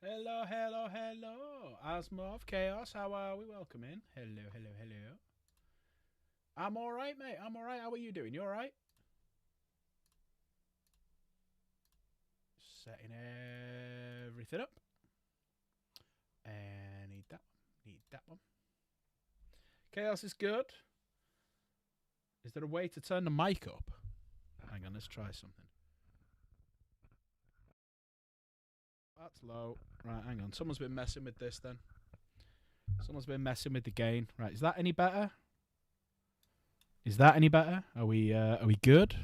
Hello, hello, hello. Asthma of Chaos, how are we? Welcome in. Hello, hello, hello. I'm alright, mate. I'm alright. How are you doing? You alright? Setting everything up. And need that one. Need that one. Chaos is good. Is there a way to turn the mic up? Hang on, let's try something. That's low. Right, hang on. Someone's been messing with this then. Someone's been messing with the gain. Right, is that any better? Is that any better? Are we good?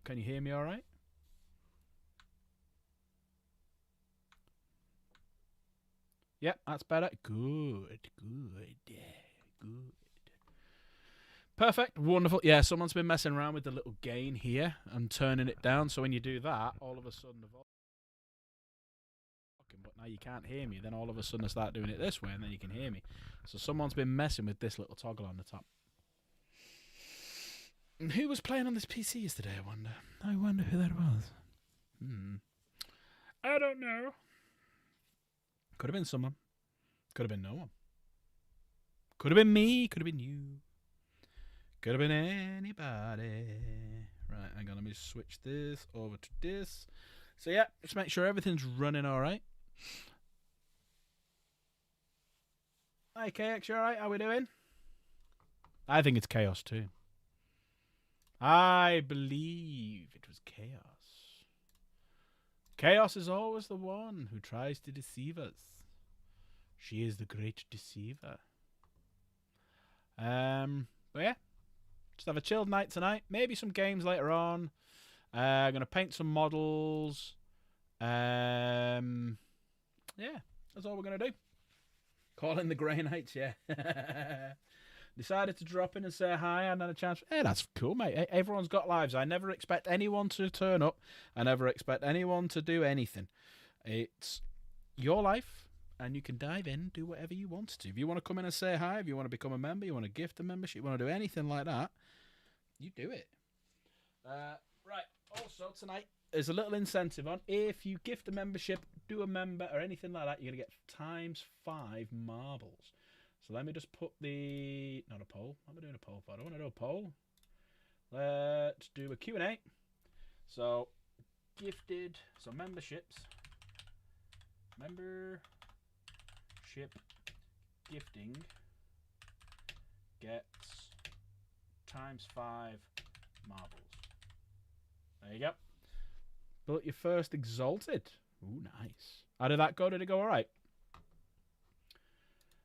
Can you hear me all right? Yep, that's better. Good. Perfect. Wonderful. Yeah, someone's been messing around with the little gain here and turning it down. So when you do that, all of a sudden the volume. But now you can't hear me. Then all of a sudden I start doing it this way, and then you can hear me. So someone's been messing with this little toggle on the top. And who was playing on this PC yesterday, I wonder? I wonder who that was. I don't know. Could have been someone. Could have been no one. Could have been me. Could have been you. Could have been anybody. Right, hang on. Let me switch this over to this. So yeah, just make sure everything's running all right. Hi, KX, you all right? How we doing? I think it's Chaos too. I believe it was Chaos. Chaos is always the one who tries to deceive us. She is the great deceiver. But yeah, just have a chilled night tonight. Maybe some games later on. I'm gonna paint some models. Yeah, that's all we're gonna do. Call in the Grey Knights, yeah. Decided to drop in and say hi and had a chance. Hey, that's cool, mate. Everyone's got lives. I never expect anyone to turn up. I never expect anyone to do anything. It's your life, and you can dive in, do whatever you want to. If you want to come in and say hi, if you want to become a member, you want to gift a membership, you want to do anything like that, you do it. Right. Also, tonight, there's a little incentive on. If you gift a membership, do a member, or anything like that, you're going to get ×5 marbles. So let me just put the... Not a poll. What am I doing a poll for? I don't want to do a poll. Let's do a Q&A. So, gifted... So, memberships. Membership gifting gets ×5 marbles. There you go. But you're first exalted. Ooh, nice. How did that go? Did it go all right?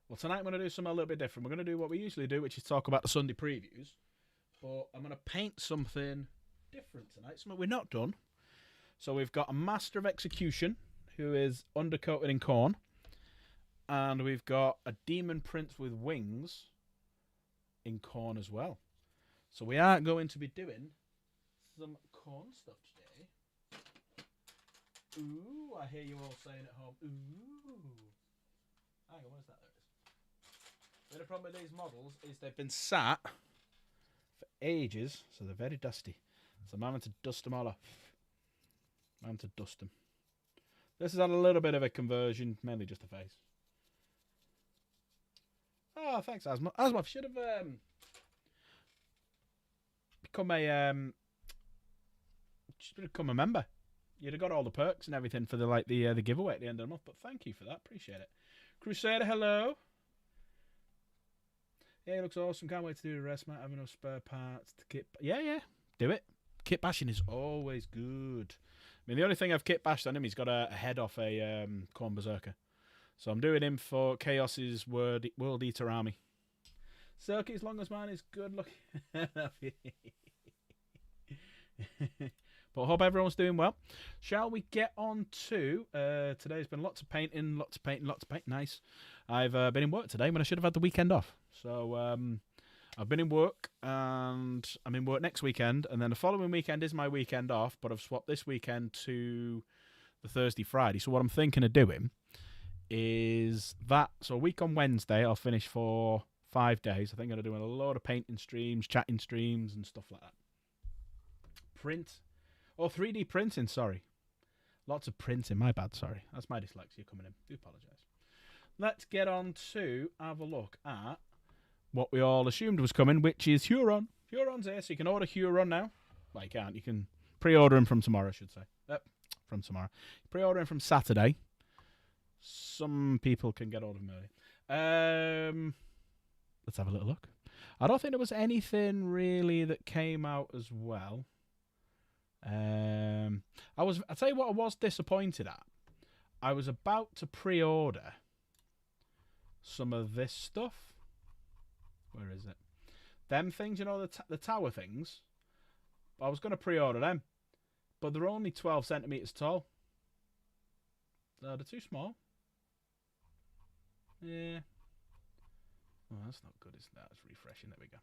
Well, tonight I'm going to do something a little bit different. We're going to do what we usually do, which is talk about the Sunday previews. But I'm going to paint something different tonight, something we're not done. So we've got a Master of Execution, who is undercoated in Khorne. And we've got a Demon Prince with wings in Khorne as well. So we are going to be doing some Khorne stuff today. Ooh, I hear you all saying at home, ooh. Hang on, what is that? There it is. The problem with these models is they've been sat for ages, so they're very dusty. So I'm having to dust them all off. I'm having to dust them. This has had a little bit of a conversion, mainly just the face. Oh, thanks, Asma. Asma, should have become a member. You'd have got all the perks and everything for the giveaway at the end of the month. But thank you for that. Appreciate it. Crusader, hello. Yeah, it looks awesome. Can't wait to do the rest, mate. Having no spare parts to kit. Yeah. Do it. Kit bashing is always good. I mean, the only thing I've kit bashed on him, he's got a head off a Khorne Berserker. So I'm doing him for Chaos's World Eater Army. Circuit as long as mine is good looking. But I hope everyone's doing well. Shall we get on to... today's been lots of painting. Nice. I've been in work today when I should have had the weekend off. So I've been in work, and I'm in work next weekend, and then the following weekend is my weekend off, but I've swapped this weekend to the Thursday, Friday. So what I'm thinking of doing is that. So a week on Wednesday, I'll finish for 5 days. I think I'm doing a load of painting streams, chatting streams, and stuff like that. 3D printing, sorry. Lots of printing, my bad, sorry. That's my dyslexia coming in. Do apologise. Let's get on to have a look at what we all assumed was coming, which is Huron. Huron's here, so you can order Huron now. Well, you can't. You can pre-order him from tomorrow, I should say. From tomorrow. Pre-order him from Saturday. Some people can get hold of him early. Let's have a little look. I don't think there was anything really that came out as well. I'll tell you what I was disappointed at. I was about to pre-order some of this stuff. Where is it? Them things, you know, the tower things. I was going to pre-order them, but they're only 12 centimeters tall. So they're too small. Yeah. Oh, that's not good, is that? It's refreshing. There we go.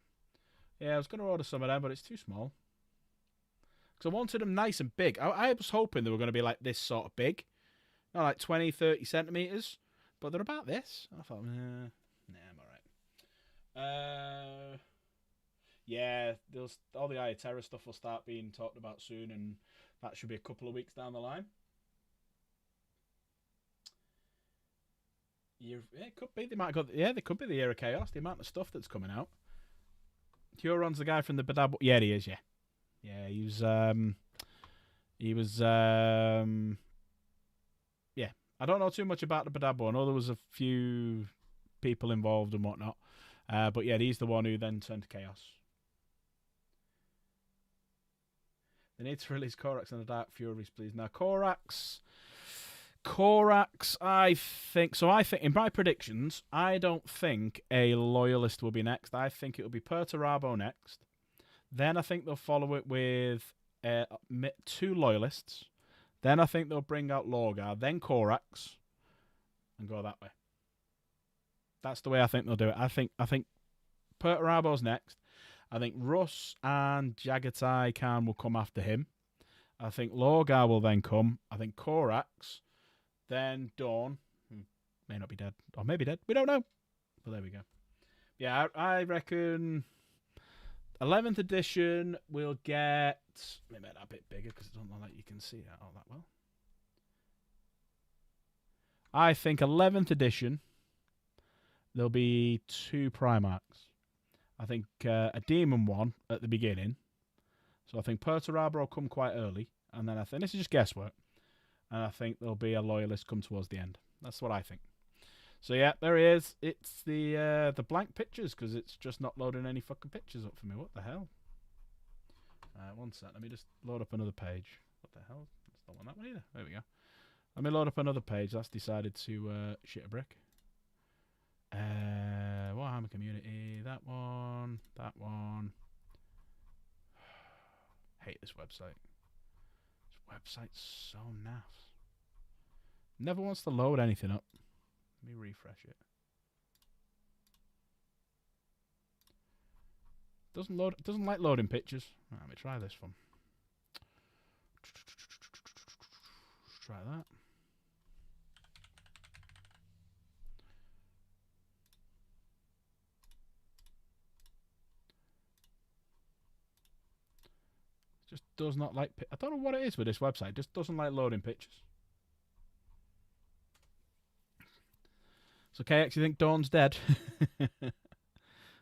Yeah, I was going to order some of them, but it's too small. Because I wanted them nice and big. I was hoping they were going to be like this sort of big. Not like 20, 30 centimeters. But they're about this. I thought, nah, I'm alright. Yeah, all the Eye of Terror stuff will start being talked about soon, and that should be a couple of weeks down the line. It could be. They might go. Yeah, they could be the Year of Chaos. The amount of stuff that's coming out. Huron's the guy from the Badab. Yeah, he is. Yeah, yeah. He was. Yeah, I don't know too much about the Badabo. I know there was a few people involved and whatnot. But yeah, he's the one who then turned to Chaos. They need to release Korax and the Dark Furies, please. Now, Korax, I think in my predictions, I don't think a Loyalist will be next. I think it will be Perturabo next. Then I think they'll follow it with 2 Loyalists. Then I think they'll bring out Lorgar, then Korax, and go that way. That's the way I think they'll do it. I think Perturabo's next. I think Russ and Jagatai Khan will come after him. I think Lorgar will then come. I think Korax, then Dawn, who may not be dead, or maybe dead. We don't know. But there we go. Yeah, I reckon 11th edition will get... Let me make that a bit bigger because it doesn't look like you can see that all that well. I think 11th edition, there'll be 2 Primarchs. I think a Demon one at the beginning. So I think Perturabo will come quite early. And then I think, this is just guesswork, and I think there'll be a Loyalist come towards the end. That's what I think. So yeah, there he is. It's the blank pictures, because it's just not loading any fucking pictures up for me. What the hell? One sec. Let me just load up another page. What the hell? That's not that one either. There we go. Let me load up another page. That's decided to shit a brick. Warhammer Community. That one. That one. Hate this website. This website's so naff. Never wants to load anything up. Let me refresh it. Doesn't like loading pictures. Right, let me try this one. Let's try that. Just does not like... I don't know what it is with this website. It just doesn't like loading pictures. So KX, you think Dawn's dead?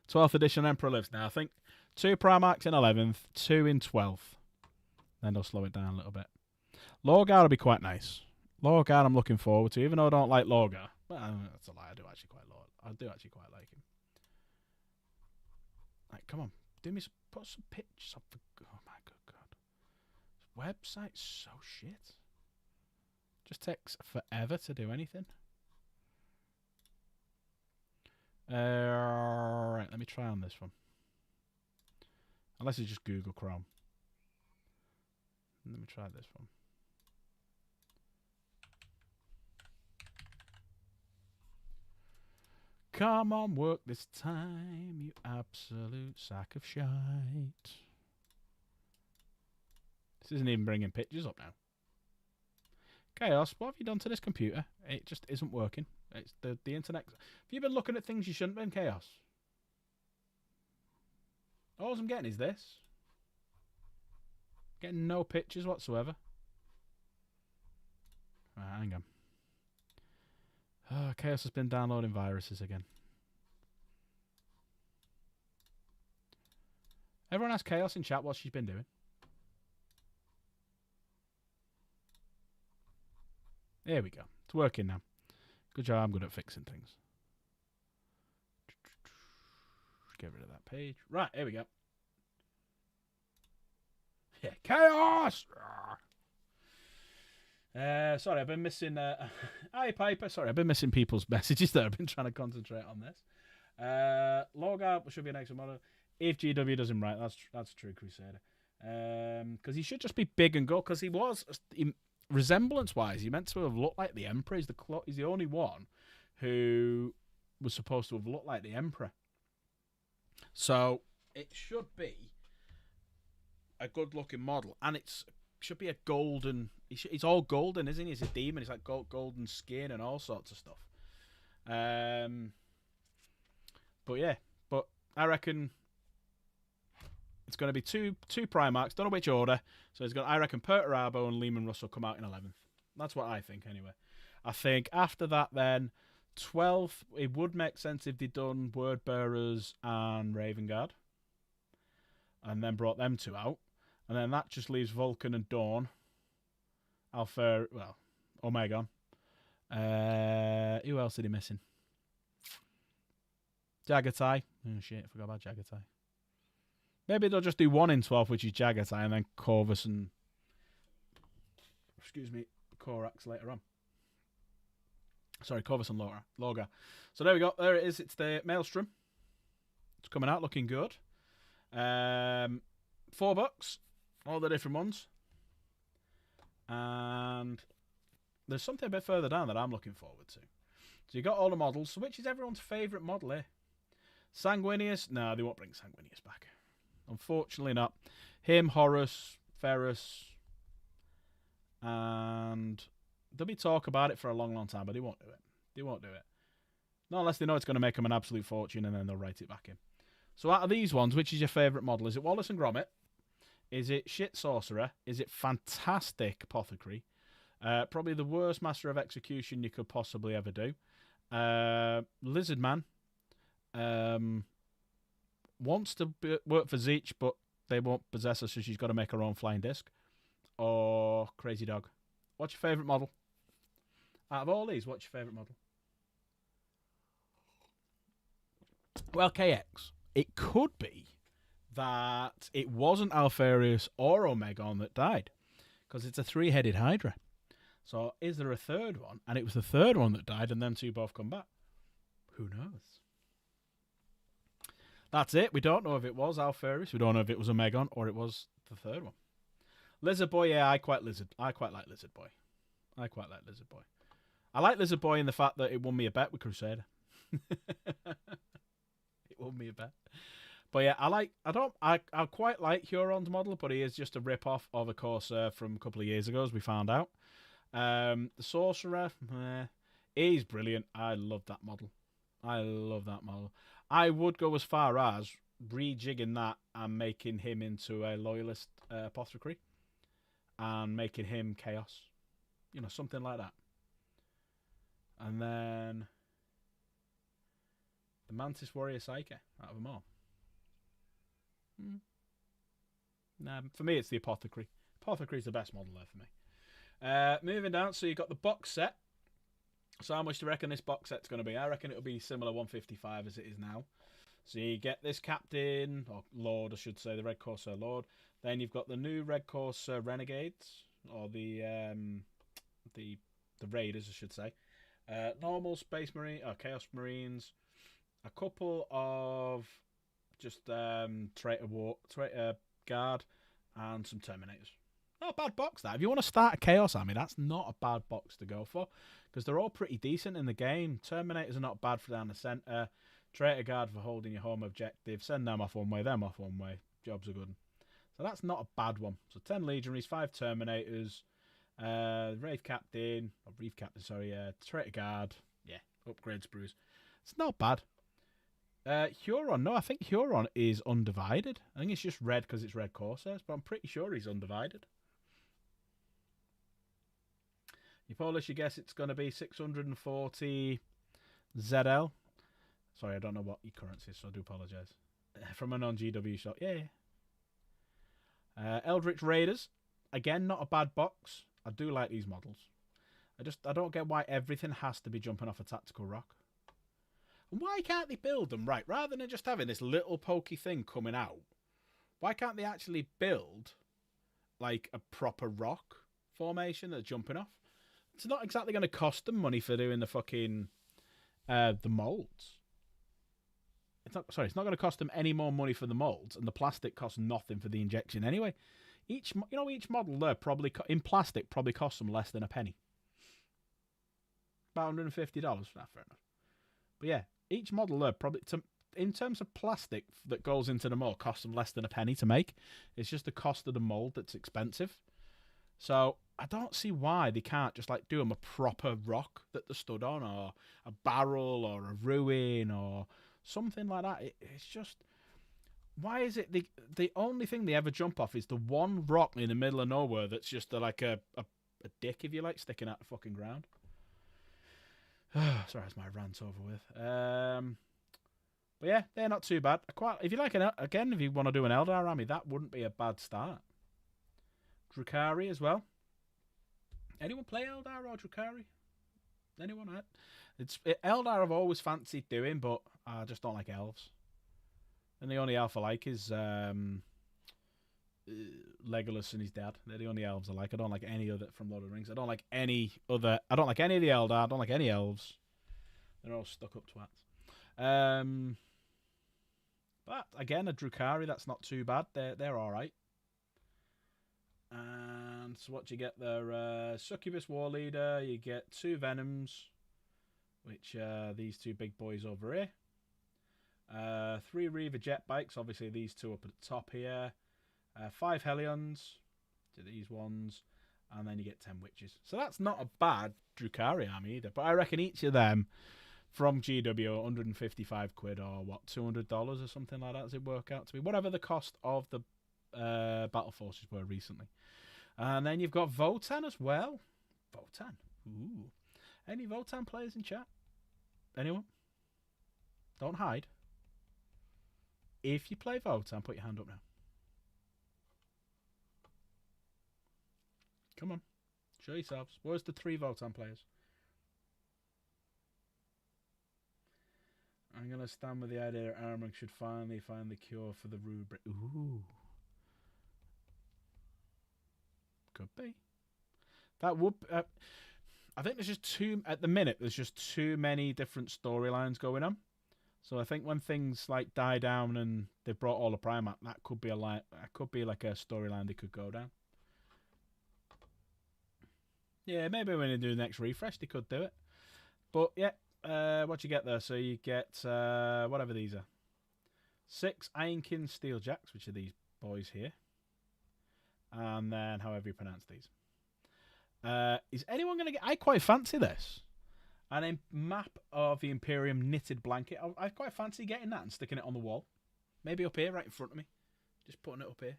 12th edition Emperor lives now. I think 2 Primarchs in 11th, 2 in 12th. Then they'll slow it down a little bit. Lorgar will be quite nice. Lorgar I'm looking forward to, even though I don't like Lorgar. Well, that's a lie. I do actually quite like him. Like, come on. Put some pictures up. Oh my good God. This website's so shit. Just takes forever to do anything. Right, let me try on this one. Unless it's just Google Chrome. Let me try this one. Come on, work this time, you absolute sack of shite. This isn't even bringing pictures up now. Chaos, what have you done to this computer? It just isn't working. It's the internet. Have you been looking at things you shouldn't have been, Chaos? All I'm getting is this. Getting no pictures whatsoever. Right, hang on. Oh, Chaos has been downloading viruses again. Everyone ask Chaos in chat what she's been doing. There we go. It's working now. Good job. I'm good at fixing things. Get rid of that page. Right, here we go. Yeah, Chaos! Sorry, I've been missing... Hi, Piper. Sorry, I've been missing people's messages there. I've been trying to concentrate on this. Log out should be an extra model. If GW does him right, that's true, Crusader. Because he should just be big and go. Because he was... resemblance-wise, he meant to have looked like the Emperor. He's the only one who was supposed to have looked like the Emperor. So it should be a good-looking model, and it should be a golden. He's all golden, isn't he? He's a demon. He's like golden skin and all sorts of stuff. But yeah, I reckon it's going to be two Primarchs. Don't know which order. So I reckon Perturabo and Lehman Russell come out in 11th. That's what I think, anyway. I think after that, then 12th, it would make sense if they'd done Word Bearers and Raven Guard, and then brought them two out, and then that just leaves Vulcan and Dawn. Omegon. Who else did he missing? Jagatai. Oh shit, I forgot about Jagatai. Maybe they'll just do one in 12th, which is Jagatai, and then Corvus and Korax later on. Sorry, Corvus and Lorga. So there we go. There it is. It's the Maelstrom. It's coming out looking good. $4. All the different ones. And there's something a bit further down that I'm looking forward to. So you got all the models. So which is everyone's favourite model here? Sanguinius? No, they won't bring Sanguinius back. Unfortunately not. Him, Horus, Ferrus, and there'll be talk about it for a long, long time, but they won't do it. They won't do it. Not unless they know it's going to make them an absolute fortune, and then they'll write it back in. So out of these ones, which is your favourite model? Is it Wallace and Gromit? Is it Shit Sorcerer? Is it Fantastic Apothecary? Probably the worst Master of Execution you could possibly ever do. Lizard Man. Wants to work for Zeech, but they won't possess her, so she's got to make her own flying disc. Or Crazy Dog. What's your favourite model? Out of all these, what's your favourite model? Well, KX, it could be that it wasn't Alfarius or Omegon that died, because it's a three-headed Hydra. So is there a third one? And it was the third one that died, and them two both come back. Who knows? That's it. We don't know if it was Alfarius. We don't know if it was Omegon or it was the third one. Lizard Boy, yeah, I quite like Lizard Boy. I like Lizard Boy in the fact that it won me a bet with Crusader. It won me a bet. But yeah, I quite like Huron's model, but he is just a rip-off of a Corsair from a couple of years ago, as we found out. The Sorcerer, he's brilliant. I love that model. I would go as far as rejigging that and making him into a Loyalist Apothecary and making him Chaos. You know, something like that. And then the Mantis Warrior Psyche out of them all. Nah, for me, it's the Apothecary. Apothecary is the best model there for me. Moving down, so you've got the box set. So how much do you reckon this box set's going to be? I reckon it'll be similar 155 as it is now. So you get this Captain, or Lord, I should say, the Red Corsair Lord. Then you've got the new Red Corsair Renegades, or the Raiders, I should say. Normal Space Marine, or Chaos Marines. A couple of just Traitor Guard, and some Terminators. Not a bad box, that. If you want to start a Chaos Army, that's not a bad box to go for, because they're all pretty decent in the game. Terminators are not bad for down the centre. Traitor Guard for holding your home objective. Send them off one way, them off one way. Jobs are good. So that's not a bad one. So 10 Legionaries, 5 Terminators, Wraith Captain, or Reef Captain, sorry, Traitor Guard. Yeah, upgrade sprues. It's not bad. Huron, no, I think Huron is undivided. I think it's just red because it's red Corsairs, but I'm pretty sure he's undivided. You Polish, you guess it's going to be 640 ZL. Sorry, I don't know what your currency is, so I do apologise. From a non-GW shot. Yeah. Eldritch Raiders. Again, not a bad box. I do like these models. I don't get why everything has to be jumping off a tactical rock. And why can't they build them right? Rather than just having this little pokey thing coming out, why can't they actually build like a proper rock formation that's jumping off? It's not exactly going to cost them money for doing the fucking the molds. It's not going to cost them any more money for the molds, and the plastic costs nothing for the injection anyway. Each model there probably in plastic probably costs them less than a penny. About $150. Nah, fair enough. But yeah, each model there probably in terms of plastic that goes into the mold costs them less than a penny to make. It's just the cost of the mold that's expensive. So I don't see why they can't just like do them a proper rock that they're stood on, or a barrel, or a ruin, or something like that. It's just, why is it the only thing they ever jump off is the one rock in the middle of nowhere that's just like a dick, if you like, sticking out the fucking ground. Sorry, that's my rant over with. But yeah, they're not too bad. If you like if you want to do an Eldar army, that wouldn't be a bad start. Drukhari as well. Anyone play Eldar or Drukhari? Anyone? Eldar I've always fancied doing, but I just don't like elves. And the only elf I like is Legolas and his dad. They're the only elves I like. I don't like any other from Lord of the Rings. I don't like any of the Eldar. I don't like any elves. They're all stuck up twats. But again, a Drukhari, that's not too bad. They're all right. And so what do you get there? Succubus War Leader. You get 2 Venoms, which are these 2 big boys over here. 3 Reaver jet bikes. Obviously, these 2 up at the top here. 5 Hellions to these ones. And then you get 10 Witches. So that's not a bad Drukhari army either. But I reckon each of them from GW 155 quid or what, $200 or something like that, does it work out to be? Whatever the cost of the battle forces were recently. And then you've got Votan as well. Votan. Ooh. Any Votan players in chat? Anyone? Don't hide. If you play Votan, put your hand up now. Come on. Show yourselves. Where's the 3 Votan players? I'm going to stand with the idea that Armagh should finally find the cure for the rubric. Ooh. Could be. That would... I think there's just at the minute, there's just too many different storylines going on. So I think when things like die down and they've brought all the Primarch, that could be like a storyline they could go down. Yeah, maybe when they do the next refresh, they could do it. But yeah, what you get there? So you get whatever these are. 6 Ironkin Steeljacks, which are these boys here. And then however you pronounce these. Is anyone going to get... I quite fancy this. And a map of the Imperium knitted blanket. I quite fancy getting that and sticking it on the wall. Maybe up here, right in front of me. Just putting it up here.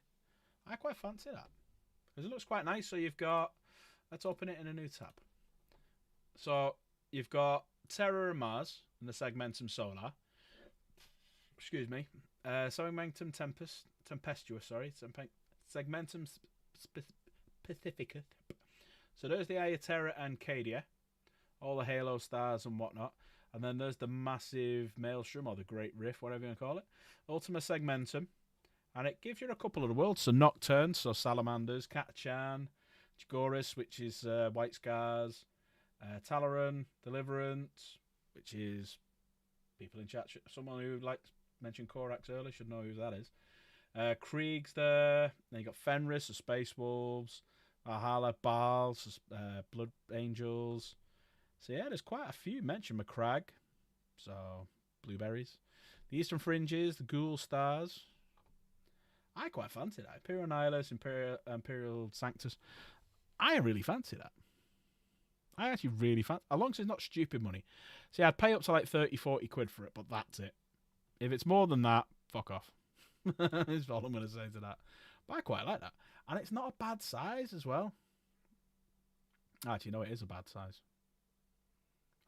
I quite fancy that. Because it looks quite nice. So you've got... Let's open it in a new tab. So you've got Terror of Mars and the Segmentum Solar. Excuse me. Segmentum Tempestuous, sorry. Segmentum Pacifica. So there's the Eye of Terror and Cadia. All the Halo stars and whatnot. And then there's the massive Maelstrom, or the Great Rift, whatever you want to call it. Ultima Segmentum. And it gives you a couple of the worlds. So Nocturne, so Salamanders, Catachan, Chigoris, which is White Scars, Talaran, Deliverance, which is people in chat. Someone who mentioned Korax earlier should know who that is. Krieg's there. Then you got Fenris, the Space Wolves, Valhalla, Baal, Blood Angels. So yeah, there's quite a few. Mention McCrag, so blueberries. The Eastern Fringes, the Ghoul Stars. I quite fancy that. Imperial Nihilus, Imperial Sanctus. I really fancy that. I actually really fancy, as long as it's not stupid money. See, I'd pay up to like 30, 40 quid for it, but that's it. If it's more than that, fuck off. That's all I'm going to say to that. But I quite like that. And it's not a bad size as well. Actually, no, it is a bad size.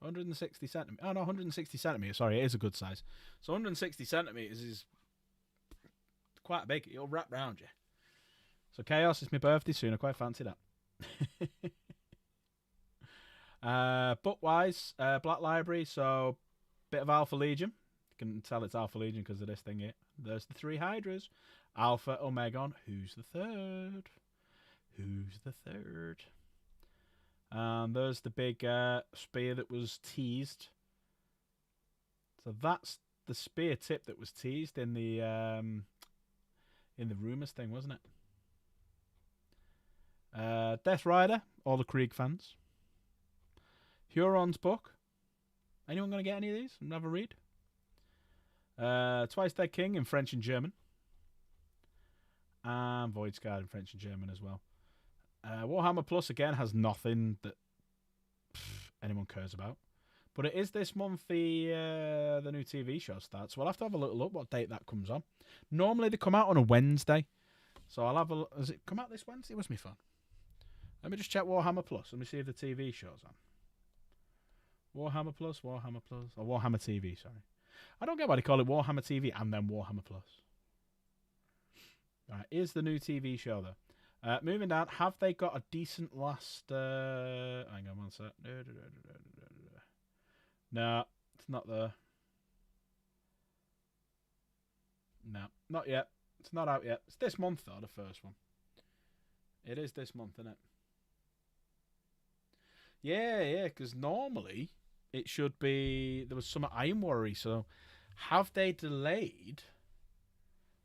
160 centimetres. Oh, no, 160 centimetres. Sorry, it is a good size. So 160 centimetres is quite big. It'll wrap round you. So Chaos, it's my birthday soon. I quite fancy that. Book-wise, Black Library. So, bit of Alpha Legion. You can tell it's Alpha Legion because of this thing here. There's the 3 Hydras. Alpha, Omegon. Who's the third? Who's the third? And there's the big spear that was teased. So that's the spear tip that was teased in the Rumours thing, wasn't it? Death Rider, all the Krieg fans. Huron's book. Anyone going to get any of these and have a read? Twice Dead King in French and German. And Void Scarred in French and German as well. Warhammer Plus, again, has nothing that anyone cares about. But it is this month the new TV show starts. So we'll have to have a little look what date that comes on. Normally they come out on a Wednesday. So I'll have a look. Has it come out this Wednesday? It must be fun. Let me just check Warhammer Plus. Let me see if the TV show's on. Warhammer Plus, or Warhammer TV, sorry. I don't get why they call it Warhammer TV and then Warhammer Plus. Alright, here's the new TV show though. Moving down, have they got a decent last... hang on one sec. No, it's not there. No, not yet. It's not out yet. It's this month though, the first one. It is this month, isn't it? Yeah, because normally it should be... There was some Iron Worry, so have they delayed...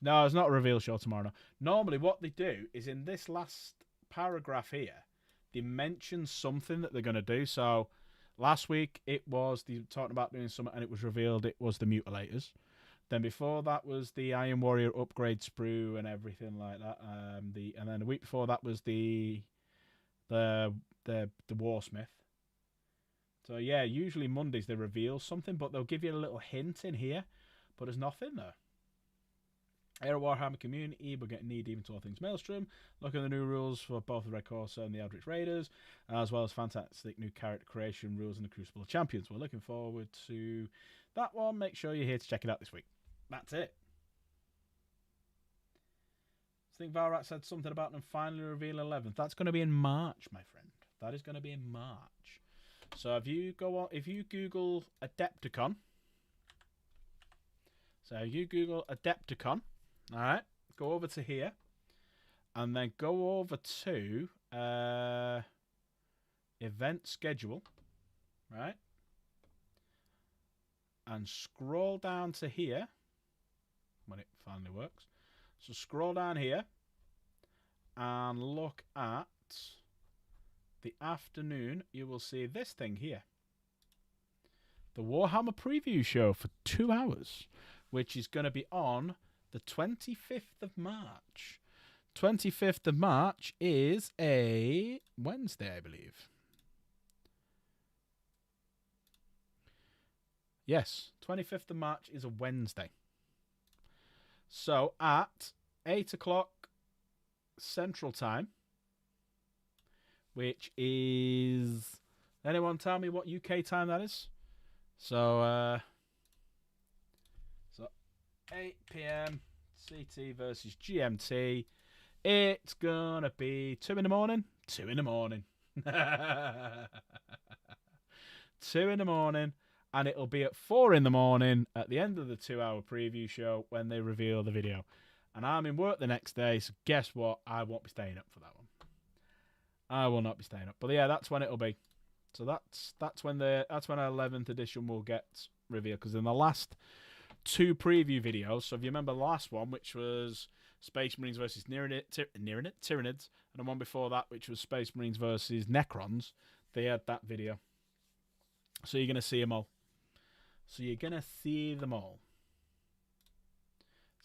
No, it's not a reveal show tomorrow. No. Normally what they do is in this last paragraph here, they mention something that they're going to do. So last week it was they talking about doing something and it was revealed it was the Mutilators. Then before that was the Iron Warrior upgrade sprue and everything like that. And then the week before that was the Warsmith. So yeah, usually Mondays they reveal something, but they'll give you a little hint in here. But there's nothing there. Era Warhammer community, we're getting knee deep into all things Maelstrom. Look at the new rules for both the Red Corsair and the Eldritch Raiders, as well as fantastic new character creation rules in the Crucible of Champions. We're looking forward to that one. Make sure you're here to check it out this week. That's it. I think Valrat said something about them finally revealing 11th. That's going to be in March, my friend. That is going to be in March. So if you Google Adepticon, all right, go over to here, and then go over to event schedule, right, and scroll down to here when it finally works. So scroll down here and look at the afternoon. You will see this thing here, the Warhammer preview show for 2 hours, which is going to be on the 25th of March. 25th of March is a Wednesday, I believe. Yes, 25th of March is a Wednesday. So at 8 o'clock Central Time, which is... Anyone tell me what UK time that is? So 8 p.m. CT versus GMT. It's gonna be 2 in the morning. 2 in the morning. 2 in the morning. And it'll be at 4 in the morning at the end of the 2-hour preview show when they reveal the video. And I'm in work the next day, so guess what? I won't be staying up for that one. I will not be staying up. But yeah, that's when it'll be. So that's when our 11th edition will get revealed. Because in the last 2 preview videos, so if you remember the last one, which was Space Marines versus Tyranids, and the one before that, which was Space Marines versus Necrons, they had that video. So you're going to see them all. So you're going to see them all.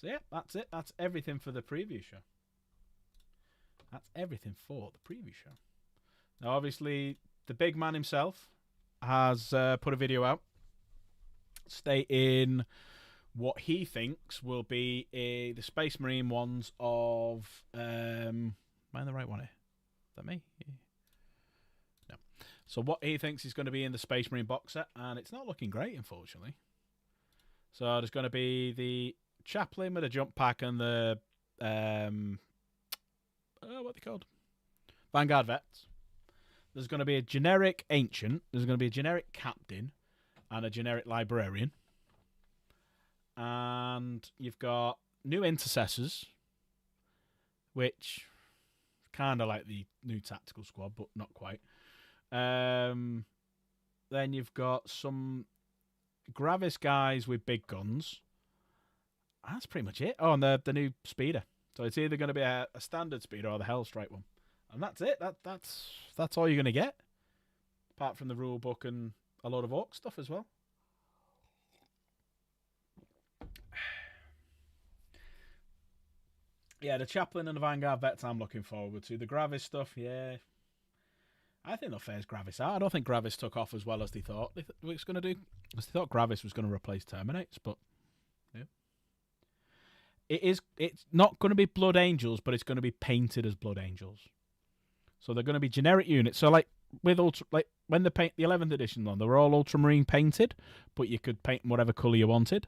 So yeah, that's it. That's everything for the preview show. That's everything for the preview show. Now, obviously, the big man himself has put a video out stating what he thinks will be the Space Marine ones of... am I in the right one here? Is that me? No. So what he thinks is going to be in the Space Marine box set, and it's not looking great, unfortunately. So there's going to be the Chaplain with a jump pack and the... what are they called? Vanguard Vets. There's going to be a generic Ancient. There's going to be a generic Captain and a generic Librarian. And you've got new Intercessors, which kind of like the new Tactical Squad, but not quite. Then you've got some Gravis guys with big guns. That's pretty much it. Oh, and the new Speeder. So it's either going to be a standard Speeder or the Hellstrike one. And that's it. That's all you're going to get. Apart from the rule book and a lot of Orc stuff as well. Yeah, the Chaplain and the Vanguard Vets I'm looking forward to. The Gravis stuff, yeah. I think they'll phase Gravis out. I don't think Gravis took off as well as they thought it was going to do. Because they thought Gravis was going to replace Terminates, but yeah. It's not going to be Blood Angels, but it's going to be painted as Blood Angels. So they're going to be generic units. So like with when they paint the 11th edition on, they were all Ultramarine painted, but you could paint them whatever colour you wanted.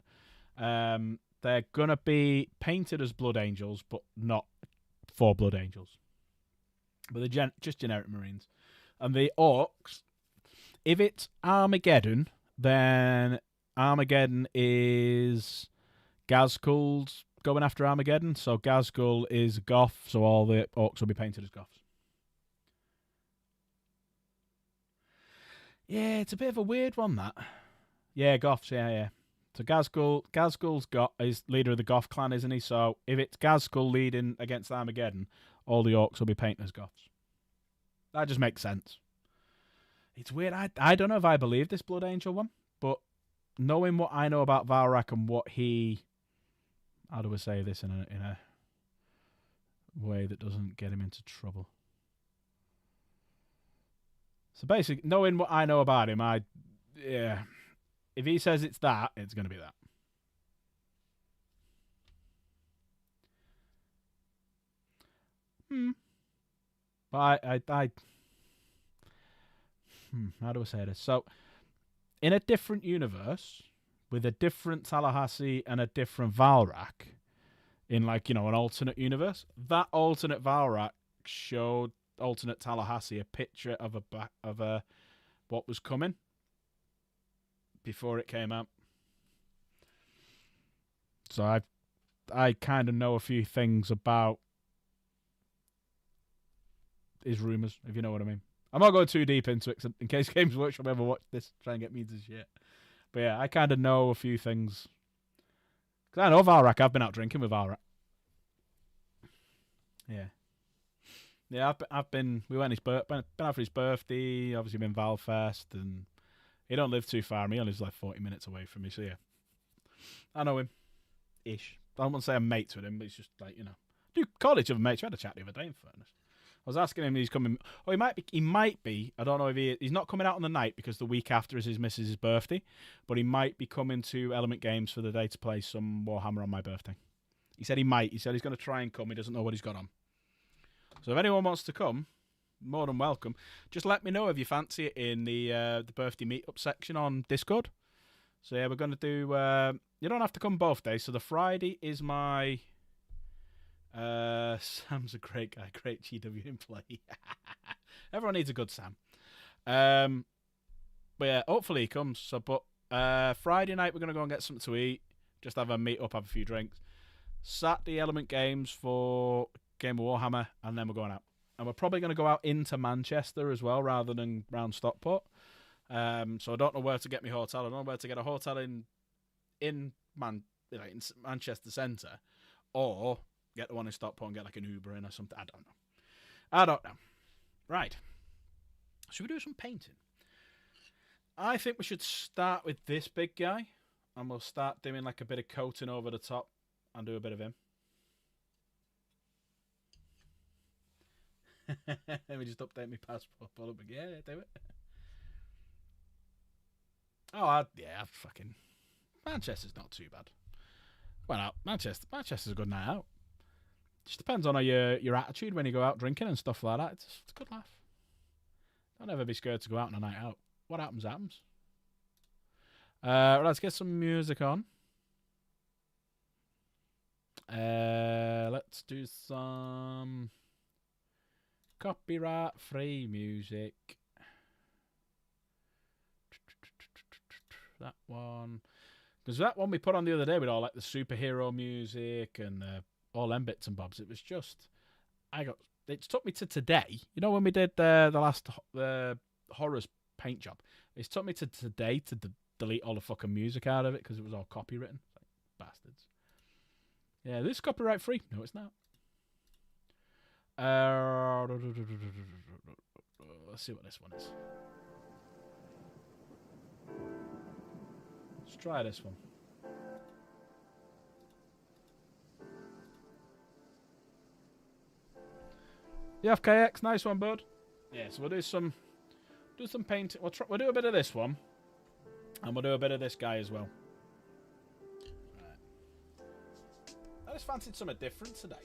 They're going to be painted as Blood Angels, but not for Blood Angels. But they're just generic Marines. And the Orcs, if it's Armageddon, then Armageddon is Ghazghkull's going after Armageddon. So Ghazghkull is Goth, so all the Orcs will be painted as Goths. Yeah, it's a bit of a weird one, that. Yeah, Goths, yeah. So Ghazghkull's is leader of the Goth clan, isn't he? So if it's Ghazghkull leading against Armageddon, all the Orcs will be painted as Goths. That just makes sense. It's weird. I don't know if I believe this Blood Angel one, but knowing what I know about Valrak and what he... How do I say this in a way that doesn't get him into trouble? So basically, knowing what I know about him, yeah... If he says it's that, it's going to be that. But how do I say this? So, in a different universe, with a different Tallahassee and a different Valrak, in an alternate universe, that alternate Valrak showed alternate Tallahassee a picture of what was coming before it came out. So I kind of know a few things about his rumours, if you know what I mean. I'm not going too deep into it in case Games Workshop ever watch this, try and get me into shit. But yeah, I kind of know a few things. Because I know Valrak, I've been out drinking with Valrak. Yeah. Yeah, we went been out for his birthday, obviously been Valfest, and he don't live too far. He only lives like 40 minutes away from me, so yeah. I know him. Ish. I don't want to say I'm mates with him, but he's just like, do call each other mates. We had a chat the other day, in fairness. I was asking him if he's coming. Oh, he might be. I don't know if he's not coming out on the night because the week after is his missus' birthday, but he might be coming to Element Games for the day to play some Warhammer on my birthday. He said he might. He said he's going to try and come. He doesn't know what he's got on. So if anyone wants to come, more than welcome. Just let me know if you fancy it in the birthday meetup section on Discord. So yeah, we're going to do... you don't have to come both days. So the Friday is my... Sam's a great guy. Great GW in play. Everyone needs a good Sam. But yeah, hopefully he comes. So, but Friday night we're going to go and get something to eat. Just have a meet-up, have a few drinks. Saturday, Element Games for Game of Warhammer. And then we're going out. And we're probably going to go out into Manchester as well, rather than round Stockport. So I don't know where to get my hotel. I don't know where to get a hotel in Manchester Centre, or get the one in Stockport and get like an Uber in or something. I don't know. Right. Should we do some painting? I think we should start with this big guy, and we'll start doing like a bit of coating over the top and do a bit of him. Let me just update my passport. Pull up again. Yeah, do it. Oh, yeah, fucking Manchester's not too bad. Well, no, Manchester's a good night out. Just depends on your attitude when you go out drinking and stuff like that. It's a good laugh. Don't ever be scared to go out on a night out. What happens, happens. Let's get some music on. Let's do some copyright-free music. That one. Because that one we put on the other day with all like the superhero music and all them bits and bobs. It was just... It took me to today. You know when we did the last horrors paint job? It took me to today to delete all the fucking music out of it because it was all copywritten. Like, bastards. Yeah, this is copyright free. No, it's not. Let's see what this one is. Let's try this one. Yeah, FKX, nice one, bud. Yeah, so we'll do some painting. We'll do a bit of this one, and we'll do a bit of this guy as well. Right. I just fancied something different today.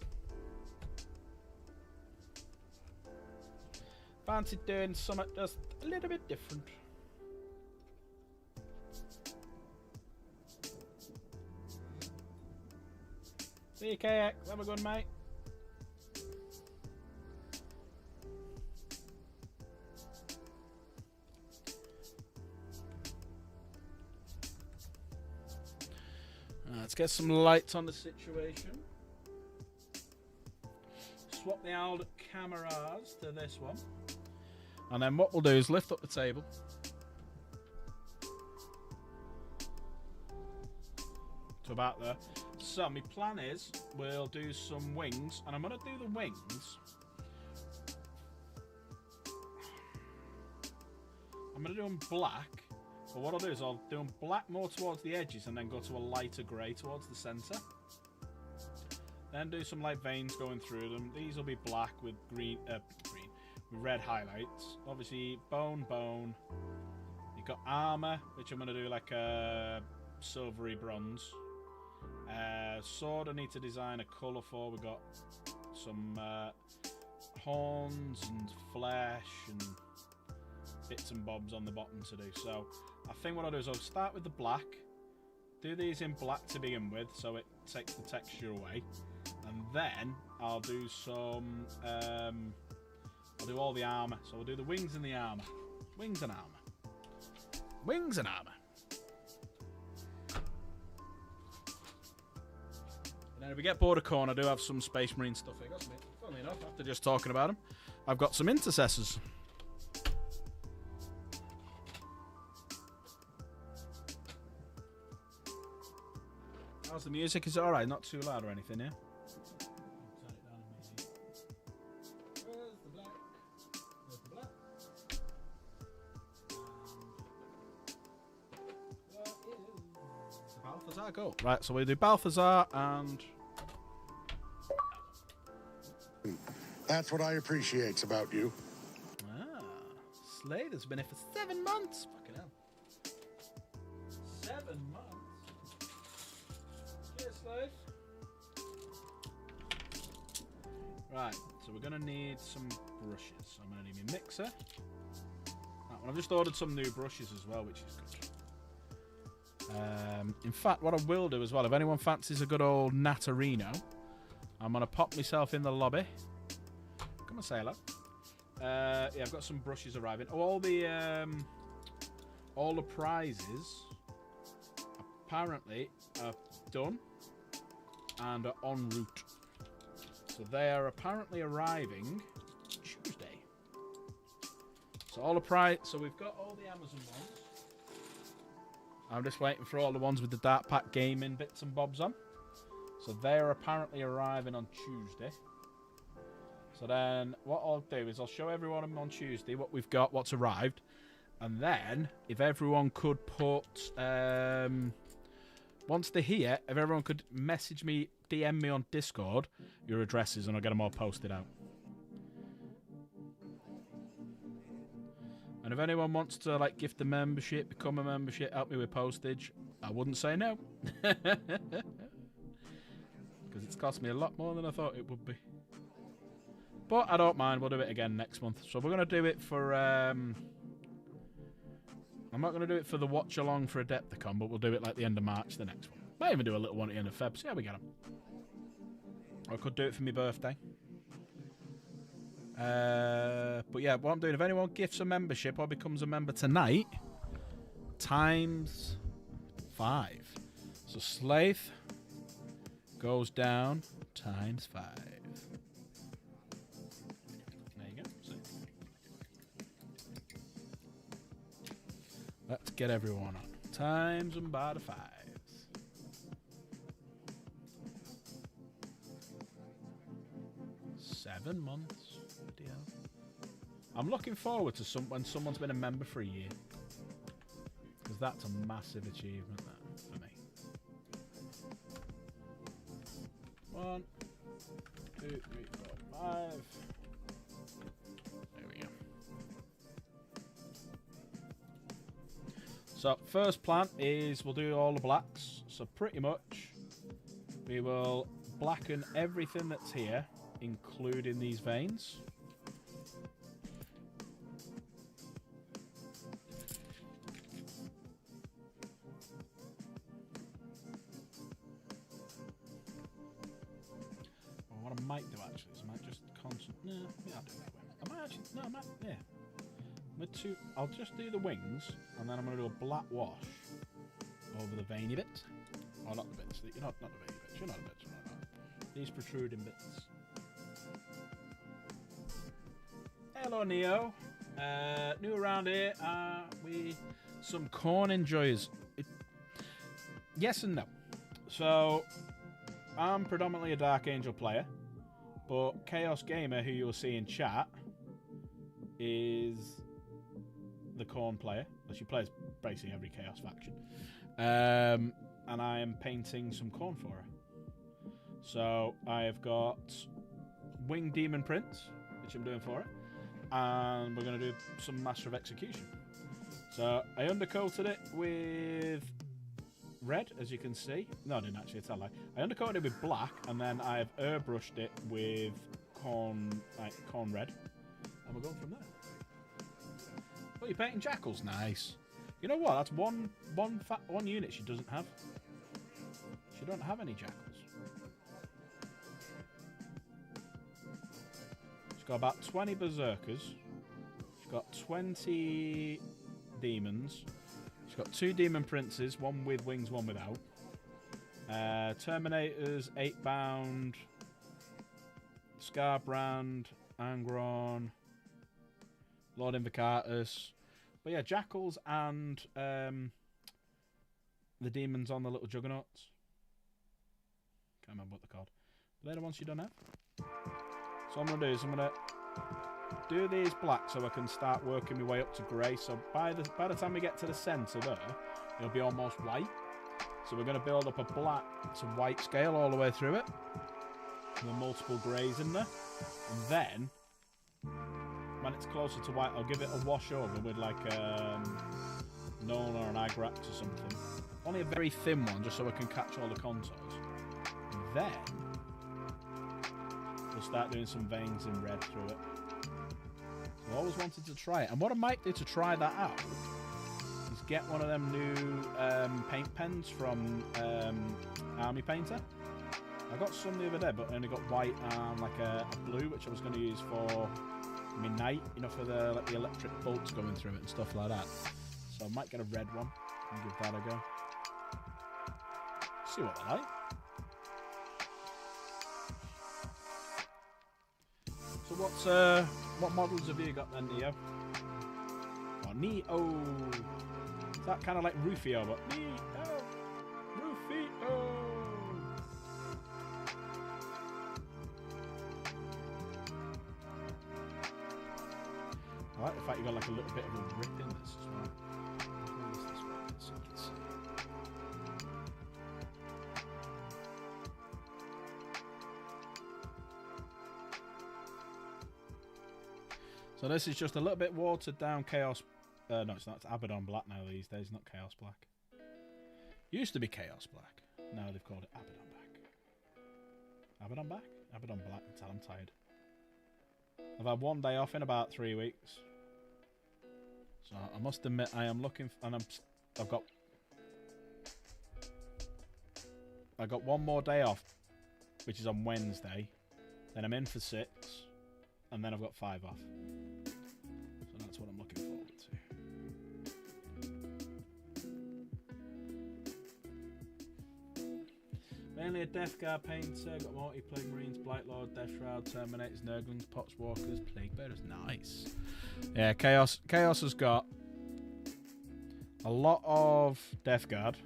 Fancied doing something just a little bit different. See you, KX. Have a good mate. Let's get some lights on the situation. Swap the old cameras to this one. And then what we'll do is lift up the table. To about there. So my plan is we'll do some wings. And I'm going to do the wings. I'm going to do them black. But what I'll do is I'll do them black more towards the edges and then go to a lighter grey towards the centre. Then do some light veins going through them. These will be black with green with red highlights. Obviously, bone. You've got armour, which I'm going to do like a silvery bronze. Sword I need to design a colour for. We've got some horns and flesh and bits and bobs on the bottom to do. So I think what I'll do is I'll start with the black, do these in black to begin with so it takes the texture away, and then I'll do some I'll do all the armour. So we'll do the wings and the armour. Wings and armour. Wings and armour. And then if we get bored of Khorne, I do have some Space Marine stuff here. Funnily enough, after just talking about them, I've got some intercessors. How's the music? Is it alright? Not too loud or anything, yeah? Turn it down maybe. Where's the black? There's the black. And the Balthazar go. Right, so we do Balthazar and... That's what I appreciate about you. Ah, Slade has been here for 7 months. Fucking hell. 7 months? Right, so we're going to need some brushes. So I'm going to need my mixer. Right, well, I've just ordered some new brushes as well, which is good. In fact, what I will do as well, if anyone fancies a good old Natarino, I'm going to pop myself in the lobby. Come on, say hello. Yeah, I've got some brushes arriving. All the prizes apparently are done and are en route. So they are apparently arriving Tuesday. So all the prize. So we've got all the Amazon ones. I'm just waiting for all the ones with the Dark Pack Gaming bits and bobs on. So they're apparently arriving on Tuesday. So then what I'll do is I'll show everyone on Tuesday what we've got, what's arrived. And then if everyone could put... once they're here, if everyone could message me, DM me on Discord, your addresses, and I'll get them all posted out. And if anyone wants to like gift the membership, become a membership, help me with postage, I wouldn't say no. Because it's cost me a lot more than I thought it would be. But I don't mind, we'll do it again next month. So we're going to do it for... I'm not going to do it for the watch along for Adepticon, but we'll do it like the end of March, the next one. Might even do a little one at the end of Feb, see how we get them. Or I could do it for my birthday. But yeah, what I'm doing, if anyone gifts a membership or becomes a member tonight, times 5. So Slaith goes down times 5. There you go. See? Let's get everyone on. Times them by the 5s. Seven months. I'm looking forward to when someone's been a member for a year. Because that's a massive achievement that, for me. 1, 2, 3, 4, 5. There we go. So, first plan is we'll do all the blacks. So, pretty much, we will blacken everything that's here, including these veins. What I might do actually is I might just concentrate. No, yeah, I'll do it that way. I might actually. No, I might. Yeah. I'll just do the wings, and then I'm going to do a black wash over the veiny bits. Oh, not the bits. You're not the veiny bits. You're not the bits. You're not. These protruding bits. Hello, Neo. New around here. We some Khorne enjoyers. Yes and no. So, I'm predominantly a Dark Angel player, but Chaos Gamer, who you'll see in chat, is the Khorne player. Well, she plays basically every Chaos faction. And I am painting some Khorne for her. So I've got Winged Demon Prince, which I'm doing for her, and we're going to do some Master of Execution. So I undercoated it with red, as you can see. No, I didn't actually, it's a lie. I undercoated it with black, and then I've airbrushed it with Khorne red, and we're going from there. Oh, you're painting jackals? Nice. You know what? That's one unit she doesn't have. She don't have any jackals. She's got about 20 berserkers. She's got 20 demons. She's got 2 demon princes, one with wings, one without. Terminators, 8-bound. Scarbrand, Angron, Lord Invocatus. But yeah, jackals and the demons on the little juggernauts. Can't remember what they're called. But they're the ones you don't have. So what I'm going to do is I'm going to do these black so I can start working my way up to grey. So by the time we get to the centre there, it'll be almost white. So we're going to build up a black to white scale all the way through it. With multiple greys in there. And then, when it's closer to white, I'll give it a wash over with like Nona or an Agrax or something. Only a very thin one, just so I can catch all the contours. And then, we'll start doing some veins in red through it. So I always wanted to try it. And what I might do to try that out is get one of them new paint pens from Army Painter. I got some the other day, but I only got white and like a blue, which I was going to use for my night, you know, for the electric bolts going through it and stuff like that. So I might get a red one and give that a go. See what they're like. So what models have you got then, Neo? Oh, Neo. Is that kind of like Rufio, but Neo, Rufio. I like the fact you got like a little bit of a rip in this as well. Roll this way so you can see. So this is just a little bit watered down Chaos. No, it's not. It's Abaddon Black now these days, not Chaos Black. Used to be Chaos Black. Now they've called it Abaddon Black. Abaddon Black? Abaddon Black until I'm tired. I've had one day off in about 3 weeks. So I must admit I am looking and I've got one more day off, which is on Wednesday. Then I'm in for 6, and then I've got 5 off. So that's what I'm looking forward to. Mainly a Death Guard painter, got multi-plague Marines, Blight Lord, Death Shroud, Terminators, Nurglings, Poxwalkers, Plague Bearers. Nice. Yeah, Chaos has got a lot of Death Guard,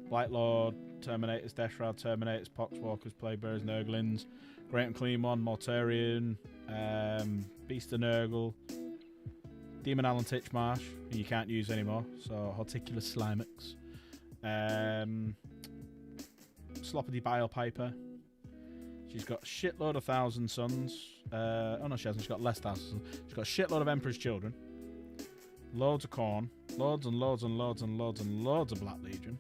Blight Lord, Terminators, Death Shroud, Terminators, Poxwalkers, Plague Bearers, Nurglings, Great and Clean One, Mortarian, Beast of Nurgle, Demon Allen Titchmarsh, who you can't use anymore, so Horticulous Slimex, Sloppity Bile Piper. She's got a shitload of Thousand Sons. Oh no, she hasn't. She's got less Thousand Sons. She's got a shitload of Emperor's Children. Loads of Khorne. Loads and loads and loads and loads and loads of Black Legion.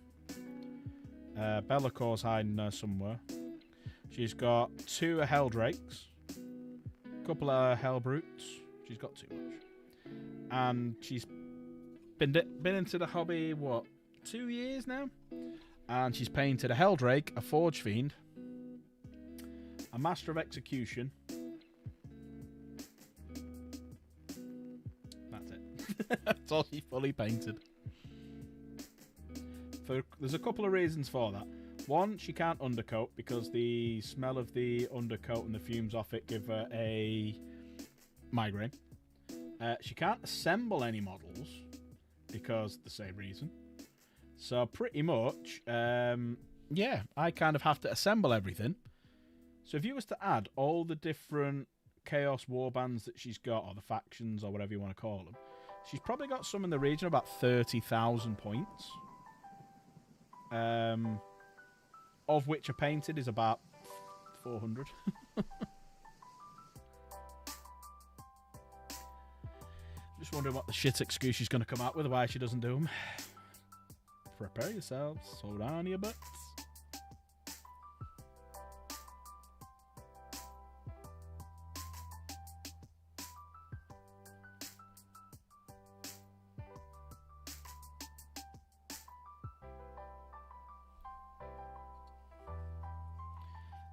Bellacor's hiding there somewhere. She's got 2 Helldrakes. A couple of Hellbrutes. She's got too much. And she's been into the hobby, what, 2 years now? And she's painted a Helldrake, a Forge Fiend, a Master of Execution. That's it. That's all she fully painted. There's a couple of reasons for that. One, she can't undercoat because the smell of the undercoat and the fumes off it give her a migraine. She can't assemble any models because the same reason. So pretty much, yeah, I kind of have to assemble everything. So if you was to add all the different Chaos warbands that she's got, or the factions, or whatever you want to call them, she's probably got some in the region of about 30,000 points. Of which are painted is about 400. Just wondering what the shit excuse she's going to come out with, why she doesn't do them. Prepare yourselves. Hold on your butts.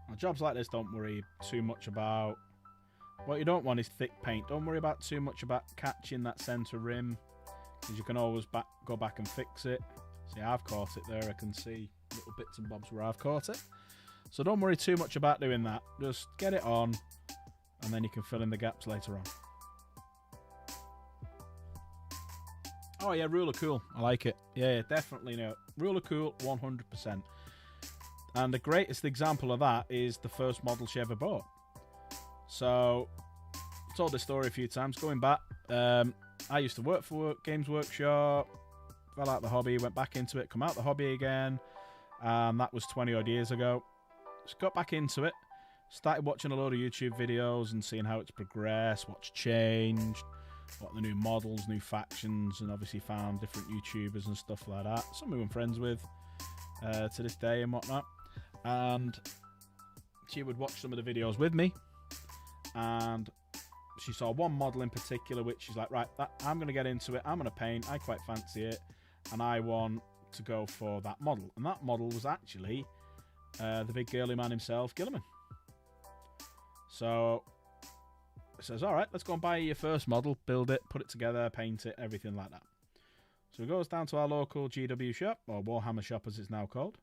Now, jobs like this, don't worry too much about. What you don't want is thick paint. Don't worry about too much about catching that centre rim, because you can always go back and fix it. See, I've caught it there. I can see little bits and bobs where I've caught it. So don't worry too much about doing that. Just get it on, and then you can fill in the gaps later on. Oh yeah, Ruler cool. I like it. Yeah, definitely. No, Ruler cool, 100%. And the greatest example of that is the first model she ever bought. So, I've told this story a few times. Going back, I used to work for Games Workshop. Fell out the hobby, went back into it, come out the hobby again, and that was 20 odd years ago. Just got back into it, started watching a load of YouTube videos and seeing how it's progressed, what's changed, what the new models, new factions, and obviously found different YouTubers and stuff like that. Some who I'm friends with to this day and whatnot. And she would watch some of the videos with me, and she saw one model in particular which she's like, right, I'm going to get into it, I'm going to paint, I quite fancy it, and I want to go for that model. And that model was actually the big girly man himself, Gilliman. So it says, alright, let's go and buy your first model, build it, put it together, paint it, everything like that. So it goes down to our local GW shop, or Warhammer shop as it's now called,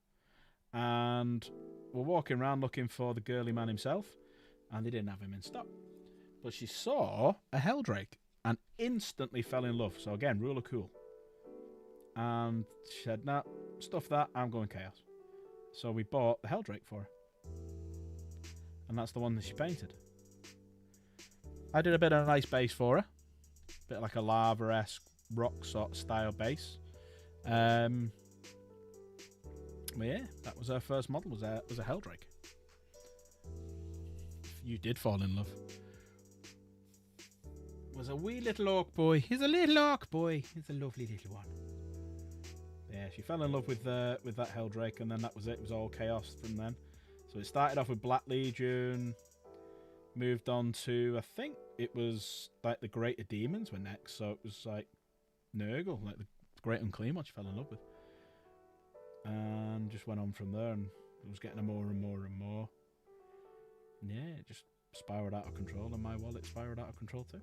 and we're walking around looking for the girly man himself, and they didn't have him in stock. But she saw a Helldrake and instantly fell in love. So again, Ruler cool. And she said, nah, stuff that, I'm going Chaos. So we bought the Helldrake for her. And that's the one that she painted. I did a bit of a nice base for her. Bit like a lava-esque rock sort of style base. But yeah, that was her first model, was a Helldrake. You did fall in love. Was a wee little orc boy. He's a little orc boy. He's a lovely little one. Yeah, she fell in love with that Helldrake, and then that was it. It was all chaos from then. So it started off with Black Legion, moved on to, I think it was like the Greater Demons were next. So it was like Nurgle, like the Great Unclean one she fell in love with. And just went on from there, and it was getting more and more and more. Yeah, it just spiraled out of control, and my wallet spiraled out of control too.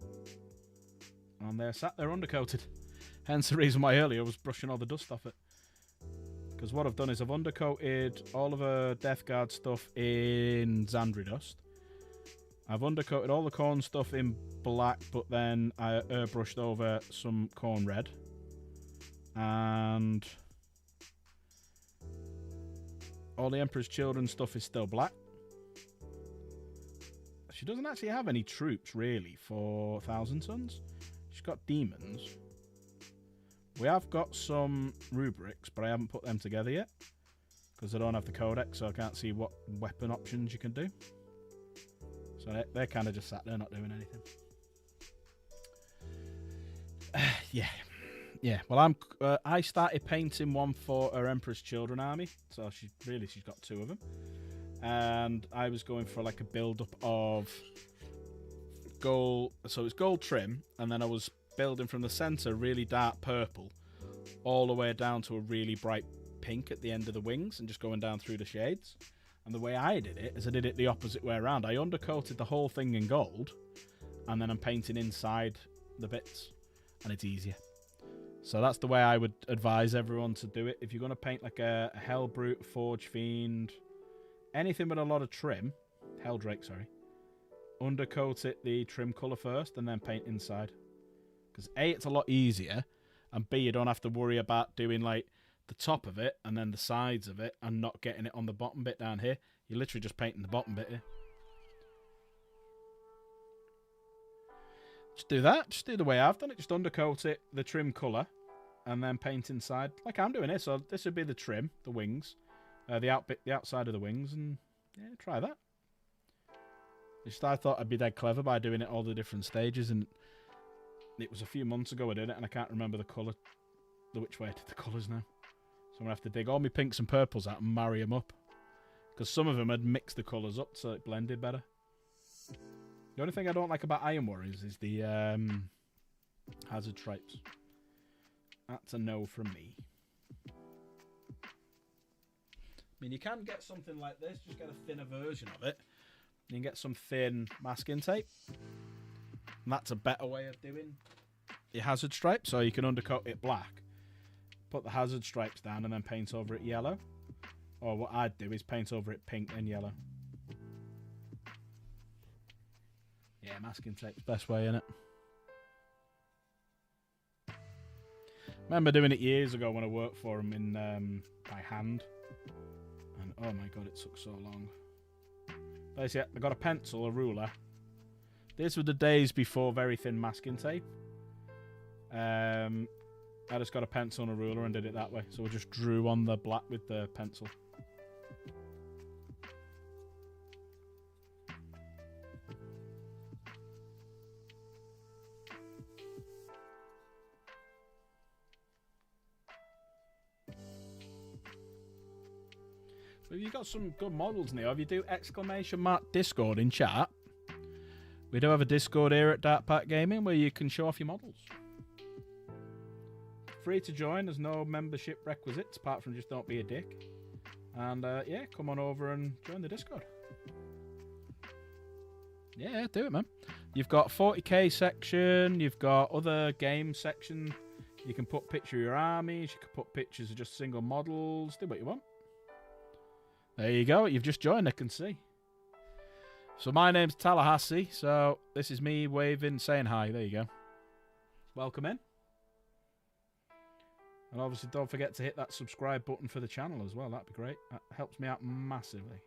And they're sat there undercoated. Hence the reason why earlier I was brushing all the dust off it. Because what I've done is I've undercoated all of her Death Guard stuff in Xandri dust. I've undercoated all the Khorne stuff in black, but then I airbrushed over some Khorne red. And all the Emperor's Children stuff is still black. She doesn't actually have any troops, really, for Thousand Sons. She's got demons. We have got some rubrics, but I haven't put them together yet. Because I don't have the codex, so I can't see what weapon options you can do. So they're kind of just sat there not doing anything. Yeah. Well, I started painting one for her Emperor's Children army. So she's got two of them. And I was going for like a build-up of gold. So it's gold trim, and then I was building from the center really dark purple all the way down to a really bright pink at the end of the wings, and just going down through the shades. And the way I did it is I did it the opposite way around. I undercoated the whole thing in gold, and then I'm painting inside the bits, and it's easier. So that's the way I would advise everyone to do it. If you're going to paint like a Hellbrute, Forge Fiend, anything with a lot of trim, Helldrake, sorry, undercoat it the trim colour first and then paint inside. Because A, it's a lot easier, and B, you don't have to worry about doing like the top of it and then the sides of it and not getting it on the bottom bit down here. You're literally just painting the bottom bit here. Just do that. Just do the way I've done it. Just undercoat it, the trim colour, and then paint inside like I'm doing it. So this would be the trim, the wings, the outside of the wings, and yeah, try that. Just I thought I'd be dead clever by doing it all the different stages, and it was a few months ago I did it, and I can't remember the colour, which way I did the colours now. So I'm going to have to dig all my pinks and purples out and marry them up. Because some of them had mixed the colours up so it blended better. The only thing I don't like about Iron Warriors is the hazard stripes. That's a no from me. I mean, you can get something like this, just get a thinner version of it. You can get some thin masking tape. And that's a better way of doing your hazard stripes. So you can undercoat it black, put the hazard stripes down, and then paint over it yellow. Or what I'd do is paint over it pink and yellow. Yeah, masking tape's best way, innit? Remember doing it years ago when I worked for them in by hand. And oh my god, it took so long. Basically, I got a pencil, a ruler. These were the days before very thin masking tape. I just got a pencil and a ruler and did it that way. So I just drew on the black with the pencil. But if you've got some good models now, if you do !Discord in chat, we do have a Discord here at Dark Pack Gaming where you can show off your models. Free to join, there's no membership requisites apart from just don't be a dick. And yeah, come on over and join the Discord. Yeah, do it, man. You've got 40k section, you've got other game section. You can put picture of your armies, you can put pictures of just single models, do what you want. There you go, you've just joined, I can see. So my name's Tallahassee, so this is me waving, saying hi. There you go. Welcome in. And obviously don't forget to hit that subscribe button for the channel as well. That'd be great. That helps me out massively.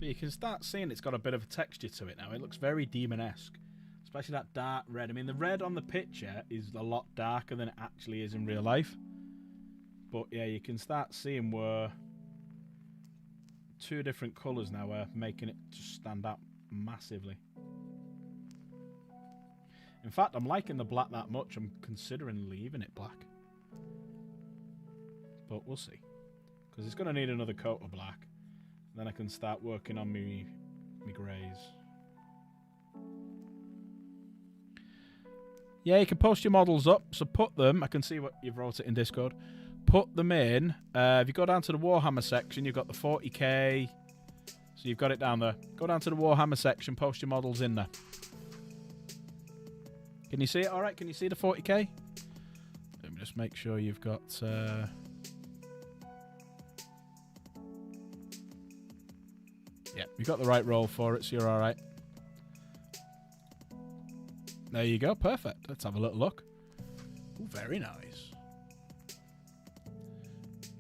But you can start seeing it's got a bit of a texture to it now. It looks very demon-esque. Especially that dark red. I mean, the red on the picture is a lot darker than it actually is in real life. But yeah, you can start seeing where two different colours now are making it just stand out massively. In fact, I'm liking the black that much, I'm considering leaving it black. But we'll see. Because it's going to need another coat of black. Then I can start working on me greys. Yeah, you can post your models up. So put them. I can see what you've wrote it in Discord. Put them in. If you go down to the Warhammer section, you've got the 40k. So you've got it down there. Go down to the Warhammer section. Post your models in there. Can you see it? All right. Can you see the 40k? Let me just make sure you've got. Yeah, you've got the right roll for it, so you're all right. There you go. Perfect. Let's have a little look. Ooh, very nice.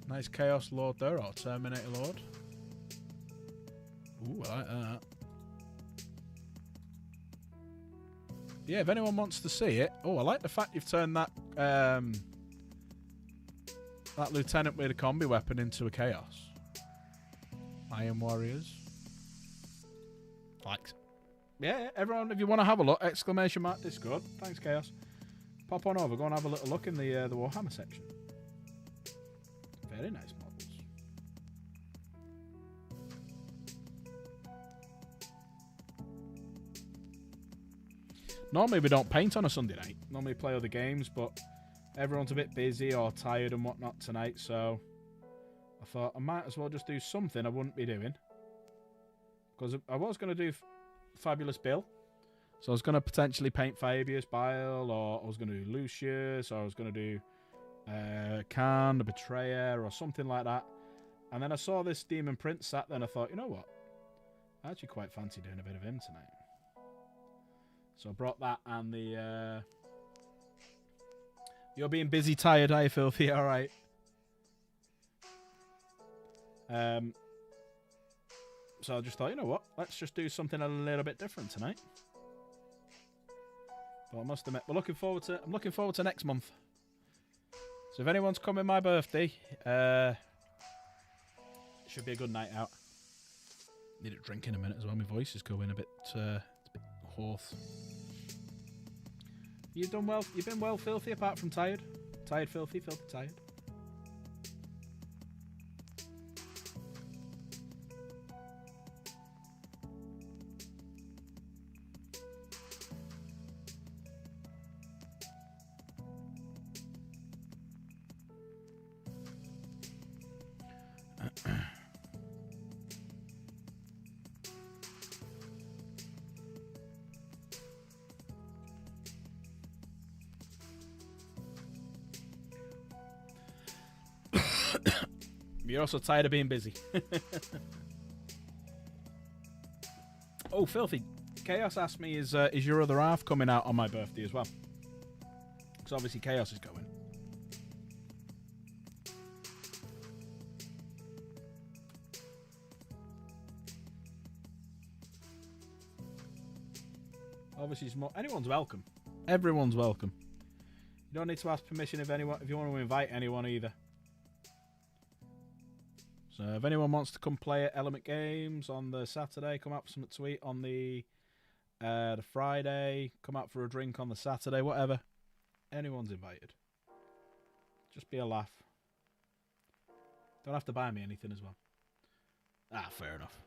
Nice Chaos Lord there, or Terminator Lord. Ooh, I like that. Yeah, if anyone wants to see it. Oh, I like the fact you've turned that that lieutenant with a combi weapon into a Chaos. Iron Warriors. Likes. Yeah, everyone, if you want to have a look, exclamation mark Discord. Thanks, Chaos. Pop on over, go and have a little look in the Warhammer section. Very nice models. Normally we don't paint on a Sunday night. Normally we play other games, but everyone's a bit busy or tired and whatnot tonight, so I thought I might as well just do something I wouldn't be doing. Because I was going to do Fabulous Bill. So I was going to potentially paint Fabius Bile, or I was going to do Lucius, or I was going to do Khorne, the Betrayer, or something like that. And then I saw this Demon Prince sat there and I thought, you know what? I actually quite fancy doing a bit of him tonight. So I brought that and the... You're being busy, tired, are you, Filthy? All right. So I just thought, you know what? Let's just do something a little bit different tonight. But I must admit, I'm looking forward to next month. So if anyone's coming my birthday, it should be a good night out. Need a drink in a minute as well. My voice is going a bit hoarse. You've done well. You've been well, Filthy, apart from tired. Tired, Filthy, Filthy, tired. You're also tired of being busy. Oh, Filthy. Chaos asked me, is your other half coming out on my birthday as well? Because obviously Chaos is going. Obviously, anyone's welcome. Everyone's welcome. You don't need to ask permission if you want to invite anyone either. So if anyone wants to come play at Element Games on the Saturday, come out for some tweet on the Friday, come out for a drink on the Saturday, whatever. Anyone's invited. Just be a laugh. Don't have to buy me anything as well. Ah, fair enough.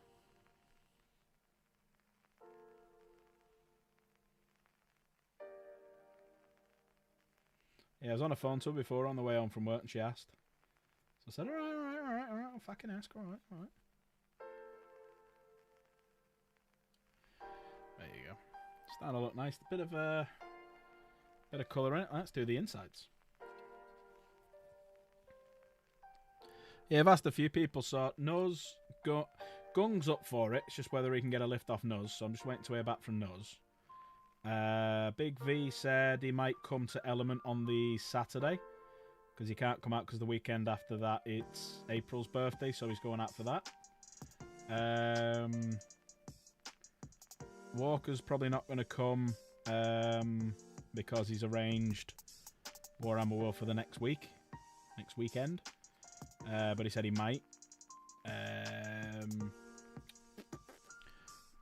Yeah, I was on a phone to her before on the way home from work and she asked. So I said, all right, I'll fucking ask, all right. There you go. Starting to look nice. A bit of colour in it. Let's do the insides. Yeah, I've asked a few people, so Nuz, Gung's up for it. It's just whether he can get a lift off Nuz, so I'm just waiting to hear back from Nuz. Big V said he might come to Element on the Saturday. Because he can't come out because the weekend after that it's April's birthday, so he's going out for that. Walker's probably not going to come because he's arranged Warhammer World for the next weekend. But he said he might.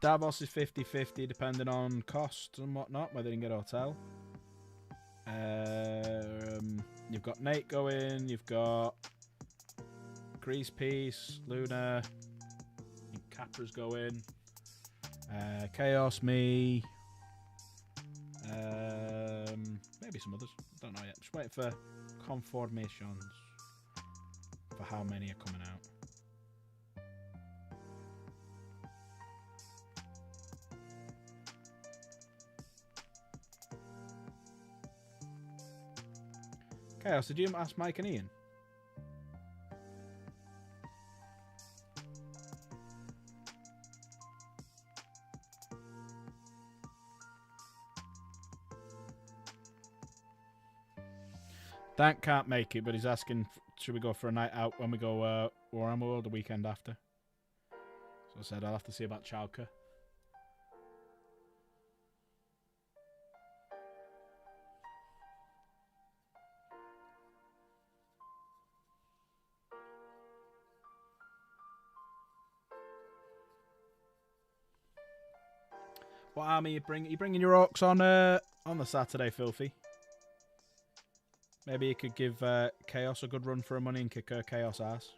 Davos is 50-50 depending on costs and whatnot, whether you can get a hotel. You've got Nate going, you've got Grease Peace, Luna, I think Capra's going, Chaos, me, maybe some others, don't know yet. Just waiting for confirmations for how many are coming out. Chaos, did you ask Mike and Ian? Dan can't make it, but he's asking, should we go for a night out when we go Warhammer World the weekend after? So I said I'll have to see about childcare. What army you bring? Are you bringing your orcs on the Saturday, Filthy? Maybe you could give Chaos a good run for her money and kick her Chaos ass.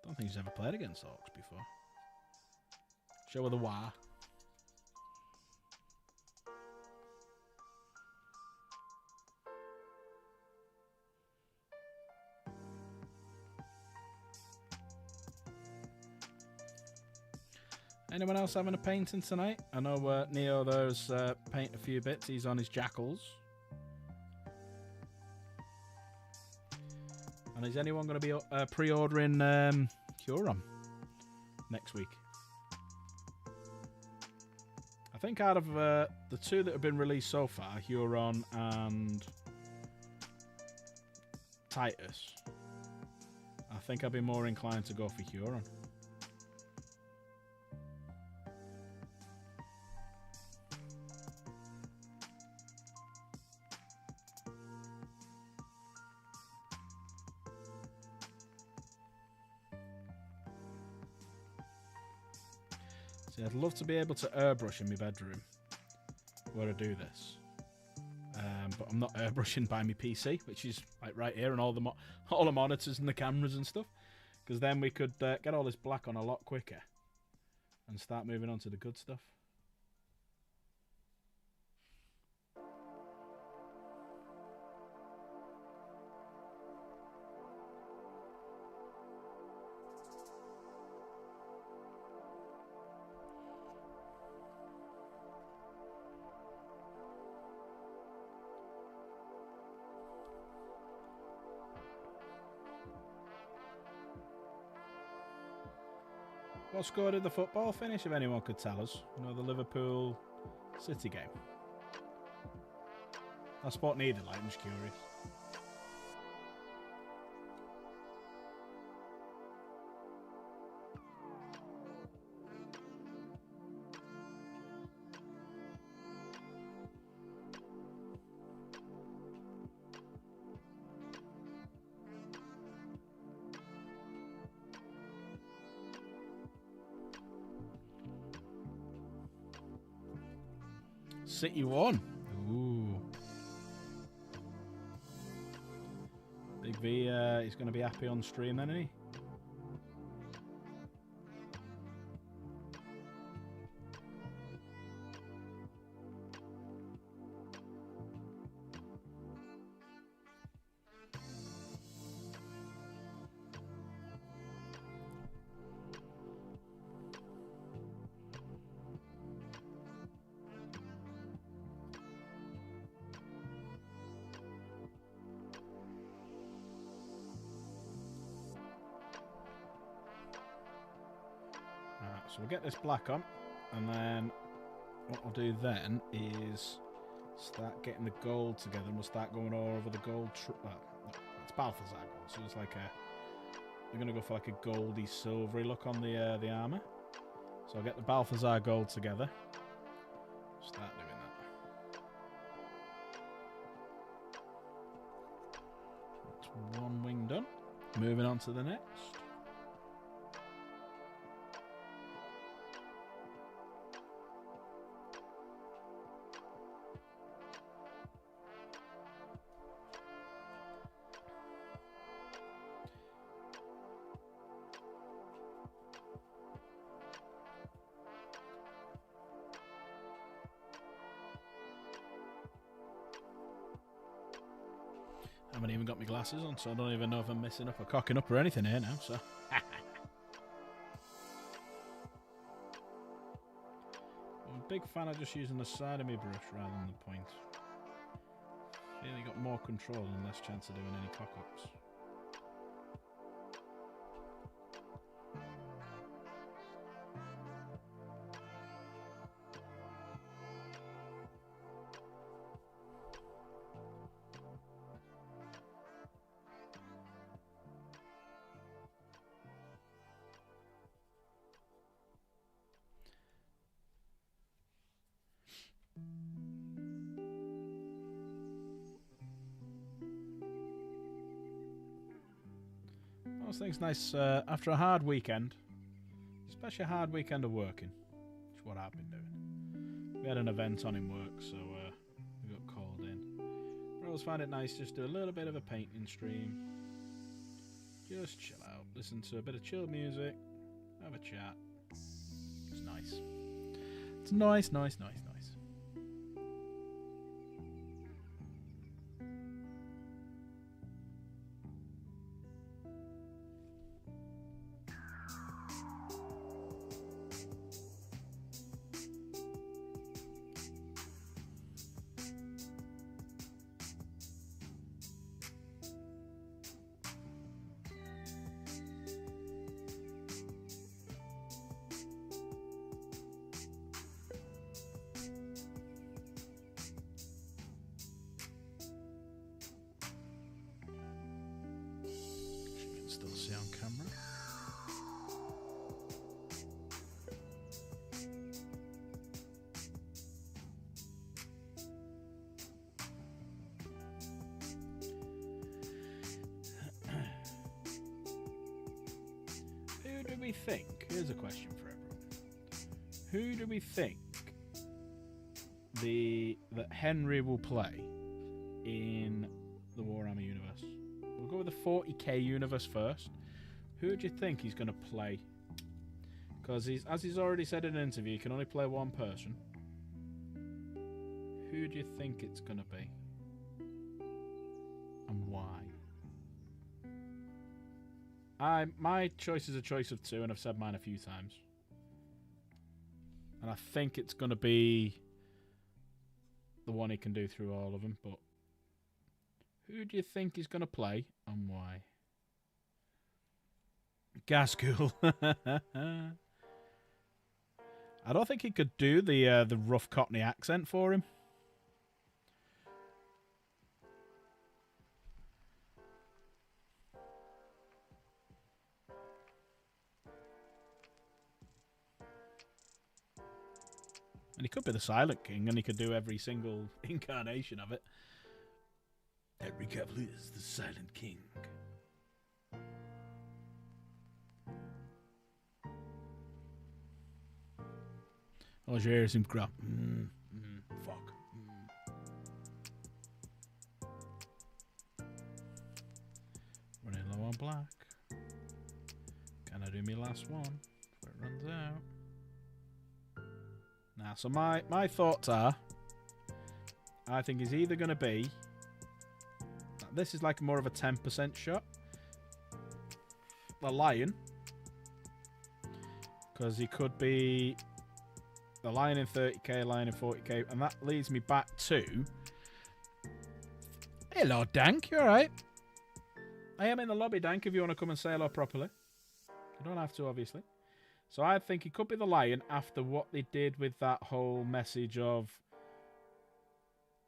Don't think he's ever played against orcs before. Show her the wah. Anyone else having a painting tonight? I know Neo there's paint a few bits. He's on his jackals. And is anyone going to be pre-ordering Huron next week? I think out of the two that have been released so far, Huron and Titus, I think I'd be more inclined to go for Huron. I'd love to be able to airbrush in my bedroom where I do this, but I'm not airbrushing by my PC, which is like right here, and all the monitors and the cameras and stuff, because then we could get all this black on a lot quicker and start moving on to the good stuff. What score did the football finish, if anyone could tell us? You know, the Liverpool City game. That's what needed, like, I'm just curious. City won. Ooh. Big V, he's going to be happy on stream then, isn't he? So we'll get this black on, and then what we'll do then is start getting the gold together, and we'll start going all over the gold. Well, it's Balthazar gold, so it's like we're going to go for like a goldy, silvery look on the armour. So I'll get the Balthazar gold together. Start doing that. That's one wing done. Moving on to the next. I haven't even got my glasses on, so I don't even know if I'm messing up or cocking up or anything here now, so... I'm a big fan of just using the side of my brush rather than the point. Really got more control and less chance of doing any cock-ups. Those things nice after a hard weekend, especially a hard weekend of working, which is what I've been doing. We had an event on in work, so we got called in. I always find it nice just do a little bit of a painting stream, just chill out, listen to a bit of chill music, have a chat. It's nice. It's nice, nice, nice, nice. Still see on camera. Who do we think? Here's a question for everyone. Who do we think that Henry will play in the Warhammer universe? We'll go with the 40k universe first. Who do you think he's going to play? Because as he's already said in an interview, he can only play one person. Who do you think it's going to be? And why? My choice is a choice of two, and I've said mine a few times. And I think it's going to be the one he can do through all of them, but who do you think he's going to play and why? Gaskell. I don't think he could do the rough Cockney accent for him. And he could be the Silent King, and he could do every single incarnation of it. Henry Cavill is the Silent King. Oh, you hear some crap. Fuck. Running low on black. Can I do my last one before it runs out? Now, so my thoughts are, I think he's either going to be, this is like more of a 10% shot, the Lion, because he could be the Lion in 30k, Lion in 40k, and that leads me back to, hello Dank, you alright? I am in the lobby, Dank, if you want to come and say hello properly. You don't have to, obviously. So I think he could be the Lion after what they did with that whole message of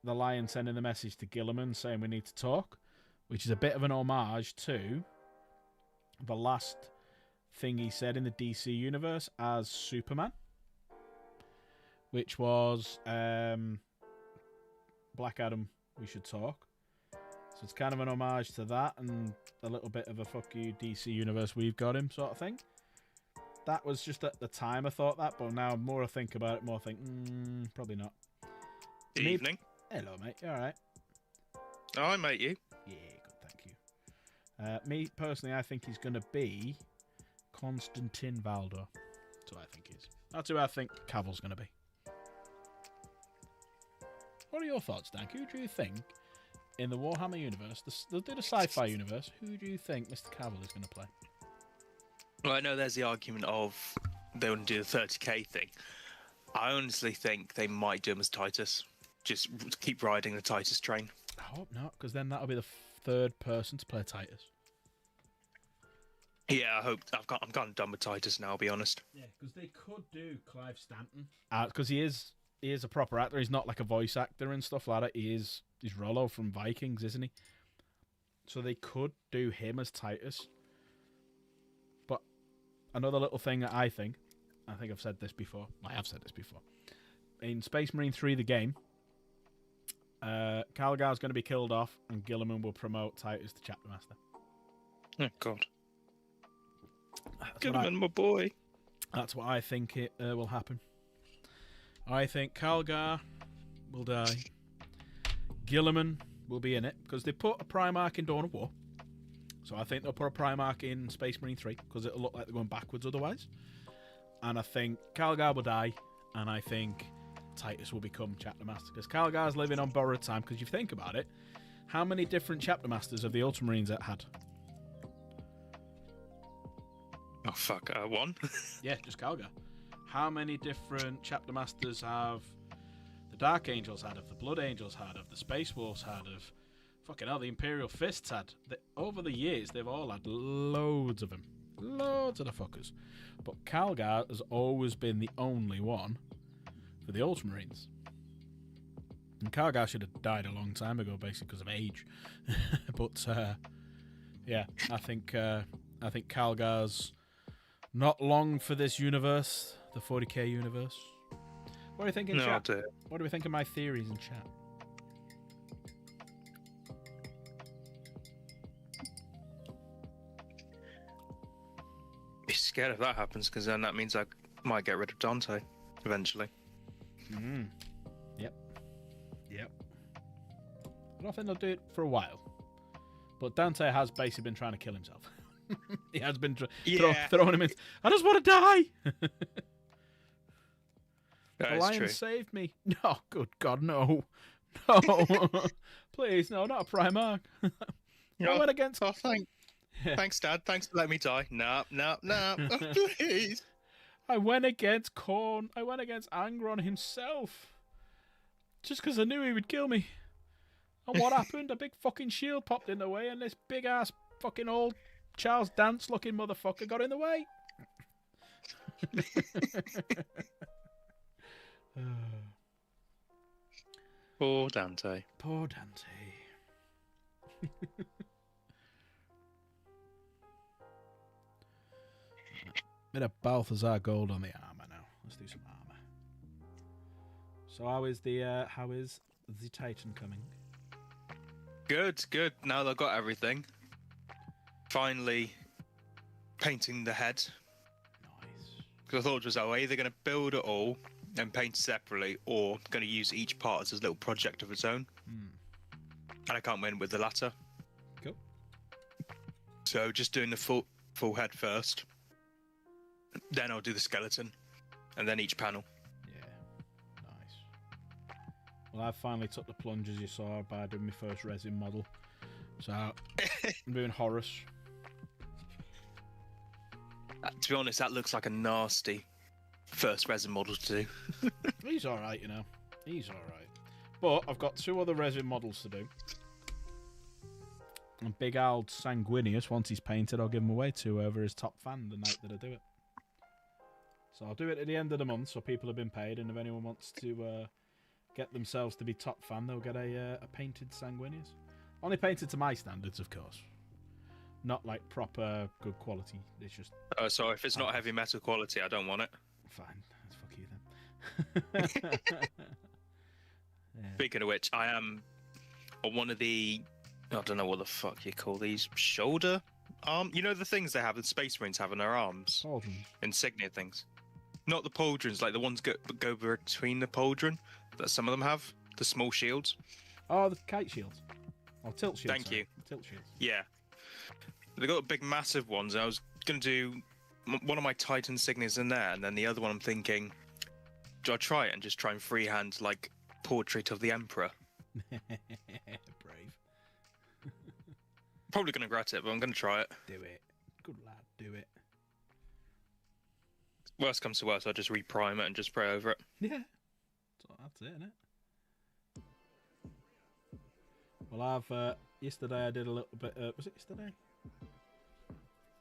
the Lion sending the message to Gilliman saying we need to talk, which is a bit of an homage to the last thing he said in the DC universe as Superman, which was Black Adam, we should talk. So it's kind of an homage to that and a little bit of a fuck you DC universe, we've got him sort of thing. That was just at the time I thought that, but now more I think about it, more I think, probably not. Good evening. Hello, mate. You alright? Oh, I mate you. Yeah, good, thank you. Me, personally, I think he's going to be Konstantin Valdor. That's what I think he is. That's who I think Cavill's going to be. What are your thoughts, Dan? Who do you think, in the Warhammer universe, the sci-fi universe, who do you think Mr. Cavill is going to play? Well, I know there's the argument of they want to do the 30k thing. I honestly think they might do him as Titus. Just keep riding the Titus train. I hope not, because then that'll be the third person to play Titus. Yeah, I hope. I'm kind of done with Titus now, I'll be honest. Yeah, because they could do Clive Stanton. Because he is a proper actor. He's not like a voice actor and stuff like that. He's Rollo from Vikings, isn't he? So they could do him as Titus. But another little thing that I think I've said this before. I have said this before. In Space Marine 3, the game, Calgar's going to be killed off, and Gilliman will promote Titus to Chapter Master. Oh, God. Gilliman, my boy. That's what I think it will happen. I think Calgar will die. Gilliman will be in it, because they put a Primarch in Dawn of War. So I think they'll put a Primarch in Space Marine 3, because it'll look like they're going backwards otherwise. And I think Calgar will die, and I think Titus will become Chapter Master, because Calgar's living on borrowed time. Because you think about it, how many different Chapter Masters have the Ultramarines had? Oh, fuck. One? Yeah, just Calgar. How many different Chapter Masters have the Dark Angels had, of the Blood Angels had, of the Space Wolves had, of fucking hell, the Imperial Fists had? Over the years, they've all had loads of them. Loads of the fuckers. But Calgar has always been the only one for the Ultramarines. And Calgar should have died a long time ago, basically because of age. But yeah, I think Calgar's not long for this universe, the 40k universe. What do you think in chat? What do we think of my theories in chat? Be scared if that happens, because then that means I might get rid of Dante eventually. Yep. I don't think they'll do it for a while. But Dante has basically been trying to kill himself. He has been throwing him in. I just want to die. The lion saved me. No, good God, no. No. Please, no, not a Primarch. I went against... Oh, thanks, Dad. Thanks for letting me die. No. Oh, please. I went against Khorne. I went against Angron himself. Just because I knew he would kill me. And what happened? A big fucking shield popped in the way, and this big-ass fucking old Charles Dance-looking motherfucker got in the way. Poor Dante. Poor Dante. Bit of Balthazar gold on the armor now. Let's do some armor. So how is the Titan coming? Good. Now they've got everything. Finally painting the head. Nice. Because I thought it was either going to build it all and paint separately, or going to use each part as a little project of its own. And I can't win with the latter. Cool. So just doing the full head first. Then I'll do the skeleton, and then each panel. Yeah, nice. Well, I finally took the plunge, as you saw, by doing my first resin model. So I'm doing Horus. To be honest, that looks like a nasty first resin model to do. He's all right, you know. He's all right. But I've got 2 other resin models to do. And Big Al Sanguinius, once he's painted, I'll give him away to whoever is top fan the night that I do it. So I'll do it at the end of the month, so people have been paid, and if anyone wants to get themselves to be top fan, they'll get a painted Sanguinius. Only painted to my standards, of course. not like proper good quality. It's just So if it's not heavy metal quality, I don't want it. fine. Fuck you then. Yeah. Speaking of which, I am on one of the, I don't know what the fuck you call these, shoulder arm. You know the things they have, the Space Marines have on their arms, Pauldrons. insignia things. Not the pauldrons, like the ones go between the pauldron that some of them have, the small shields. Oh, the kite shields. Oh, tilt shields. Thank you. Tilt shields. Yeah, they got big, massive ones. And I was gonna do one of my Titan insignias in there, and then the other one I'm thinking, do I try it and just try and freehand like portrait of the Emperor? Brave. Probably gonna regret it, but I'm gonna try it. Do it. Good lad, do it. Worst comes to worst, I'll just reprime it and just spray over it. Yeah. That's it, isn't it? Well, yesterday I did a little bit. Was it yesterday?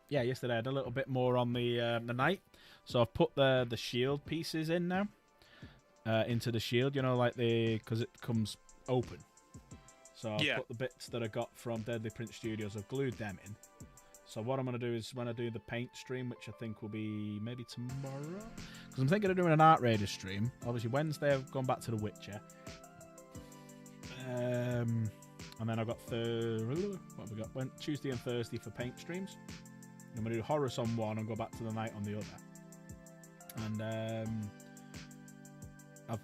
Yeah, yesterday I did a little bit more on the knight. So I've put the shield pieces in now. Into the shield, you know, like because it comes open. So I've put the bits that I got from Deadly Prince Studios, I've glued them in. So what I'm going to do is when I do the paint stream, which I think will be maybe tomorrow, because I'm thinking of doing an Art Raiders stream. Obviously Wednesday I've gone back to The Witcher. And then I've got what have we got? Tuesday and Thursday for paint streams. I'm going to do Horus on one and go back to the night on the other. And I'm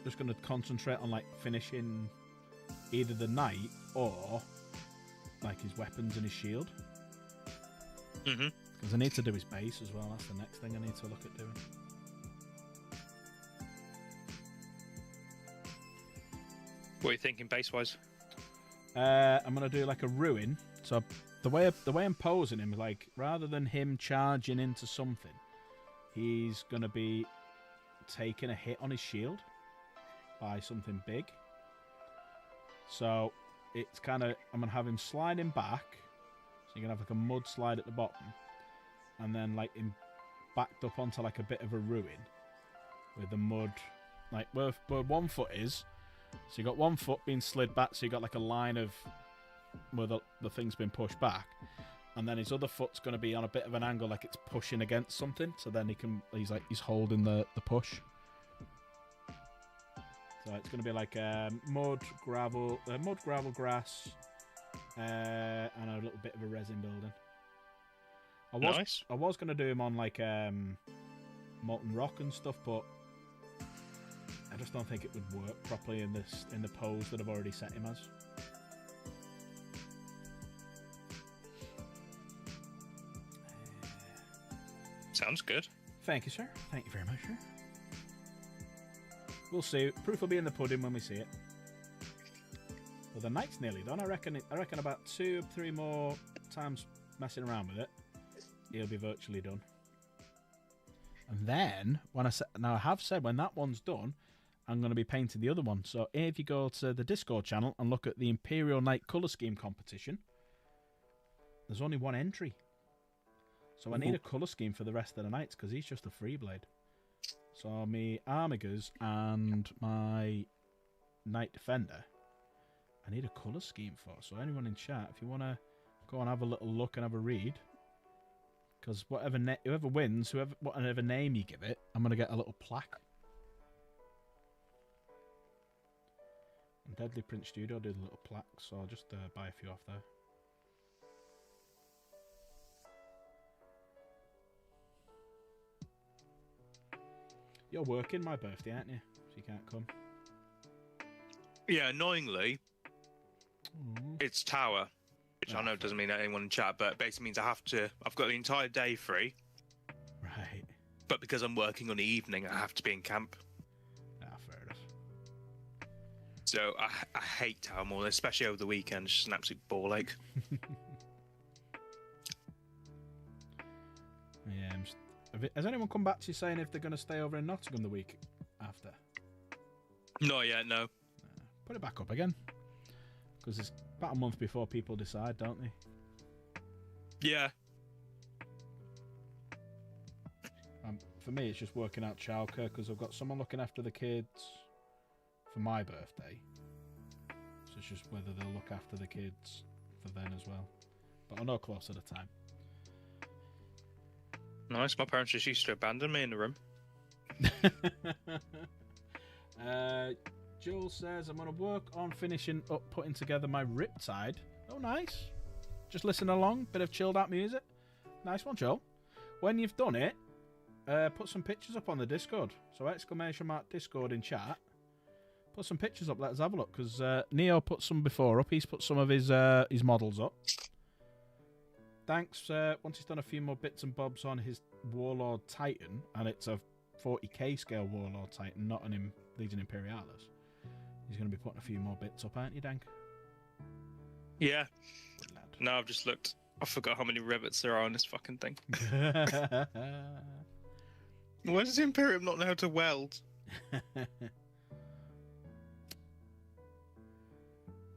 just going to concentrate on like finishing either the knight or like his weapons and his shield. Because I need to do his base as well. That's the next thing I need to look at doing. What are you thinking base-wise? I'm gonna do like a ruin. So the way I'm posing him, like rather than him charging into something, he's gonna be taking a hit on his shield by something big. So it's kind of, I'm gonna have him sliding back. So you're gonna have like a mud slide at the bottom, and then like him backed up onto like a bit of a ruin with the mud, like where 1 foot is. So you got 1 foot being slid back, so you got like a line of where the thing's been pushed back, and then his other foot's going to be on a bit of an angle, like it's pushing against something. So then he's holding the push. So it's going to be like mud, gravel, grass, and a little bit of a resin building. I was going to do him on like molten rock and stuff, but I just don't think it would work properly in the pose that I've already set him as. Sounds good. Thank you, sir. Thank you very much, sir. We'll see. Proof will be in the pudding when we see it. Well, the night's nearly done. I reckon about 2 or 3 more times messing around with it, he'll be virtually done. And then I have said when that one's done, I'm going to be painting the other one. So if you go to the Discord channel and look at the Imperial Knight colour scheme competition, there's only 1 entry. So I need a colour scheme for the rest of the knights because he's just a free blade. So me Armigers and my Knight Defender, I need a colour scheme for. So anyone in chat, if you want to go and have a little look and have a read, because whoever wins, whatever name you give it, I'm going to get a little plaque. And Deadly Prince Studio did a little plaque, so I'll just buy a few off there. You're working my birthday, aren't you? So you can't come. Yeah, annoyingly, it's Tower, which I know doesn't mean anyone in chat, but it basically means I've got the entire day free. Right. But because I'm working on the evening, I have to be in camp. Fair enough. So I hate Tower more, especially over the weekend. It's just an absolute ball ache. Yeah, has anyone come back to you saying if they're going to stay over in Nottingham the week after? Not yet, no. Put it back up again. Because it's about a month before people decide, don't they? Yeah. For me, it's just working out childcare because I've got someone looking after the kids for my birthday. So it's just whether they'll look after the kids for then as well. but I'll know closer to time. Nice. My parents just used to abandon me in the room. Joel says, I'm going to work on finishing up putting together my Riptide. Oh, nice. Just listen along. Bit of chilled out music. Nice one, Joel. When you've done it, put some pictures up on the Discord. So !Discord in chat. Put some pictures up. Let us have a look. Because Neo put some before up. He's put some of his models up. Thanks. Once he's done a few more bits and bobs on his Warlord Titan, and it's a 40k scale Warlord Titan, not an Legion Imperialis. He's going to be putting a few more bits up, aren't you, Dank? Yeah. No, I've just looked. I forgot how many rivets there are on this fucking thing. Why does the Imperium not know how to weld?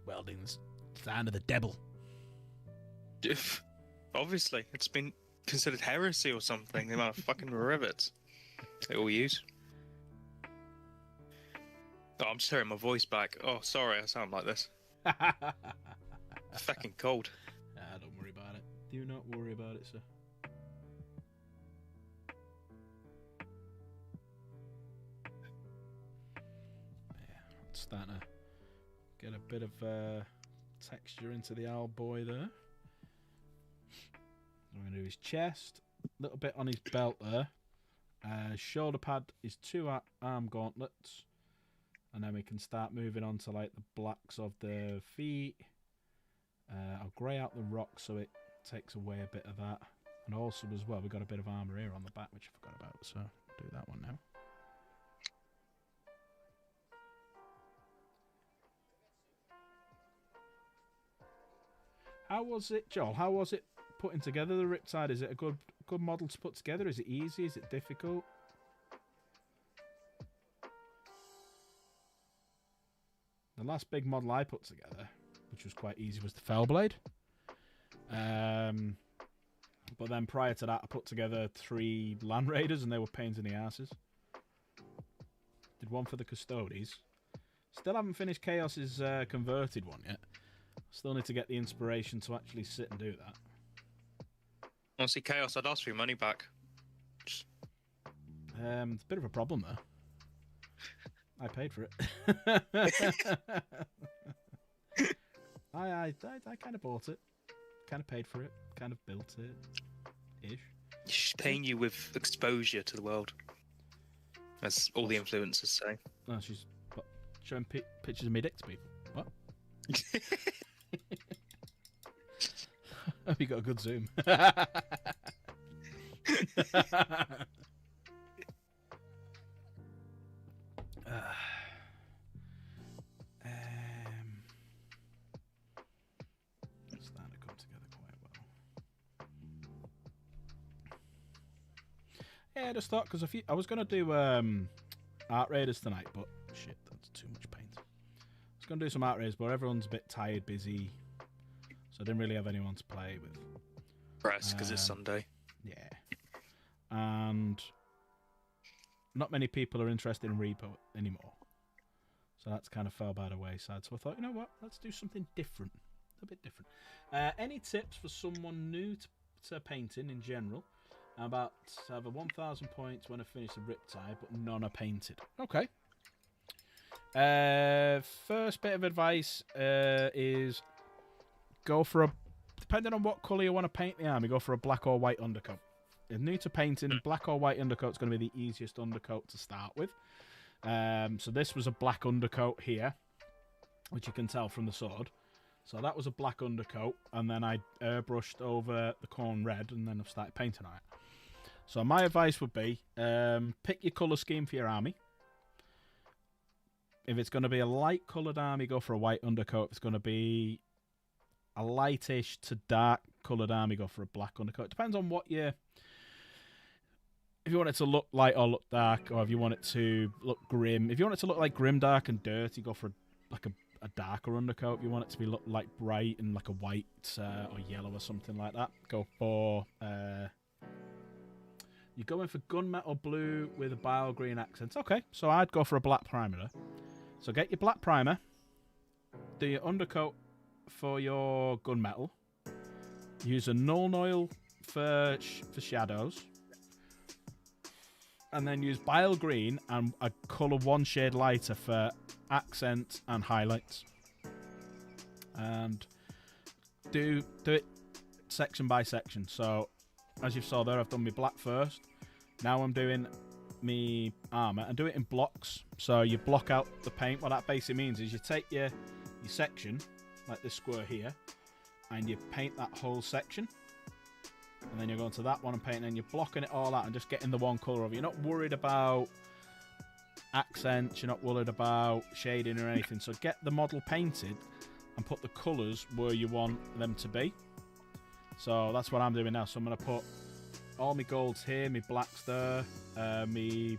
Welding's sign of the devil. Obviously, it's been considered heresy or something, the amount of fucking rivets they all use. Oh, I'm just hearing my voice back. Oh, sorry, I sound like this. Fucking cold. Don't worry about it. Do not worry about it, sir. Yeah, it's starting to get a bit of texture into the old boy there. I'm going to do his chest, a little bit on his belt there. Shoulder pad, his 2 arm gauntlets. And then we can start moving on to like the blacks of the feet. I'll grey out the rock so it takes away a bit of that. And also as well, we've got a bit of armour here on the back, which I forgot about. So do that one now. How was it, Joel? How was it putting together the Riptide? Is it a good model to put together? Is it easy? Is it difficult? The last big model I put together, which was quite easy, was the Fellblade. But then prior to that, I put together 3 Land Raiders, and they were pains in the asses. Did one for the Custodes. Still haven't finished Chaos's converted one yet. Still need to get the inspiration to actually sit and do that. Honestly, Chaos, I'd ask for your money back. It's a bit of a problem there. I paid for it. I kind of bought it. Kind of paid for it. Kind of built it. Ish. She's paying you with exposure to the world. As all the influencers say. No, she's showing pictures of me dick to people. What? Have you got a good zoom? It's starting to come together quite well. Yeah, I just thought because I was gonna do Art Raiders tonight, but shit, that's too much paint. I was gonna do some Art Raiders, but everyone's a bit tired, busy, so I didn't really have anyone to play with. Press because it's Sunday. Yeah, and not many people are interested in Repo anymore. So that's kind of fell by the wayside. So I thought, you know what? Let's do something different. A bit different. Any tips for someone new to painting in general? I'm about to have a 1,000 points when I finish the Riptide, but none are painted. Okay. First bit of advice is go for a... Depending on what colour you want to paint the army, go for a black or white undercoat. If new to painting, black or white undercoat is going to be the easiest undercoat to start with. So this was a black undercoat here, which you can tell from the sword. So that was a black undercoat, and then I airbrushed over the Khorne red, and then I've started painting on it. So my advice would be, pick your colour scheme for your army. If it's going to be a light coloured army, go for a white undercoat. If it's going to be a lightish to dark coloured army, go for a black undercoat. It depends on what you... If you want it to look light or look dark, or if you want it to look grim. If you want it to look like grim, dark, and dirty, go for a darker undercoat. If you want it to be look like bright and like a white or yellow or something like that, go for... you're going for gunmetal blue with a bile green accents. Okay, so I'd go for a black primer there. So get your black primer, do your undercoat for your gunmetal, Use a null oil for shadows. And then use bile green and a colour one shade lighter for accents and highlights. And do it section by section. So, as you saw there, I've done my black first. Now I'm doing me armour and do it in blocks. So you block out the paint. What that basically means is you take your section, like this square here, and you paint that whole section. And then you're going to that one and painting, and you're blocking it all out and just getting the one colour over. You're not worried about accents, you're not worried about shading or anything. So get the model painted and put the colours where you want them to be. So that's what I'm doing now. So I'm going to put all my golds here, my blacks there, my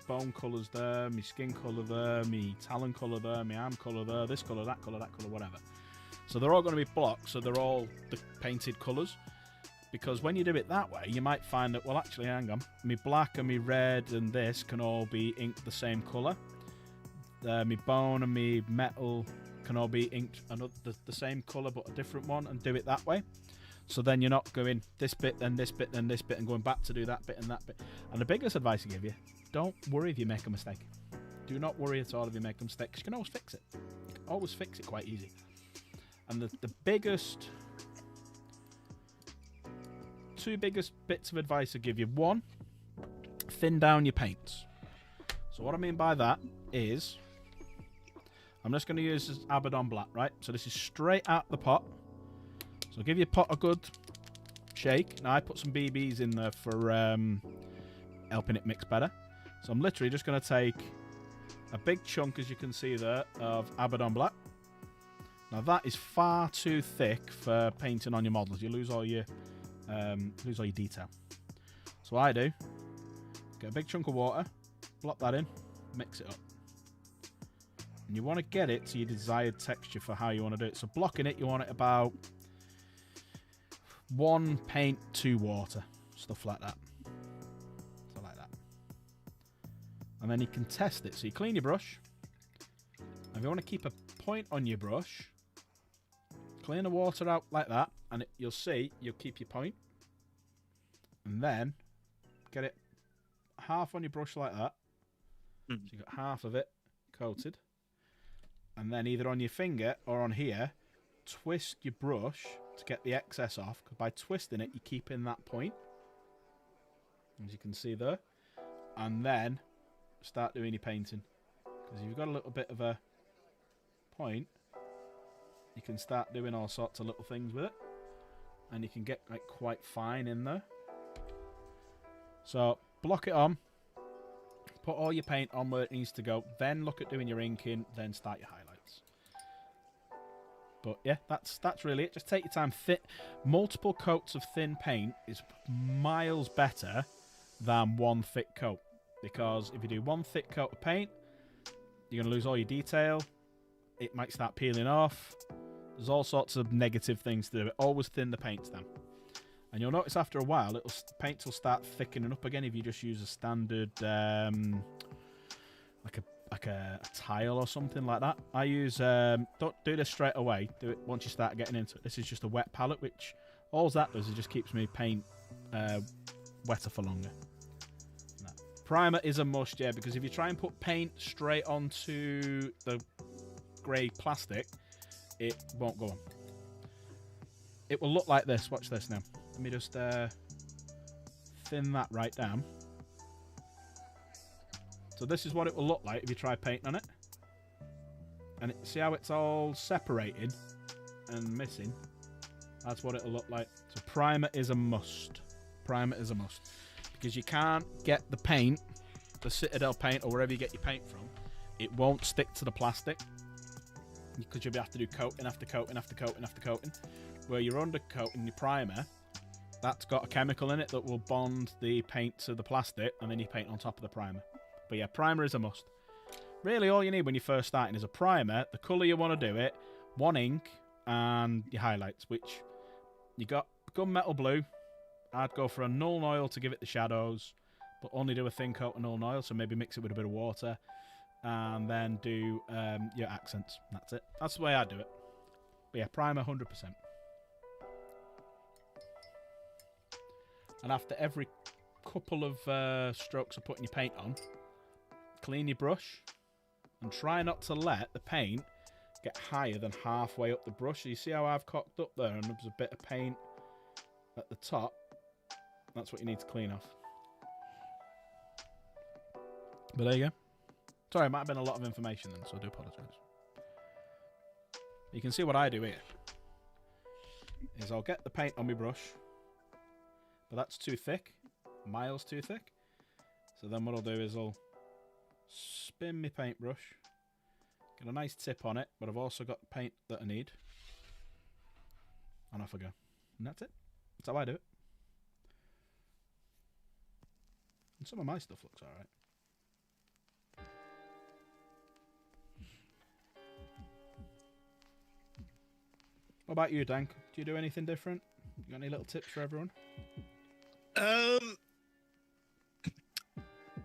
bone colours there, my skin colour there, my talon colour there, my arm colour there, this colour, that colour, whatever. So they're all going to be blocked, so they're all the painted colours. Because when you do it that way, you might find that, well, actually, hang on, my black and my red and this can all be inked the same colour. My bone and my metal can all be inked the same colour but a different one, and do it that way. So then you're not going this bit, then this bit, then this bit, and going back to do that bit and that bit. And the biggest advice I give you, don't worry if you make a mistake. Do not worry at all if you make a mistake, because you can always fix it. You can always fix it quite easy. And the two biggest bits of advice I give you. One, thin down your paints. So what I mean by that is, I'm just going to use this Abaddon Black, right? So this is straight out the pot. So give your pot a good shake. Now I put some BBs in there for helping it mix better. So I'm literally just going to take a big chunk, as you can see there, of Abaddon Black. Now that is far too thick for painting on your models. You lose all your detail. So what I do, get a big chunk of water, block that in, mix it up. And you want to get it to your desired texture for how you want to do it. So blocking it, you want it about 1 paint, 2 water. Stuff like that. So like that. And then you can test it. So you clean your brush. And if you want to keep a point on your brush, clean the water out like that, and you'll see you'll keep your point. And then get it half on your brush like that. So you've got half of it coated. And then either on your finger or on here, twist your brush to get the excess off, because by twisting it, you keep in that point, as you can see there. And then start doing your painting, because if you've got a little bit of a point, you can start doing all sorts of little things with it, and you can get like quite fine in there. So block it on, put all your paint on where it needs to go, then look at doing your inking, then start your highlights. But yeah, that's really it. Just take your time. Multiple coats of thin paint is miles better than one thick coat, because if you do one thick coat of paint, you're going to lose all your detail. It might start peeling off. There's all sorts of negative things to do it. Always thin the paints down. And you'll notice after a while, paints will start thickening up again if you just use a standard, like a tile or something like that. I use, don't do this straight away. Do it once you start getting into it. This is just a wet palette, which all that does is just keeps me paint wetter for longer. No. Primer is a must, yeah, because if you try and put paint straight onto the grey plastic, it won't go on. It will look like this. Watch this now. Let me just thin that right down. So this is what it will look like if you try painting on it. And see how it's all separated and missing? That's what it'll look like. So primer is a must. Primer is a must. Because you can't get the paint, the Citadel paint or wherever you get your paint from, it won't stick to the plastic. Because you'll have to do coating after coating after coating after coating. Where you're undercoating your primer, that's got a chemical in it that will bond the paint to the plastic, and then you paint on top of the primer. But yeah, primer is a must. Really, all you need when you're first starting is a primer, the colour you want to do it, one ink, and your highlights, which you got gunmetal blue. I'd go for a null oil to give it the shadows, but only do a thin coat of null oil, so maybe mix it with a bit of water, and then do your accents. That's it. That's the way I do it. But yeah, primer 100%. And after every couple of strokes of putting your paint on, clean your brush and try not to let the paint get higher than halfway up the brush. So you see how I've cocked up there and there's a bit of paint at the top? That's what you need to clean off. But there you go. Sorry, it might have been a lot of information then, so I do apologise. You can see what I do here. Is I'll get the paint on my brush, but that's too thick. Miles too thick. So then what I'll do is I'll spin my paintbrush, get a nice tip on it, but I've also got the paint that I need. And off I go. And that's it. That's how I do it. And some of my stuff looks alright. What about you, Dan? Do you do anything different? You got any little tips for everyone? Trying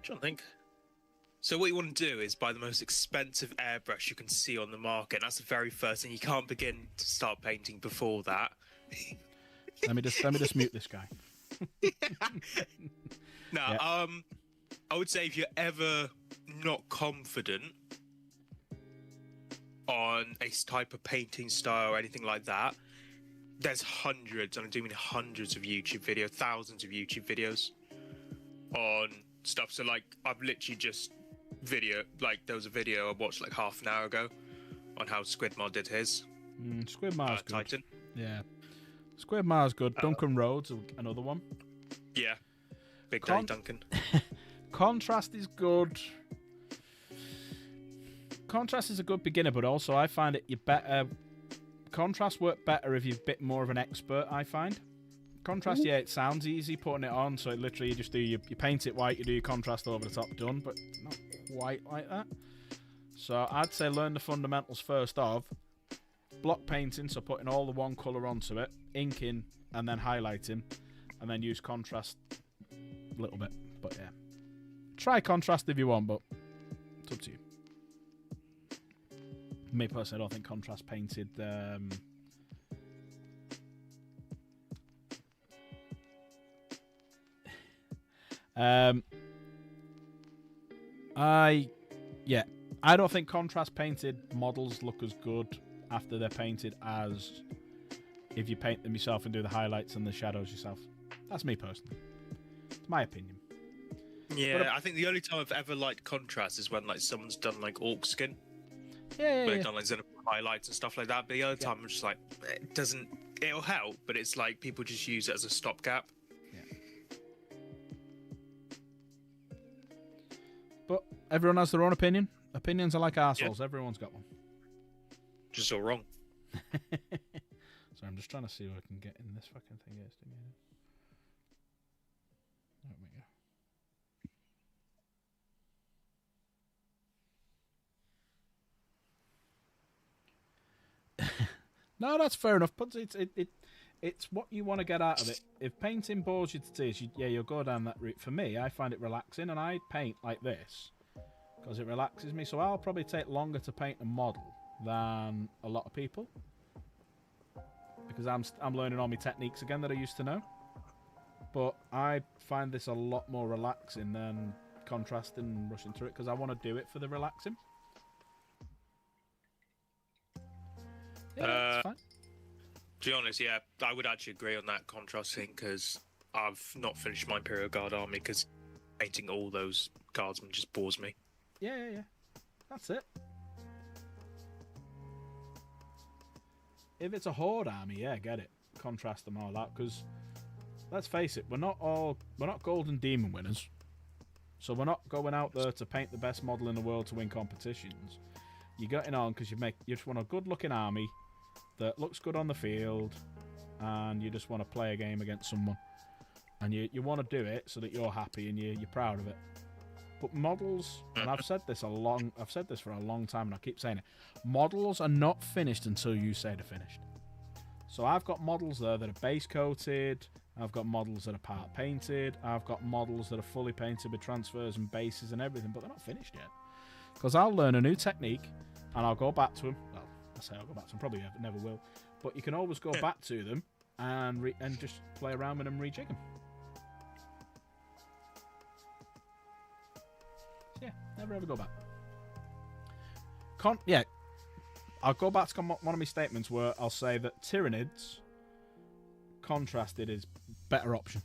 to think. So what you want to do is buy the most expensive airbrush you can see on the market. And that's the very first thing. You can't begin to start painting before that. Let me just mute this guy. No, Yeah. I would say if you're ever not confident on a type of painting style or anything like that, there's hundreds, and I do mean hundreds of YouTube videos, thousands of YouTube videos on stuff. So like I've literally just there was a video I watched like half an hour ago on how Squidmar did his Squidmar's good. Titan. Yeah. Squidmar's good. Duncan Rhodes, another one. Yeah, Big Daddy Duncan. Contrast is good. Contrast is a good beginner, but also I find it you better. Contrast work better if you're a bit more of an expert, I find. Contrast, yeah, it sounds easy putting it on, so it literally you just do you paint it white, you do your contrast over the top, done, but not quite like that. So I'd say learn the fundamentals first of block painting, so putting all the one colour onto it, inking, and then highlighting, and then use contrast a little bit. But yeah, try contrast if you want, but it's up to you. Me personally, I don't think contrast painted I don't think contrast painted models look as good after they're painted as if you paint them yourself and do the highlights and the shadows yourself. That's me personally. It's my opinion. Yeah, I think the only time I've ever liked contrast is when like someone's done like orc skin. Yeah. They've done like highlights and stuff like that. But the other time I'm just like, it'll help, but it's like people just use it as a stopgap. But everyone has their own opinion. Opinions are like arseholes. Yeah. Everyone's got one. Just all wrong. So I'm just trying to see what I can get in this fucking thing. There we go. No, that's fair enough. But it's what you want to get out of it. If painting bores you to tears, you'll go down that route. For me, I find it relaxing, and I paint like this because it relaxes me. So I'll probably take longer to paint a model than a lot of people because I'm learning all my techniques again that I used to know. But I find this a lot more relaxing than contrasting and rushing through it because I want to do it for the relaxing. Yeah, that's fine. To be honest, yeah, I would actually agree on that contrast thing because I've not finished my Imperial Guard army because painting all those guardsmen just bores me. Yeah. That's it. If it's a horde army, yeah, get it. Contrast them all out because let's face it, we're not golden demon winners, so we're not going out there to paint the best model in the world to win competitions. You're getting on because you just want a good-looking army that looks good on the field, and you just want to play a game against someone, and you want to do it so that you're happy and you're proud of it. But models, and I've said this for a long time, and I keep saying it, models are not finished until you say they're finished. So I've got models there that are base coated, I've got models that are part painted, I've got models that are fully painted with transfers and bases and everything, but they're not finished yet. Because I'll learn a new technique, and I'll go back to them. Well, I say I'll go back to them, probably never will. But you can always go back to them and just play around with them, rejig them. Never ever go back. I'll go back to one of my statements where I'll say that Tyranids contrasted is better option.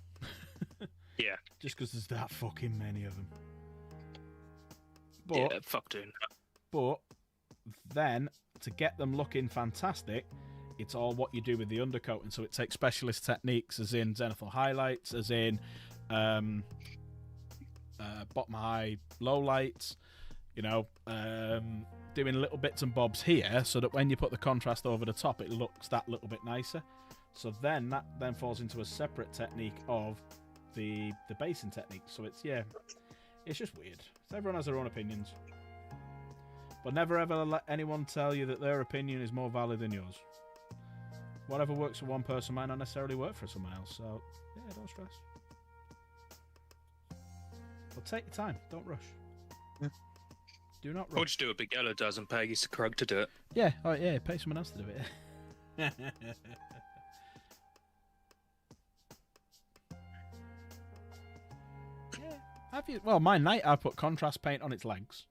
Yeah. Just because there's that fucking many of them. Yeah, fuck doing that. But then, to get them looking fantastic, it's all what you do with the undercoating. So it takes specialist techniques, as in zenithal highlights, as in bottom high low lights, doing little bits and bobs here, so that when you put the contrast over the top, it looks that little bit nicer. So then that then falls into a separate technique of the basing technique. So it's just weird. So everyone has their own opinions, but never ever let anyone tell you that their opinion is more valid than yours. Whatever works for one person might not necessarily work for someone else. So yeah, don't stress. But take your time. Don't rush. Yeah. Do not Or rush. just do what Big Yellow does and pay Easter Krug to do it. Yeah. Oh yeah. Pay someone else to do it. Have you? Well, my knight, I put contrast paint on its legs.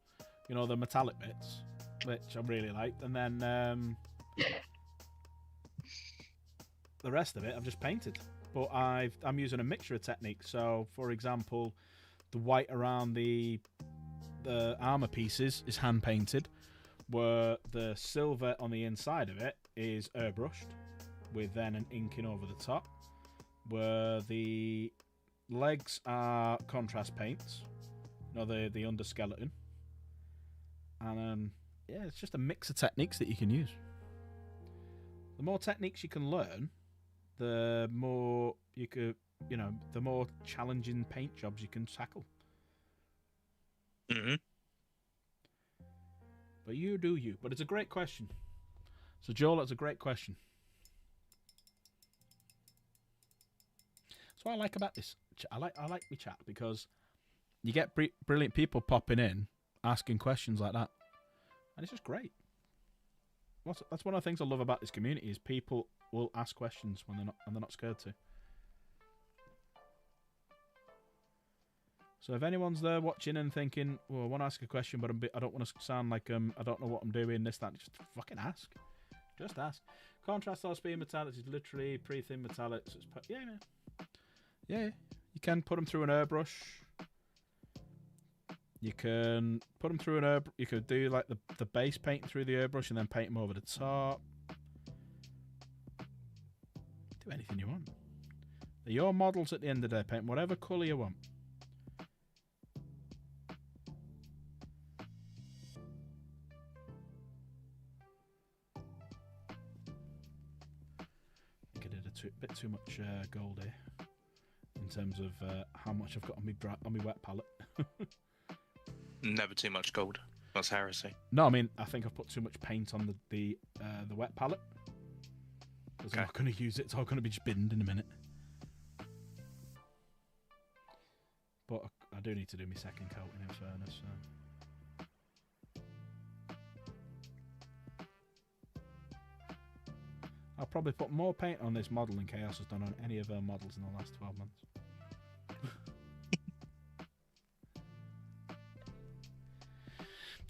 The metallic bits, which I really liked, and then the rest of it I've just painted. But I'm using a mixture of techniques. So, for example, the white around the armor pieces is hand painted, where the silver on the inside of it is airbrushed, with then an inking over the top, where the legs are contrast paints, the underskeleton, and it's just a mix of techniques that you can use. The more techniques you can learn, the more you could, the more challenging paint jobs you can tackle. Mm-hmm. But you do you. But it's a great question. So Joel, that's a great question. That's what I like about this. I like my chat because you get brilliant people popping in, asking questions like that, and it's just great. That's one of the things I love about this community is people will ask questions when they're not scared to. So if anyone's there watching and thinking, "Well, I want to ask a question, but I don't want to sound like I don't know what I'm doing," this, that, just fucking ask. Just ask. Contrast or speed metallics is literally pre-thin metallics. Yeah, man. Yeah. You can put them through an airbrush. You can put them through an airbrush. You could do like the base paint through the airbrush and then paint them over the top. Do anything you want. They're your models at the end of the day. Paint whatever colour you want. I think I did a bit too much gold here. In terms of how much I've got on my wet palette. Never too much gold. That's heresy. No, I mean I think I've put too much paint on the wet palette. Because I'm not going to use it. It's all going to be just binned in a minute. But I do need to do my second coating in fairness. So. I'll probably put more paint on this model than Chaos has done on any of her models in the last 12 months.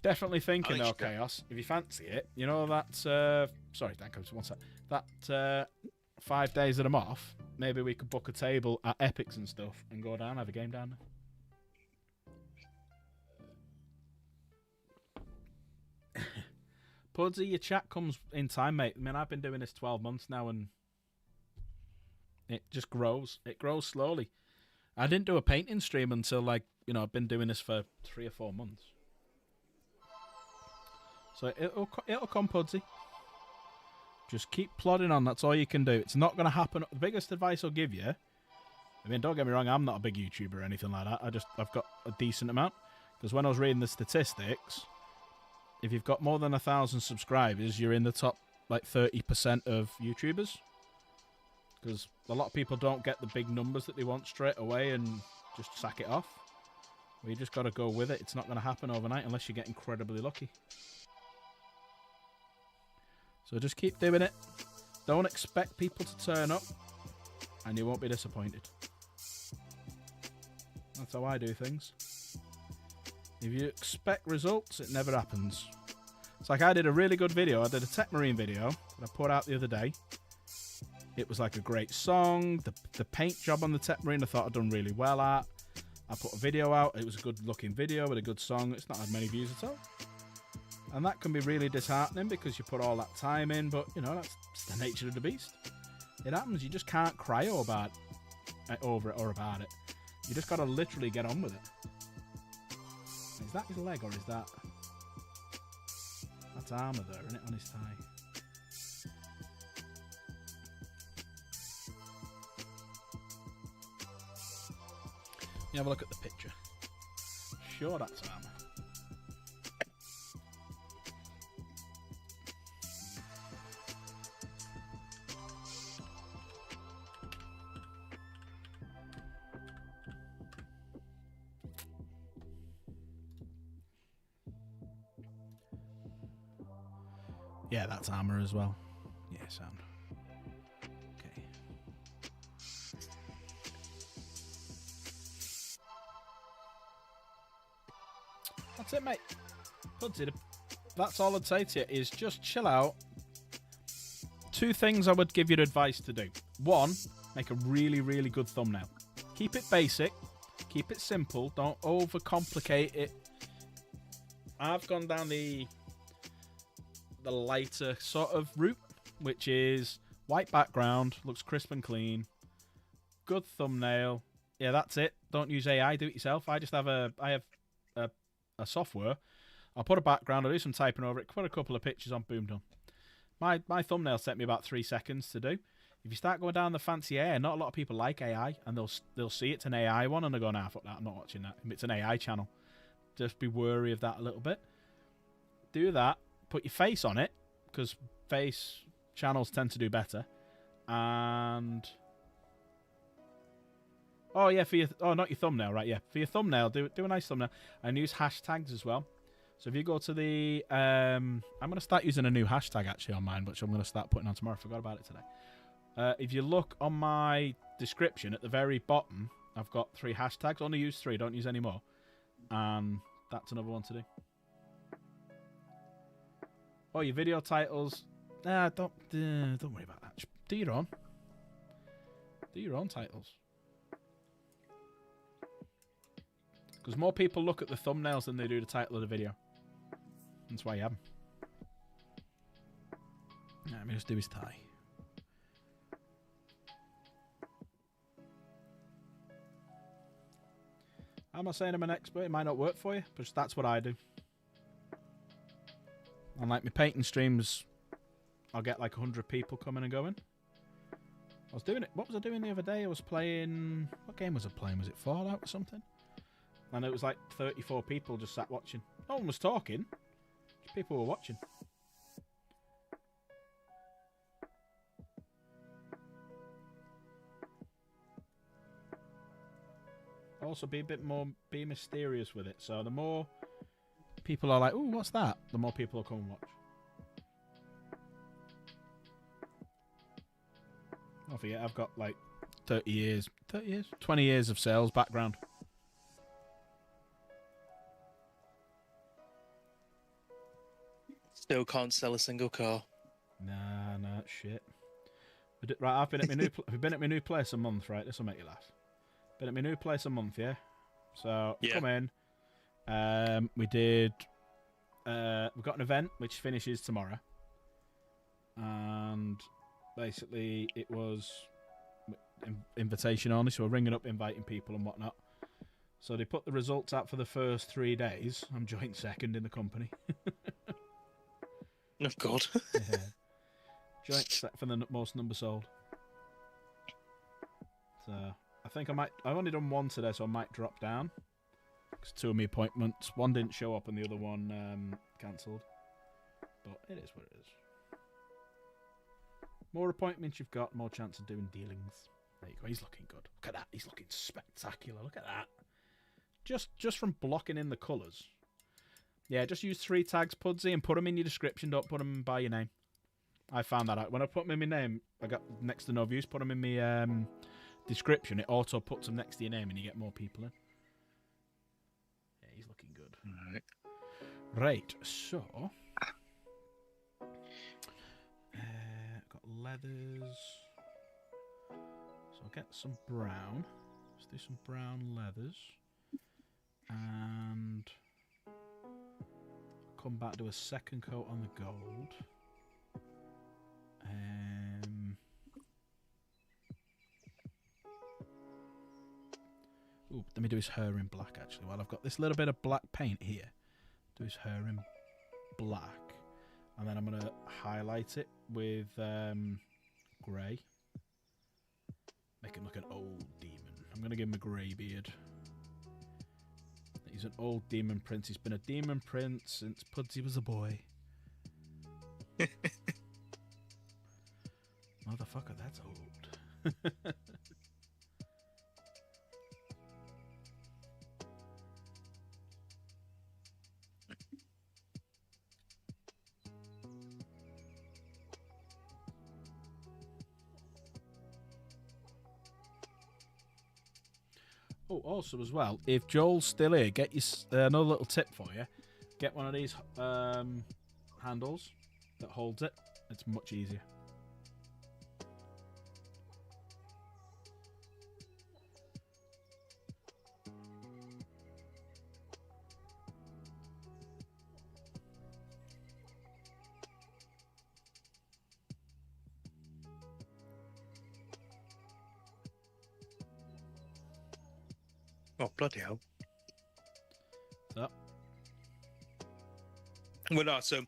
Definitely thinking though, Chaos, if you fancy it, that sorry, Dan, come to one sec. That 5 days that I'm off, maybe we could book a table at Epics and stuff and go down, have a game down there. Pudsey, your chat comes in time, mate. I mean, I've been doing this 12 months now and it just grows. It grows slowly. I didn't do a painting stream until I've been doing this for 3 or 4 months. So it'll come, Pudsey. Just keep plodding on. That's all you can do. It's not going to happen. The biggest advice I'll give you, I mean, don't get me wrong, I'm not a big YouTuber or anything like that. I've got a decent amount. Because when I was reading the statistics, if you've got more than 1,000 subscribers, you're in the top 30% of YouTubers. Because a lot of people don't get the big numbers that they want straight away and just sack it off. Well, you just got to go with it. It's not going to happen overnight unless you get incredibly lucky. So just keep doing it. Don't expect people to turn up, and you won't be disappointed. That's how I do things. If you expect results, it never happens. It's like I did a really good video. I did a Tech Marine video that I put out the other day. It was like a great song. The paint job on the Tech Marine I thought I'd done really well at. I put a video out. It was a good looking video with a good song. It's not had many views at all. And that can be really disheartening because you put all that time in, but you know, that's the nature of the beast. It happens. You just can't cry over it or about it. You just got to literally get on with it. Is that his leg or is that... That's armour there, isn't it, on his thigh? You have a look at the picture. Sure, that's armour. Yeah, that's armour as well. Yeah, sound. Okay. That's it, mate. That's all I'd say to you is just chill out. 2 things I would give you advice to do. 1, make a really, really good thumbnail. Keep it basic. Keep it simple. Don't overcomplicate it. I've gone down the lighter sort of route, which is white background, looks crisp and clean, good thumbnail. Yeah, that's it. Don't use AI, do it yourself. I have a software. I'll put a background, I'll do some typing over it, put a couple of pictures on, boom, done. My thumbnail set me about 3 seconds to do. If you start going down the fancy AI, not a lot of people like AI, and they'll see it's an AI one and they go, nah, fuck that, I'm not watching that. It's an AI channel. Just be wary of that a little bit. Do that. Put your face on it, because face channels tend to do better. And oh yeah, not your thumbnail, right? Yeah, for your thumbnail, do a nice thumbnail and use hashtags as well. So if you go to the I'm gonna start using a new hashtag actually on mine, which I'm gonna start putting on tomorrow. I forgot about it today. If you look on my description at the very bottom, I've got 3 hashtags. Only use 3, don't use any more. And that's another one to do. Oh, your video titles. Nah, don't worry about that. Do your own. Do your own titles. Because more people look at the thumbnails than they do the title of the video. That's why you have them. Let me just do his tie. I'm not saying I'm an expert. It might not work for you, but that's what I do. And like my painting streams, I'll get like 100 people coming and going. I was doing it. What was I doing the other day? I was playing... What game was I playing? Was it Fallout or something? And it was like 34 people just sat watching. No one was talking. Just people were watching. Also be a bit more... Be mysterious with it. So the more... people are like, ooh, what's that? The more people will come and watch. Don't forget, I've got like 20 years of sales background. Still can't sell a single car. Nah, shit. Right, I've been at my new new place a month, right? This will make you laugh. Been at my new place a month, yeah? So, yeah. Come in. We've got an event which finishes tomorrow, and basically it was invitation only, so we're ringing up inviting people and whatnot. So they put the results out for the first 3 days. I'm joint second in the company. Oh God. Yeah. Joint for the most number sold. So I think I've only done 1 today, so I might drop down. 'Cause 2 of my appointments, 1 didn't show up and the other one cancelled. But it is what it is. More appointments you've got, more chance of doing dealings. There you go. He's looking good. Look at that. He's looking spectacular. Look at that. Just from blocking in the colours. Yeah, just use 3 tags, Pudsey, and put them in your description. Don't put them by your name. I found that out. When I put them in my name, I got next to no views. Put them in my description. It auto puts them next to your name and you get more people in. Yeah, he's looking good. Right, so got leathers. So I'll get some brown. Let's do some brown leathers, and come back to a second coat on the gold. Ooh, let me do his hair in black actually. Well, I've got this little bit of black paint here. Do his hair in black, and then I'm gonna highlight it with grey. Make him look an old demon. I'm gonna give him a grey beard. He's an old demon prince. He's been a demon prince since Pudsey was a boy. Motherfucker, that's old. Oh, also as well, if Joel's still here, get you another little tip for you. Get one of these handles that holds it. It's much easier. Oh, bloody hell. So, Well, no, so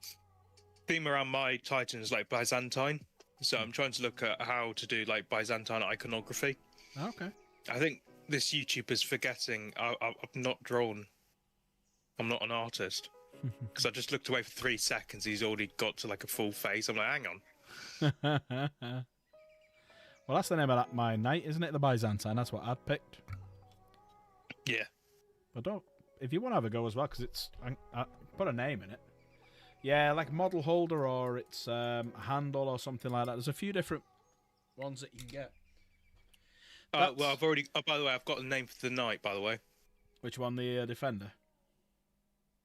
theme around my Titan is like Byzantine. So I'm trying to look at how to do like Byzantine iconography. okay. I think this YouTuber's forgetting I'm not drawn. I'm not an artist. Because I just looked away for 3 seconds. He's already got to like a full face. I'm like, hang on. Well, that's the name of that my knight, isn't it? The Byzantine. That's what I'd picked. Yeah. But don't, if you want to have a go as well, because it's I put a name in it. Yeah, like model holder, or it's a handle or something like that. There's a few different ones that you can get. Well, I've already. Oh, by the way, I've got a name for the knight. By the way, Which one? The Defender.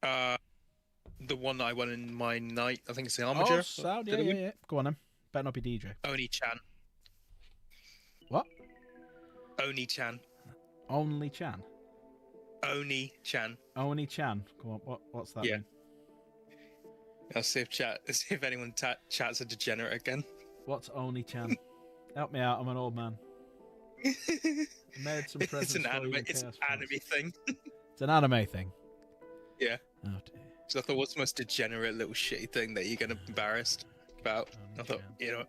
The one that I won in my knight. I think it's the Oh, armature. sound. Yeah. Go on then. Better not be DJ. Oni Chan. What? Oni Chan. Only Chan. Oni Chan. Oni Chan. Go on. What's that? Yeah. Mean? I'll see if anyone chats a degenerate again. What's Oni Chan? Help me out. I'm an old man. I made some presents. It's an anime thing. It's an anime thing. Yeah. Oh dear. So I thought, what's the most degenerate little shitty thing that you're gonna be embarrassed about? I thought, you know.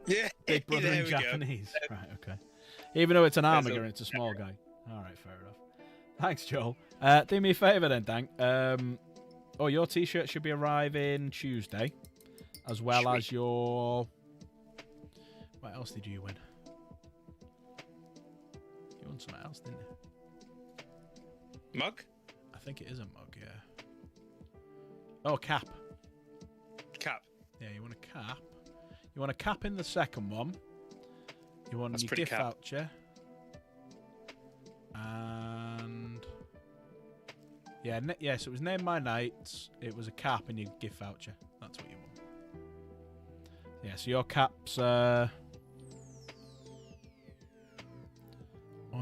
Yeah. Big brother there in we Japanese. Right. Okay. Even though it's an There's armager, a- it's a small guy. All right. Fair enough. Thanks, Joel. Do me a favour then, Dank. Your T-shirt should be arriving Tuesday, as well Sweet. as your. What else did you win? You won something else, didn't you? Mug? I think it is a mug, yeah. Oh, cap. Cap. Yeah, you want a cap. You want a cap in the second one. You want That's your pretty gift cap. voucher. And yeah, so it was Name My Nights. It was a cap and your gift voucher. That's what you want. Yeah, so your cap's on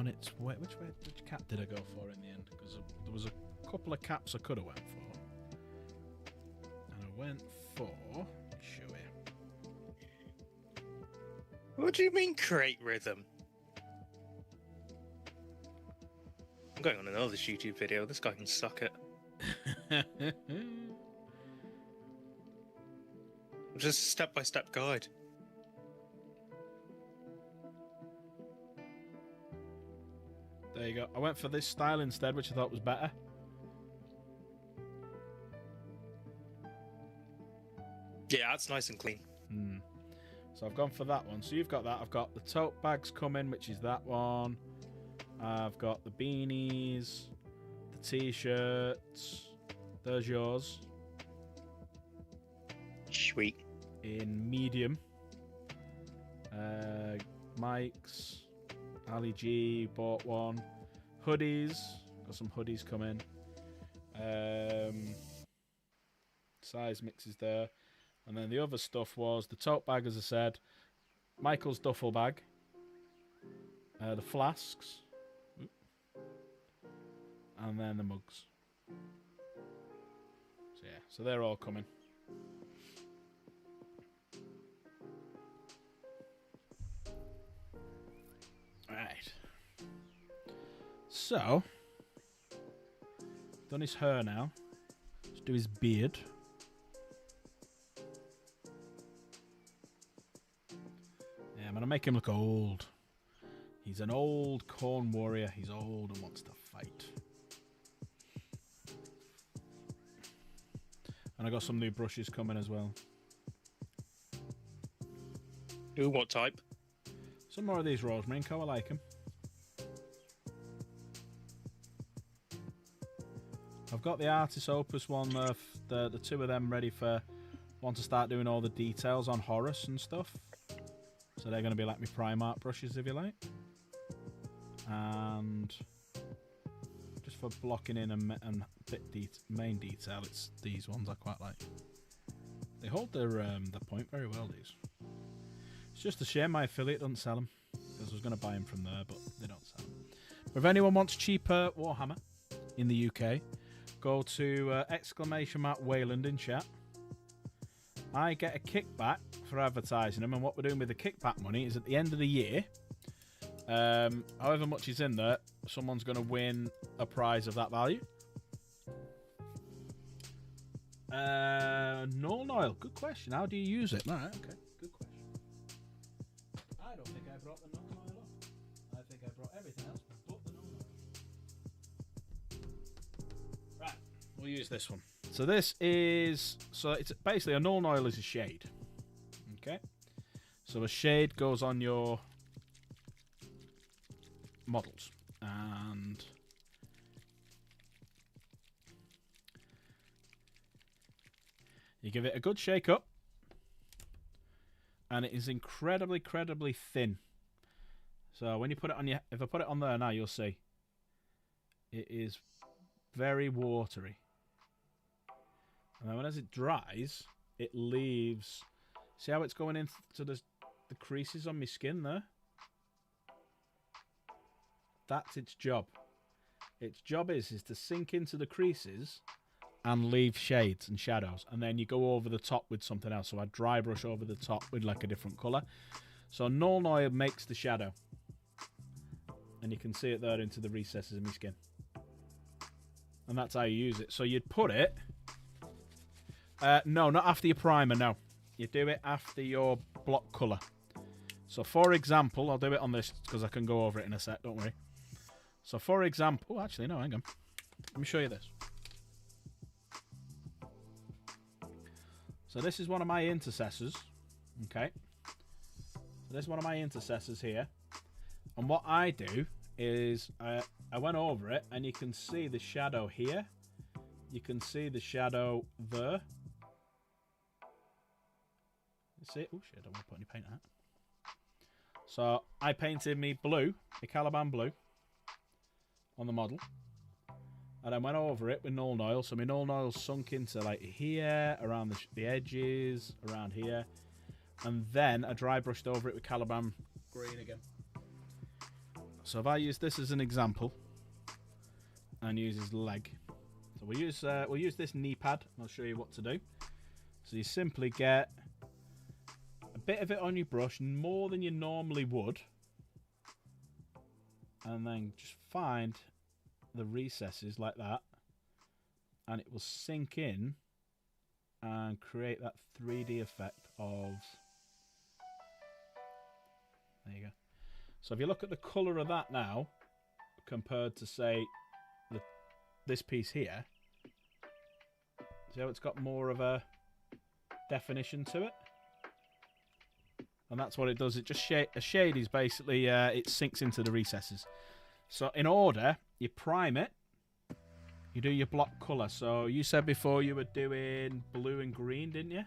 its way. Which cap did I go for in the end? Because there was a couple of caps I could have went for, and I went for. Show you. What do you mean create rhythm? I'm going on another YouTube video. This guy can suck it. Just a step-by-step guide. There you go. I went for this style instead, which I thought was better. Yeah, that's nice and clean. So I've gone for that one. So you've got that. I've got the tote bags coming, which is that one. I've got the beanies, the t-shirts. There's yours. Sweet. In medium. Mike's. Ali G bought one. Hoodies. Got some hoodies coming. Size mixes there. And then the other stuff was the tote bag, as I said, Michael's duffel bag, the flasks, and then the mugs. So yeah, so they're all coming. Right. So, done his hair now. Let's do his beard. Yeah, I'm going to make him look old. He's an old Khorne warrior. He's old and wants to fight. And I got some new brushes coming as well. Ooh, what type? Some more of these Rosemary and Co. I like them. I've got the Artis Opus one, the two of them ready for want to start doing all the details on Horus and stuff. So they're going to be like my Primark brushes, if you like. And just for blocking in and main detail, it's these ones I quite like. They hold their point very well, these. It's just a shame my affiliate doesn't sell them, because I was going to buy them from there, but they don't sell them. But if anyone wants cheaper Warhammer in the UK, go to !Wayland in chat. I get a kickback for advertising them, and what we're doing with the kickback money is at the end of the year, however much is in there, someone's going to win a prize of that value. Null oil, good question. How do you use it? All right, okay, good question. I don't think I brought the null oil up. I think I brought everything else but the null oil. Right, we'll use this one. So this is, it's basically a null oil is a shade. Okay, so a shade goes on your models, and you give it a good shake up, and it is incredibly thin. So when you put it on if I put it on there now, you'll see it is very watery. And then as it dries, it leaves. See how it's going into the creases on my skin there? That's its job. Its job is to sink into the creases and leave shades and shadows. And then you go over the top with something else. So I dry brush over the top with like a different colour. So null oil makes the shadow. And you can see it there into the recesses of my skin. And that's how you use it. So you'd put it... no, not after your primer, no. You do it after your block colour. So for example, I'll do it on this because I can go over it in a sec, don't worry. So for example... Oh, actually, no, hang on. Let me show you this. So this is one of my intercessors. Okay. So this is one of my intercessors here. And what I do is I went over it and you can see the shadow here. You can see the shadow there. You see it? Oh shit, I don't want to put any paint on it. So I painted me blue, a Caliban blue, on the model. And I went over it with null oil. So my null oil sunk into like here, around the edges, around here. And then I dry brushed over it with Caliban green again. So if I use this as an example, and use his leg. So we'll use this knee pad, and I'll show you what to do. So you simply get a bit of it on your brush, more than you normally would. And then just find the recesses like that, and it will sink in and create that 3D effect of... There you go. So if you look at the colour of that now, compared to, say, this piece here, see how it's got more of a definition to it? And that's what it does. It just a shade is basically, it sinks into the recesses. So in order, you prime it, you do your block colour. So you said before you were doing blue and green, didn't you?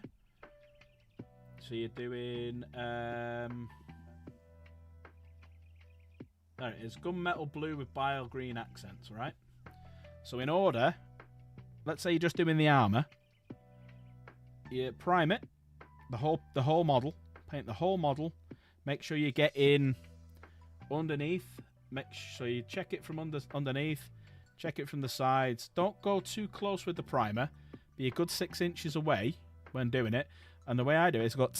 So you're doing... there it is. Gunmetal blue with bile green accents, right? So in order, let's say you're just doing the armor. You prime it, the whole model, paint the whole model. Make sure you get in underneath. Make sure you check it from underneath. Check it from the sides. Don't go too close with the primer. Be a good 6 inches away when doing it. And the way I do it is go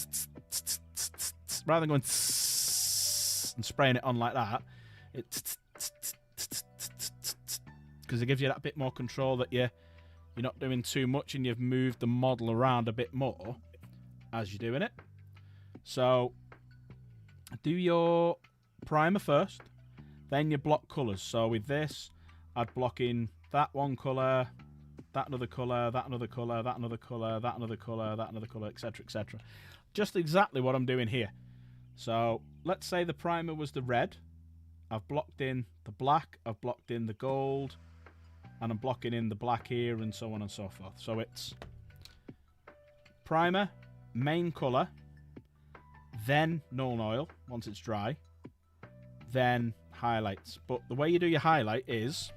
rather than going and spraying it on like that. Because it gives you that bit more control that you're not doing too much and you've moved the model around a bit more as you're doing it. So do your primer first, then you block colours. So with this, I'd block in that one colour, that another colour, that another colour, that another colour, that another colour, that another colour, etc., etc. Just exactly what I'm doing here. So let's say the primer was the red. I've blocked in the black, I've blocked in the gold, and I'm blocking in the black here, and so on and so forth. So it's primer, main colour, then Nuln Oil once it's dry, then highlights. But the way you do your highlight is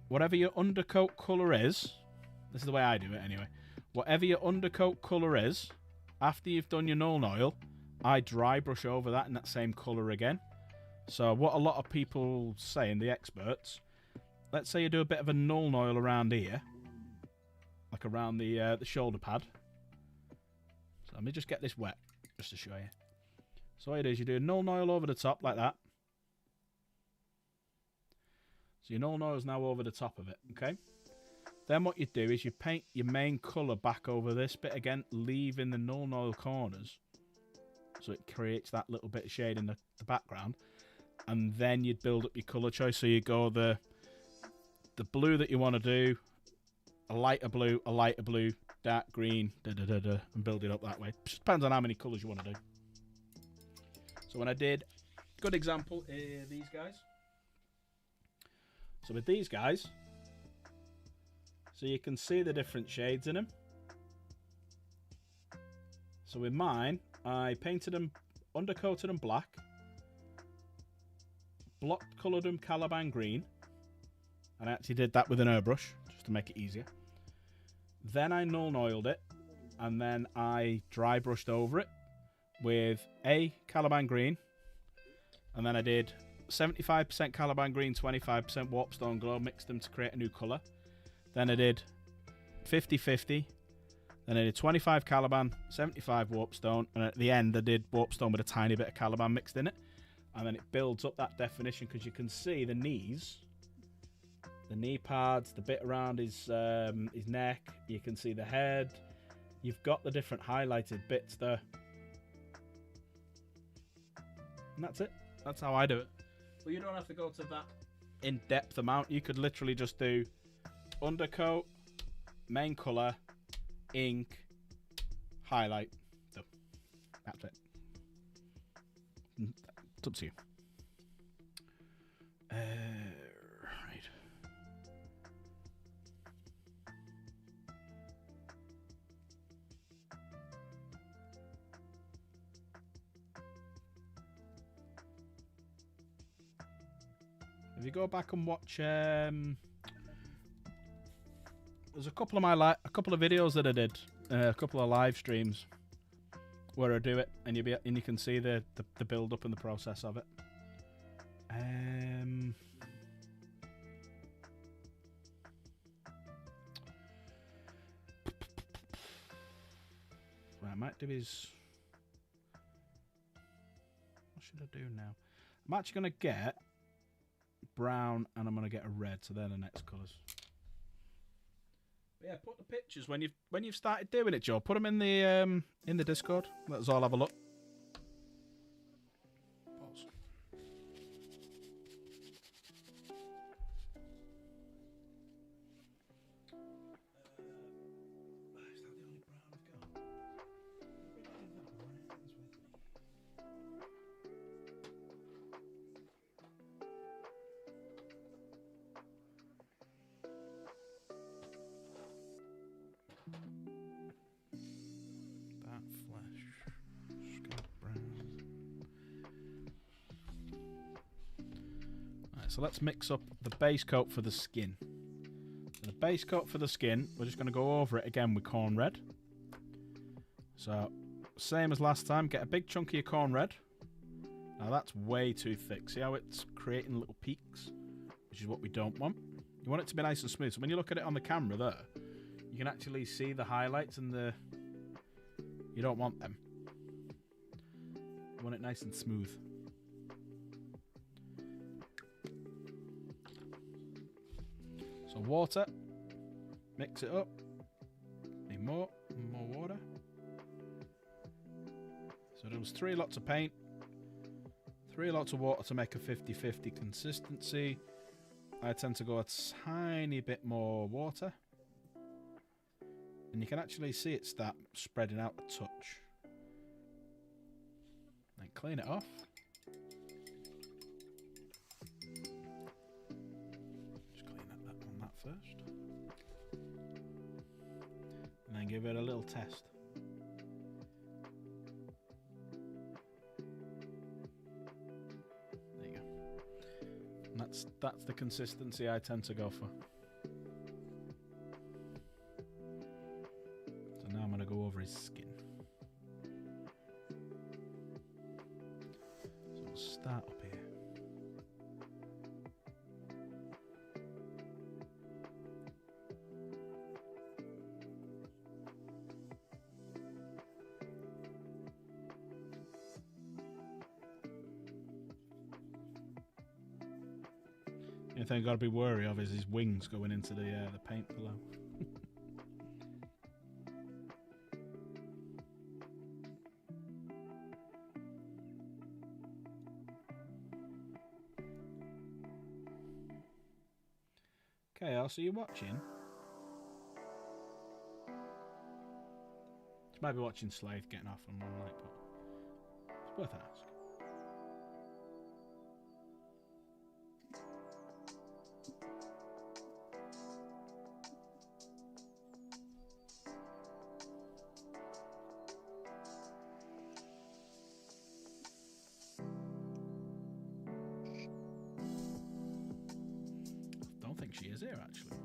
whatever your undercoat colour is, this is the way I do it anyway, whatever your undercoat colour is, after you've done your Nuln Oil, I dry brush over that in that same colour again. So what a lot of people say, and the experts, let's say you do a bit of a Nuln Oil around here, like around the shoulder pad. So let me just get this wet, just to show you. So what you do is you do a Nuln Oil over the top like that. So your Nuln Oil is now over the top of it, okay? Then what you do is you paint your main colour back over this bit again, leaving the Nuln Oil corners. So it creates that little bit of shade in the background. And then you'd build up your colour choice. So you go the blue that you want to do, a lighter blue, dark green, and build it up that way. Just depends on how many colours you want to do. So when I did, good example, these guys. So with these guys, so you can see the different shades in them. So with mine, I painted them, undercoated them black, block coloured them Caliban green, and I actually did that with an airbrush just to make it easier. Then I Nuln Oiled it, and then I dry brushed over it with a Caliban green, and then I did 75% Caliban green, 25% Warpstone Glow, mixed them to create a new colour. Then I did 50-50, then I did 25 Caliban, 75 Warpstone, and at the end I did Warpstone with a tiny bit of Caliban mixed in it. And then it builds up that definition because you can see the knees, the knee pads, the bit around his neck. You can see the head. You've got the different highlighted bits there. And that's it. That's how I do it. But you don't have to go to that in-depth amount. You could literally just do undercoat, main colour, ink, highlight. So that's it. It's up to you. Right. If you go back and watch, there's a couple of videos that I did, a couple of live streams where I do it, and you can see the build up and the process of it. Right, I might do his. What should I do now? I'm actually gonna get brown and I'm gonna get a red, so they're the next colours. But yeah, put the pictures when you've started doing it, Joe. Put them in the Discord. Let us all have a look. Pause. Is that the only brown I've got? That flesh. Scalp brown. Alright, so let's mix up the base coat for the skin. So The base coat for the skin, we're just going to go over it again with Khorne red. So, same as last time, get a big chunk of your Khorne red. Now that's way too thick. See how it's creating little peaks? Which is what we don't want. You want it to be nice and smooth. So when you look at it on the camera there, you can actually see the highlights and the... You don't want them. You want it nice and smooth. So water. Mix it up. Need more water. So there was 3 lots of paint. 3 lots of water to make a 50-50 consistency. I tend to go a tiny bit more water. And you can actually see it start spreading out a touch. Then clean it off. Just clean that on that first. And then give it a little test. There you go. And that's the consistency I tend to go for. Now I'm going to go over his skin. So we'll start up here. The only thing I've got to be wary of is his wings going into the paint below. Chaos, are you watching? You might be watching Slade getting off on one night, but it's worth an ask. She is here actually.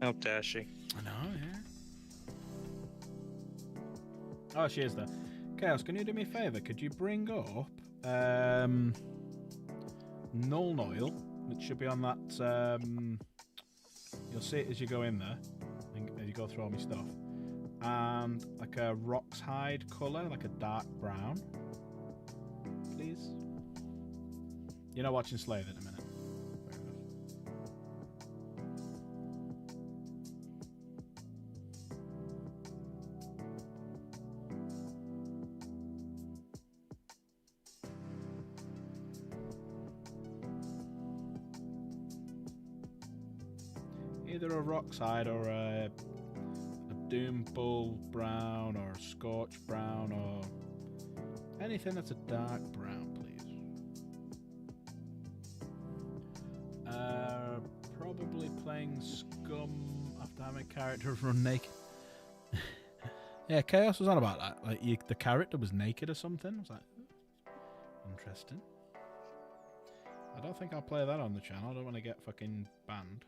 How dare she? I know, yeah. Oh, she is there. Chaos, can you do me a favour? Could you bring up Null Oil, which should be on that you'll see it as you go in there and as you go through all my stuff. And like a Rox Hide colour, like a dark brown. Please. You're not watching Slave in a minute. Fair enough. Either a Rock's Hide or a Doom Bull brown or a Scorch brown or anything that's a dark brown, please. Probably playing Scum after having a character run naked. Yeah, Chaos was on about that. Like the character was naked or something. I was like, interesting. I don't think I'll play that on the channel. I don't want to get fucking banned.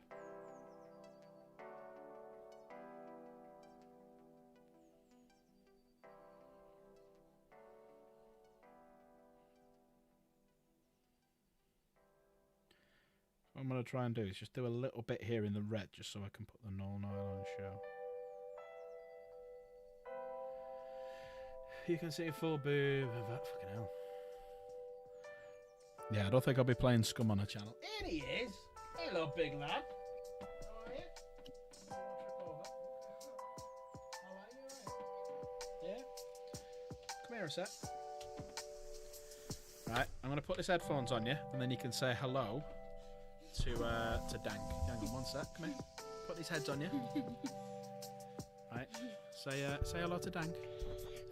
What I'm going to try and do is just do a little bit here in the red just so I can put the null oil on show. You can see a full boob of that. Fucking hell. Yeah, I don't think I'll be playing Scum on the channel. Here he is. Hello, big lad. How are you? Trip over. How are you? Yeah? Come here a sec. Right, I'm going to put this headphones on you and then you can say hello to Dank. Hang on one sec, come here. Put these heads on you. Right, say hello to Dank.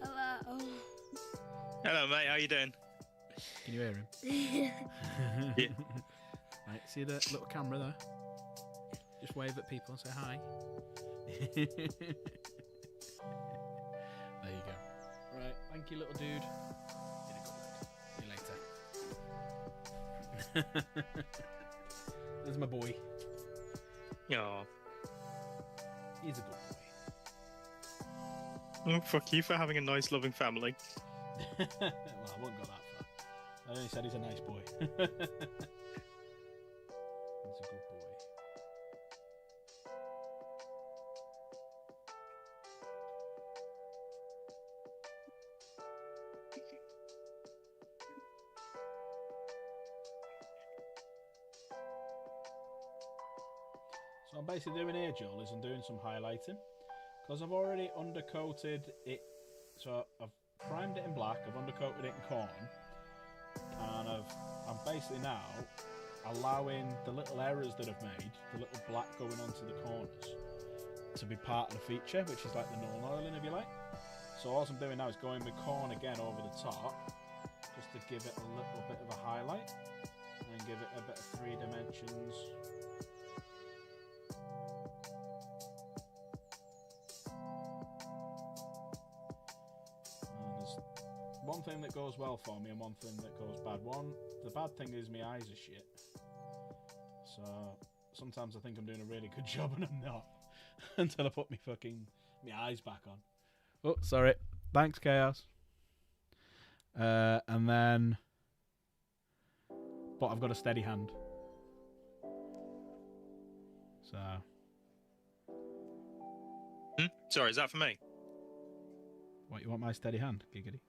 Hello. Hello, mate. How you doing? Can you hear him? Yeah. Right, see the little camera there? Just wave at people and say hi. There you go. Right, thank you, little dude. You're a good lad. See you later. There's my boy. Yeah. He's a good Oh, fuck you for having a nice, loving family. boy. Well, I won't go that far. I only said he's a nice boy. He's a good boy. So I'm basically doing here, Joel, is I'm doing some highlighting. Because I've already undercoated it. So I've primed it in black, I've undercoated it in Khorne. And I'm basically now allowing the little errors that I've made, the little black going onto the corners, to be part of the feature, which is like the null oiling, if you like. So all I'm doing now is going with Khorne again over the top, just to give it a little bit of a highlight, and give it a bit of 3 dimensions. One thing that goes well for me and one thing that goes bad. The bad thing is my eyes are shit. So sometimes I think I'm doing a really good job and I'm not. Until I put my eyes back on. Oh, sorry. Thanks, Chaos. And then... But I've got a steady hand. So... Sorry, is that for me? What, you want my steady hand, Giggity?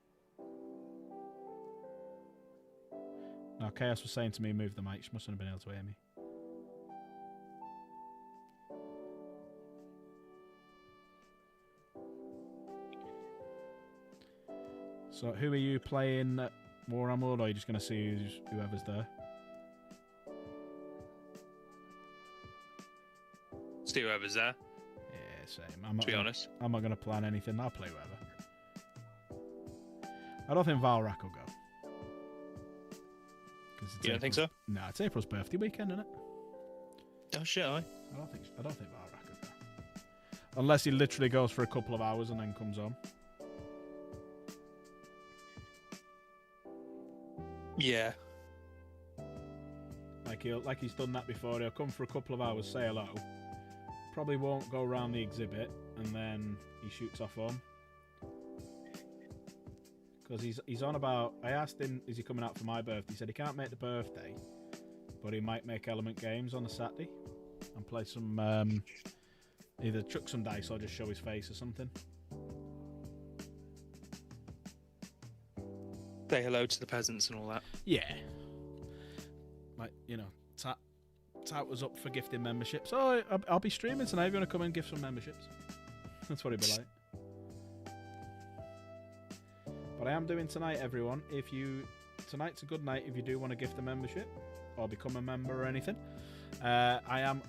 No, Chaos was saying to me, move the mic. She mustn't have been able to hear me. So, who are you playing at Warhammer World, or are you just going to see whoever's there? See whoever's there. Yeah, same. To be honest. I'm not going to plan anything. I'll play whoever. I don't think Valrak will go. You don't think so? No, it's April's birthday weekend, isn't it? Oh shit, I don't think Valrak will go. Unless he literally goes for a couple of hours and then comes home. Yeah. Like he's done that before. He'll come for a couple of hours, say hello. Probably won't go around the exhibit, and then he shoots off home. Because he's on about... I asked him, is he coming out for my birthday? He said he can't make the birthday, but he might make Element Games on the Saturday and play some... either chuck some dice or just show his face or something. Say hello to the peasants and all that. Yeah. Like, you know, Tat was up for gifting memberships. Oh, I'll be streaming tonight. If you want to come and gift some memberships. That's what it'd be like. But I am doing tonight, everyone. Tonight's a good night if you do want to gift a membership or become a member or anything. I am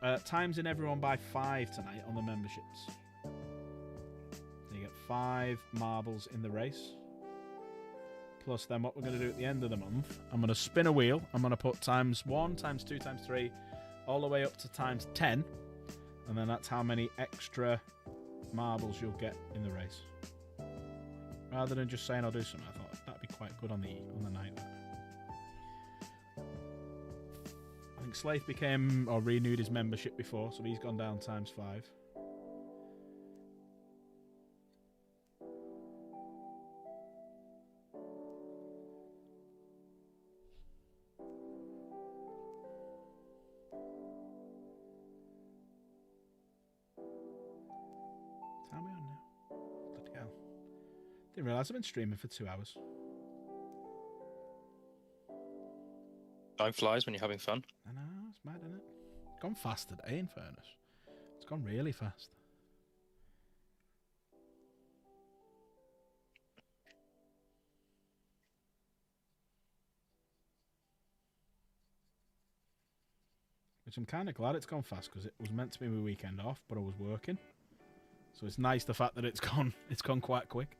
timesing everyone by 5 tonight on the memberships. So you get 5 marbles in the race. Plus then what we're going to do at the end of the month, I'm going to spin a wheel. I'm going to put times 1, times 2, times 3, all the way up to times 10. And then that's how many extra marbles you'll get in the race. Rather than just saying I'll do something, I thought that'd be quite good on the night. I think Slaith became or renewed his membership before, so he's gone down times 5. Time we on now? Bloody hell. Didn't realise I've been streaming for 2 hours. Time flies when you're having fun. I know, it's mad, isn't it? It's gone fast today, in fairness. It's gone really fast. Which I'm kind of glad it's gone fast, because it was meant to be my weekend off, but I was working. So it's nice the fact that it's gone quite quick.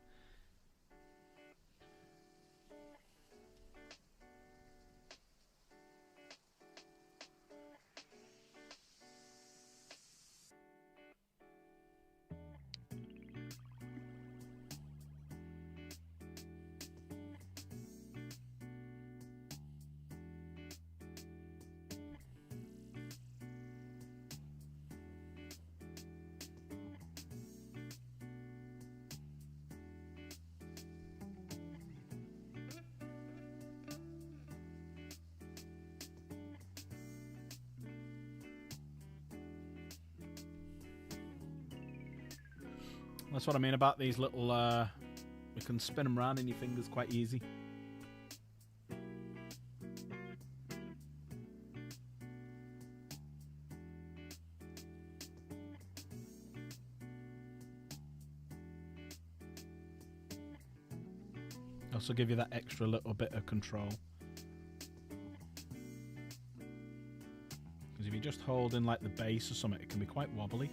That's what I mean about these little... you can spin them around in your fingers quite easy. Also give you that extra little bit of control. Because if you just hold in like the base or something, it can be quite wobbly.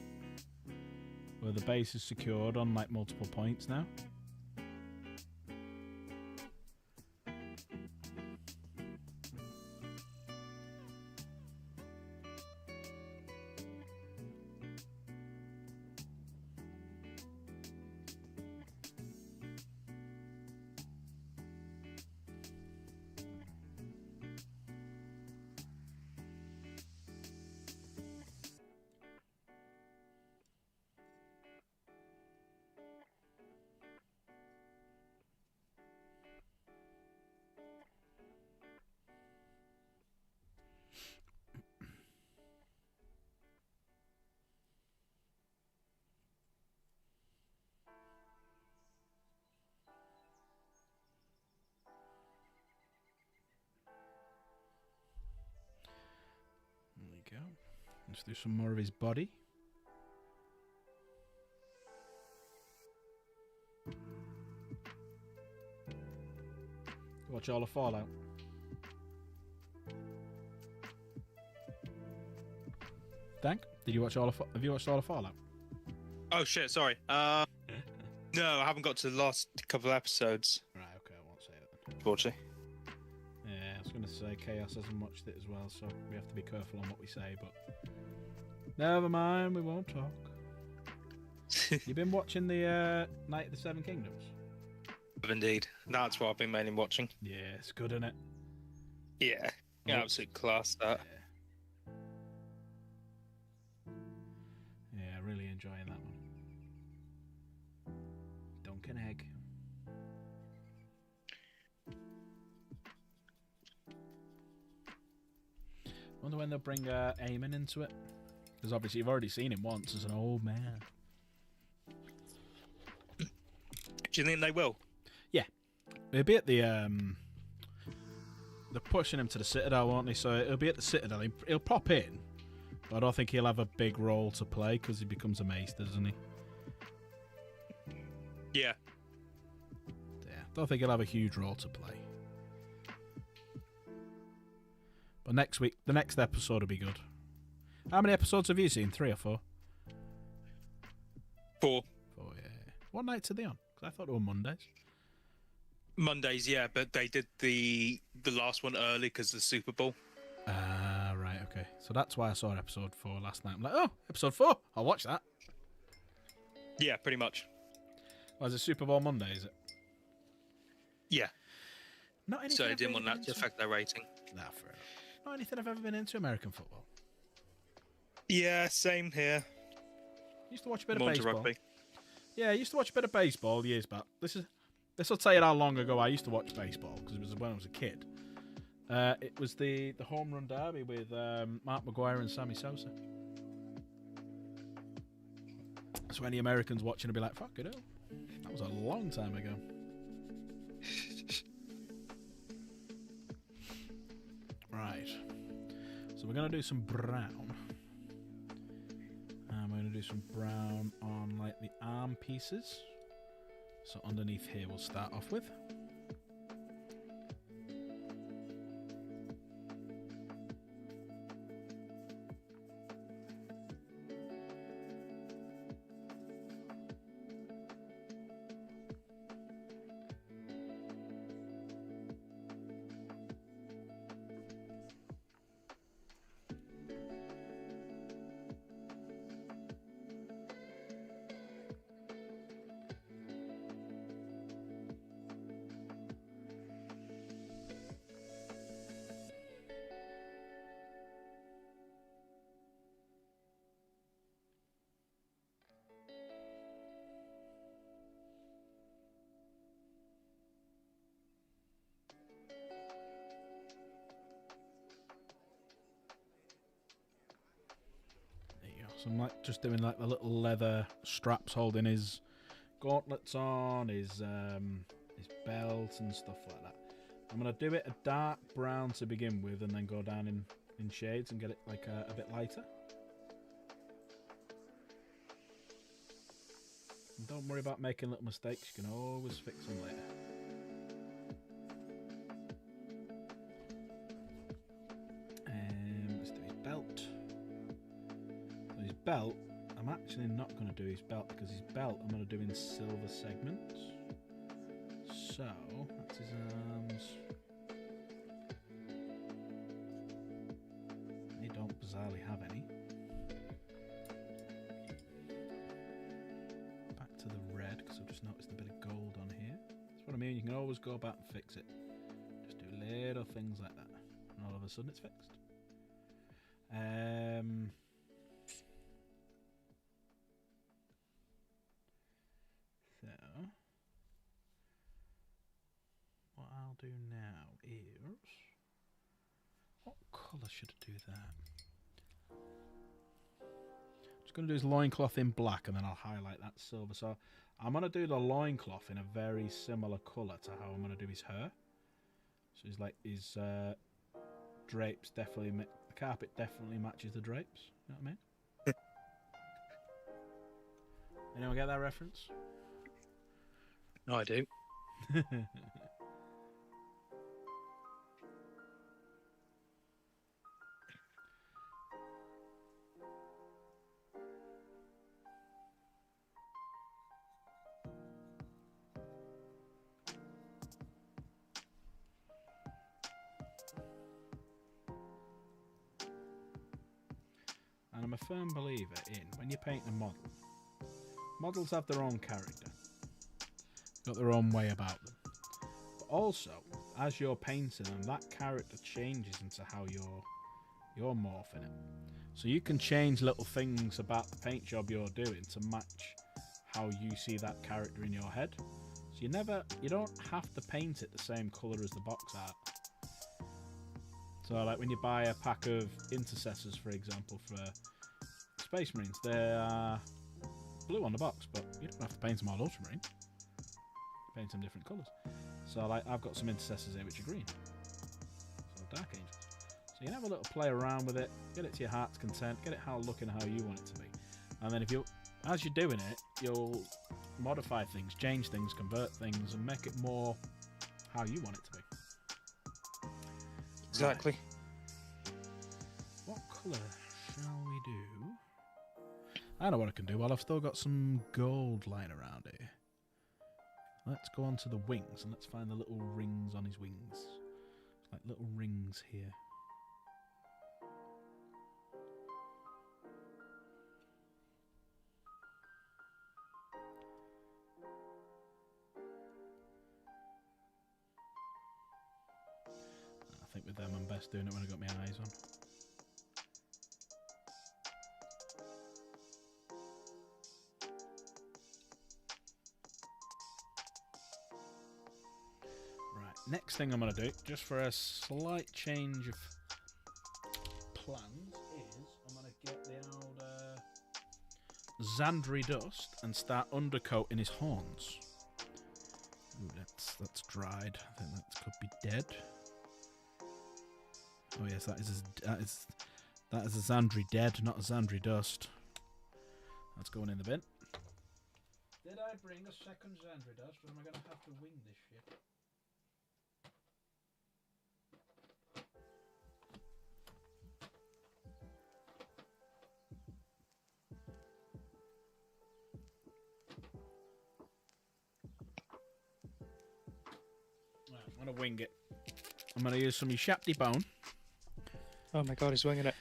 Where the base is secured on like multiple points now. Go. Let's do some more of his body. Watch all of Fallout. Dank, did you watch all of? Have you watched all of Fallout? Oh shit! Sorry. No, I haven't got to the last couple of episodes. Right. Okay. I won't say it then. Unfortunately. Yeah, I was going to say Chaos hasn't watched it as well, so we have to be careful on what we say. But never mind, we won't talk. You've been watching the Night of the Seven Kingdoms? Indeed, that's what I've been mainly watching. Yeah, it's good, isn't it? Yeah, absolute class. That. Yeah, really enjoying that one. Dunk and egg. Wonder when they'll bring Eamon into it, because obviously you've already seen him once as an old man. Do you think they will? Yeah, it'll be at the they're pushing him to the Citadel, won't they? So it'll be at the Citadel. He'll pop in, but I don't think he'll have a big role to play because he becomes a maester, doesn't he? Yeah. Yeah, don't think he'll have a huge role to play. But next week, the next episode will be good. How many episodes have you seen? 3 or 4? 4. 4, yeah. What nights are they on? Because I thought they were Mondays. Mondays, yeah, but they did the last one early because of the Super Bowl. Ah, right, okay. So that's why I saw episode 4 last night. I'm like, oh, episode 4. I'll watch that. Yeah, pretty much. Oh, is it Super Bowl Monday, is it? Yeah. Not anything So they I've didn't really want that been to affect their rating. Nah, fair enough. Not anything I've ever been into American football. Yeah, same here. Used to watch a bit More of into baseball. rugby. Yeah, I used to watch a bit of baseball years back. This will tell you how long ago I used to watch baseball, because it was when I was a kid. It was the home run derby with Mark Maguire and Sammy Sosa. So any Americans watching will be like, fuck it up. That was a long time ago. Right. So we're going to do some brown. And we're going to do some brown on like the arm pieces. So underneath here we'll start off with. So I'm like just doing like the little leather straps holding his gauntlets on, his belt and stuff like that. I'm going to do it a dark brown to begin with and then go down in shades and get it like a bit lighter. And don't worry about making little mistakes, you can always fix them later. Let's do his belt. So his belt, I'm actually not going to do his belt because his belt I'm going to do in silver segments. So, that's his arms. They don't bizarrely have any. Back to the red because I've just noticed a bit of gold on here. That's what I mean, you can always go back and fix it. Just do little things like that. And all of a sudden it's fixed. So, what I'll do now is, what colour should I do that? Just going to do his loincloth in black and then I'll highlight that silver. So I'm going to do the loincloth in a very similar colour to how I'm going to do his hair. So he's like his drapes definitely, the carpet definitely matches the drapes. You know what I mean? Anyone get that reference? No, I do. And I'm a firm believer in when you paint a model, models have their own character, got their own way about them. But also, as you're painting them, that character changes into how you're morphing it. So you can change little things about the paint job you're doing to match how you see that character in your head. So you don't have to paint it the same colour as the box art. So like when you buy a pack of intercessors, for example, for Space Marines, they're blue on the box, but you don't have to paint them all ultramarine. Paint them different colours. So like I've got some intercessors here which are green. So Dark Angels. So you can have a little play around with it, get it to your heart's content, get it looking how you want it to be. And then as you're doing it, you'll modify things, change things, convert things, and make it more how you want it to be. Exactly. Right. What colour shall we do? I know what I can do. Well, I've still got some gold lying around here. Let's go on to the wings and let's find the little rings on his wings. Like little rings here. I think with them I'm best doing it when I've got my eyes on. Right, next thing I'm going to do, just for a slight change of plans, is I'm going to get the old Xandri dust and start undercoating his horns. Ooh, that's dried. I think that could be dead. Oh yes, that is a Xandri dead, not a Xandri dust. That's going in the bin. Did I bring a second Xandri dust, or am I going to have to wing this shit? Right, I'm going to wing it. I'm going to use some Shapti bone. Oh my god, he's winging it.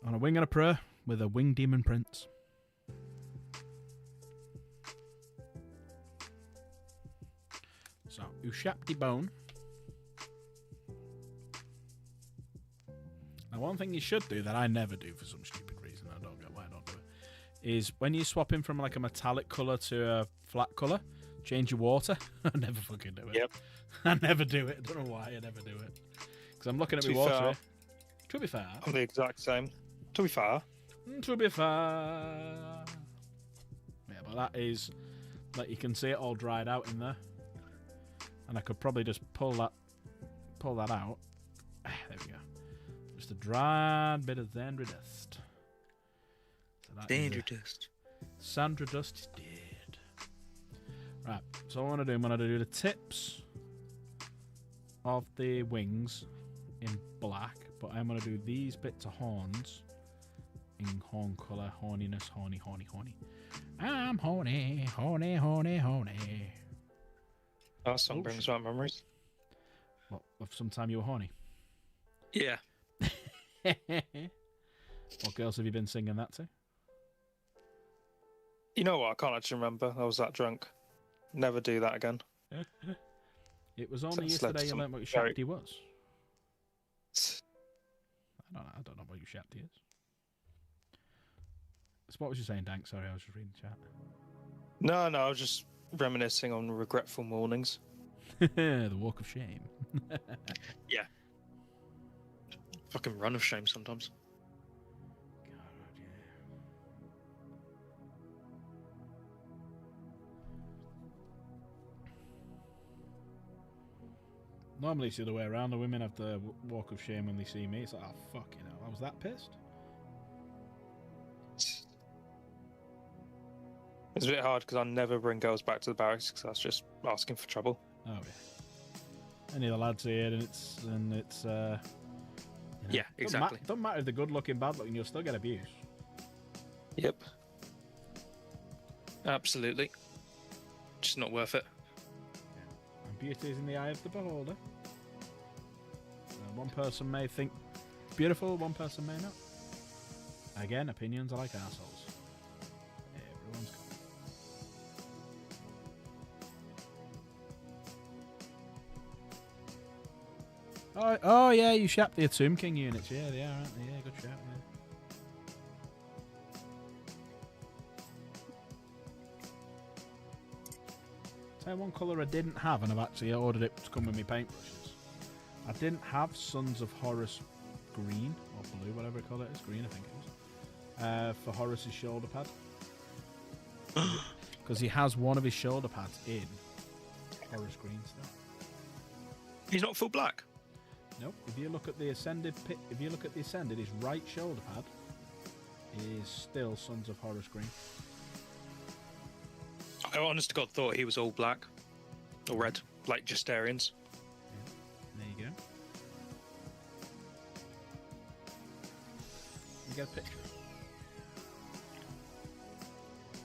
On a wing and a prayer with a winged demon prince. So, Ushapti bone. Now, one thing you should do that I never do for some stupid reason, I don't get why I don't do it, is when you swap in from like a metallic colour to a flat colour, change your water. I never fucking do it. Yep. I never do it. I don't know why I never do it. Because I'm looking at my water here. To be fair. I'm the exact same. To be fair. To be fair. Yeah, but Like you can see it all dried out in there. And I could probably just pull that out. There we go. Just a dried bit of Sandra dust. Sandra dust. Sandra dust is dead. Right, so what I'm going to do the tips of the wings in black, but I'm going to do these bits of horns in horn colour, horniness, horny. I'm horny. That song brings back memories. What, of some time you were horny? Yeah. What girls have you been singing that to? You know what? I can't actually remember. I was that drunk. Never do that again. It was only That's led yesterday you to learnt what your very- shakti was. I don't know what your shakti is. So what was you saying, Dank? Sorry, I was just reading the chat. No, I was just reminiscing on regretful mornings. The walk of shame. Yeah. Fucking run of shame sometimes. God, yeah. Normally it's the other way around. The women have the walk of shame when they see me. It's like, oh, fuck, you know, I was that pissed. It's a bit hard because I never bring girls back to the barracks because that's just asking for trouble. Oh, yeah. Any of the lads here, and it's you know, Yeah, exactly. Don't matter if they're good looking, bad looking, you'll still get abuse. Yep. Absolutely. Just not worth it. And beauty is in the eye of the beholder. One person may think beautiful, one person may not. Again, opinions are like assholes. Everyone's got. Oh yeah, you shapped the Tomb King units. Yeah, they are, aren't they? Yeah, good shout. Yeah. Tell you one colour I didn't have, and I've actually ordered it to come with my paintbrushes. I didn't have Sons of Horus green or blue, whatever it call it. It's green, I think it was. For Horus's shoulder pad, because he has one of his shoulder pads in Horus green stuff. He's not full black. Nope. If you look at the ascended his right shoulder pad is still Sons of Horus green. I honest to God thought he was all black or red, like Justarians. Yeah. There you go. You get a picture.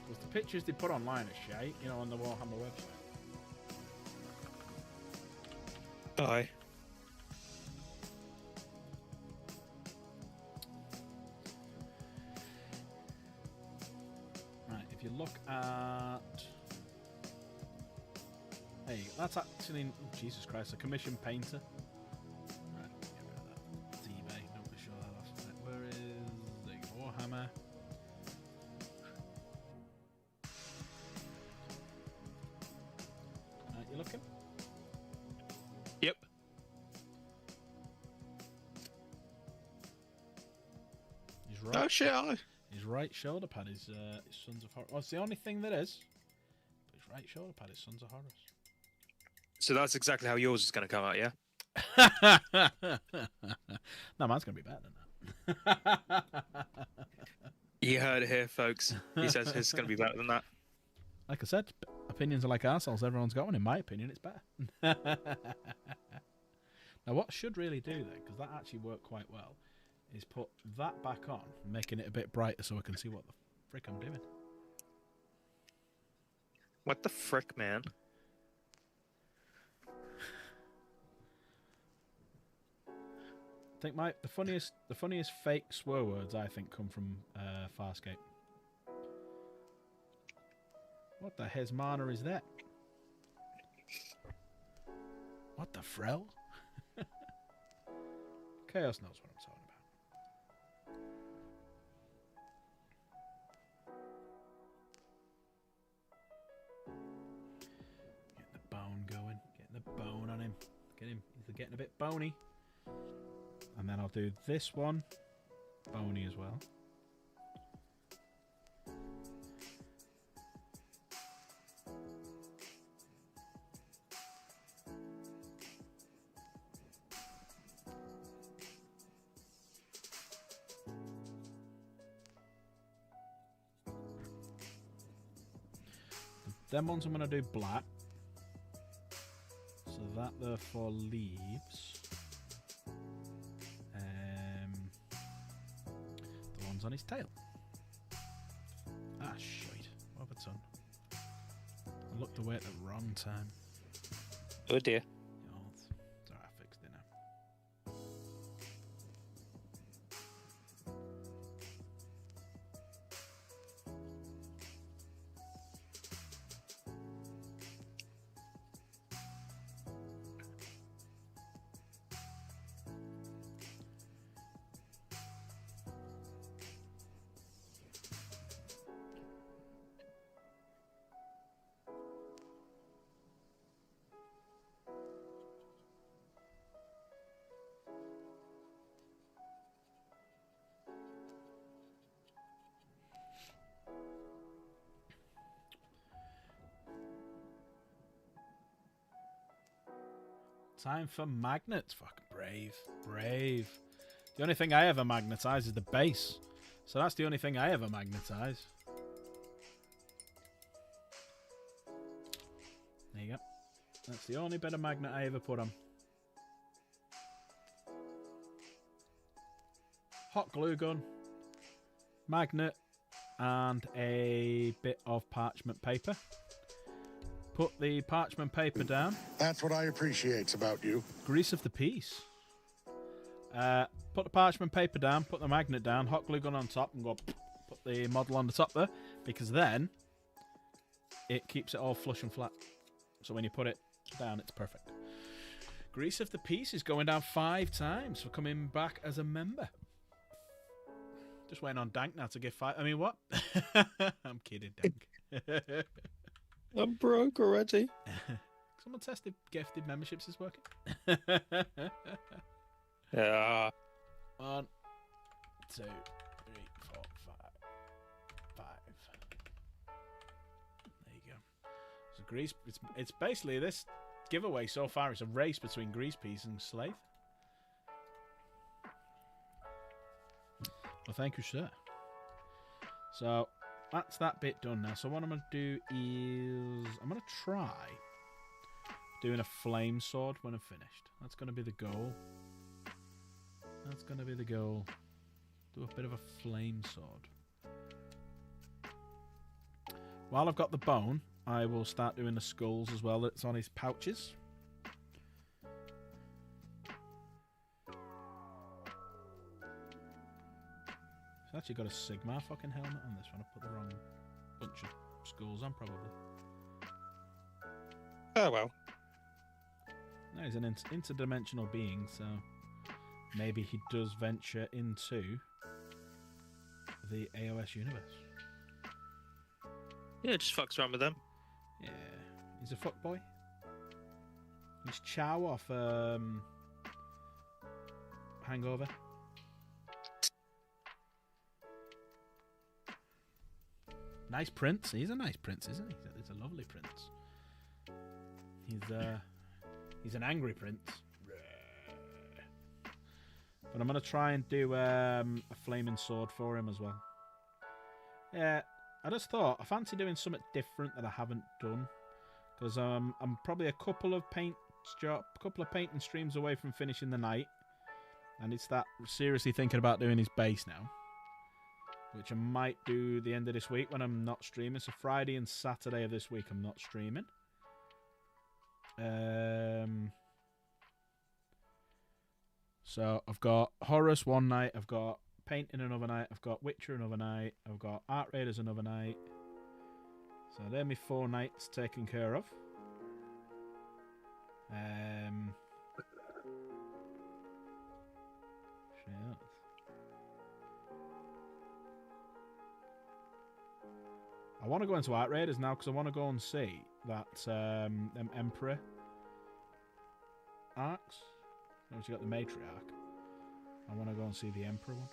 Because the pictures they put online are shite, you know, on the Warhammer website. Aye. Right, if you look at... Hey, that's actually... Oh, Jesus Christ, a commissioned painter. Right, get rid of that. It's eBay, don't want to show that off. Right, where is the Warhammer? Right, you looking? Yep. He's right. Oh shit, aye. His right shoulder pad is Sons of Horus. Well, it's the only thing that is. But his right shoulder pad is Sons of Horus. So that's exactly how yours is going to come out, yeah? No, mine's going to be better than that. You heard it here, folks. He says his is going to be better than that. Like I said, opinions are like arseholes. Everyone's got one. In my opinion, it's better. Now, what I should really do then, because that actually worked quite well, is put that back on, making it a bit brighter so I can see what the frick I'm doing. What the frick, man? I think the funniest fake swear words I think come from Farscape. What the hesmana is that? What the frell? Chaos knows what I'm talking about. Get the bone going. Get the bone on him. Get him. He's getting a bit bony. And then I'll do this one. Bony as well. Them ones I'm going to do black. So that therefore leaves the ones on his tail. Ah, shite. What have I done? I looked away at the wrong time. Oh dear. Oh, it's alright, I fixed it now. Time for magnets. Fuck, brave. Brave. The only thing I ever magnetize is the base. So that's the only thing I ever magnetize. There you go. That's the only bit of magnet I ever put on. Hot glue gun, magnet, and a bit of parchment paper. Put the parchment paper down. That's what I appreciate about you. Grease of the piece. Put the parchment paper down, put the magnet down, hot glue gun on top, and go put the model on the top there, because then it keeps it all flush and flat. So when you put it down, it's perfect. Grease of the piece is going down 5 times for coming back as a member. Just waiting on Dank now to give 5. I mean, what? I'm kidding, Dank. I'm broke already. Someone tested gifted memberships is working. Yeah. 1, 2, 3, 4, 5. There you go. So Grease, it's basically this giveaway so far. It's a race between Grease Piece and Slave. Well, thank you, sir. So that's that bit done now. So what I'm going to do is I'm going to try doing a flame sword when I'm finished. That's going to be the goal. That's going to be the goal. Do a bit of a flame sword. While I've got the bone, I will start doing the skulls as well that's on his pouches. I've actually got a Sigma fucking helmet on this one. I put the wrong bunch of skulls on, probably. Oh well. No, he's an interdimensional being, so maybe he does venture into the AOS universe. Yeah, just fucks around with them. Yeah, he's a fuckboy. He's Chow off Hangover. Nice prince. He's a nice prince, isn't he? He's a lovely prince. He's an angry prince. But I'm going to try and do a flaming sword for him as well. Yeah, I just thought, I fancy doing something different that I haven't done. Because I'm probably a couple of painting streams away from finishing the night. And it's that seriously thinking about doing his base now. Which I might do the end of this week when I'm not streaming. So Friday and Saturday of this week I'm not streaming. So I've got Horus one night, I've got Painting another night, I've got Witcher another night, I've got Art Raiders another night. So they're my 4 nights taken care of. Shit. I want to go into Art Raiders now because I want to go and see that them Emperor arcs. You got the Matriarch. I want to go and see the Emperor one.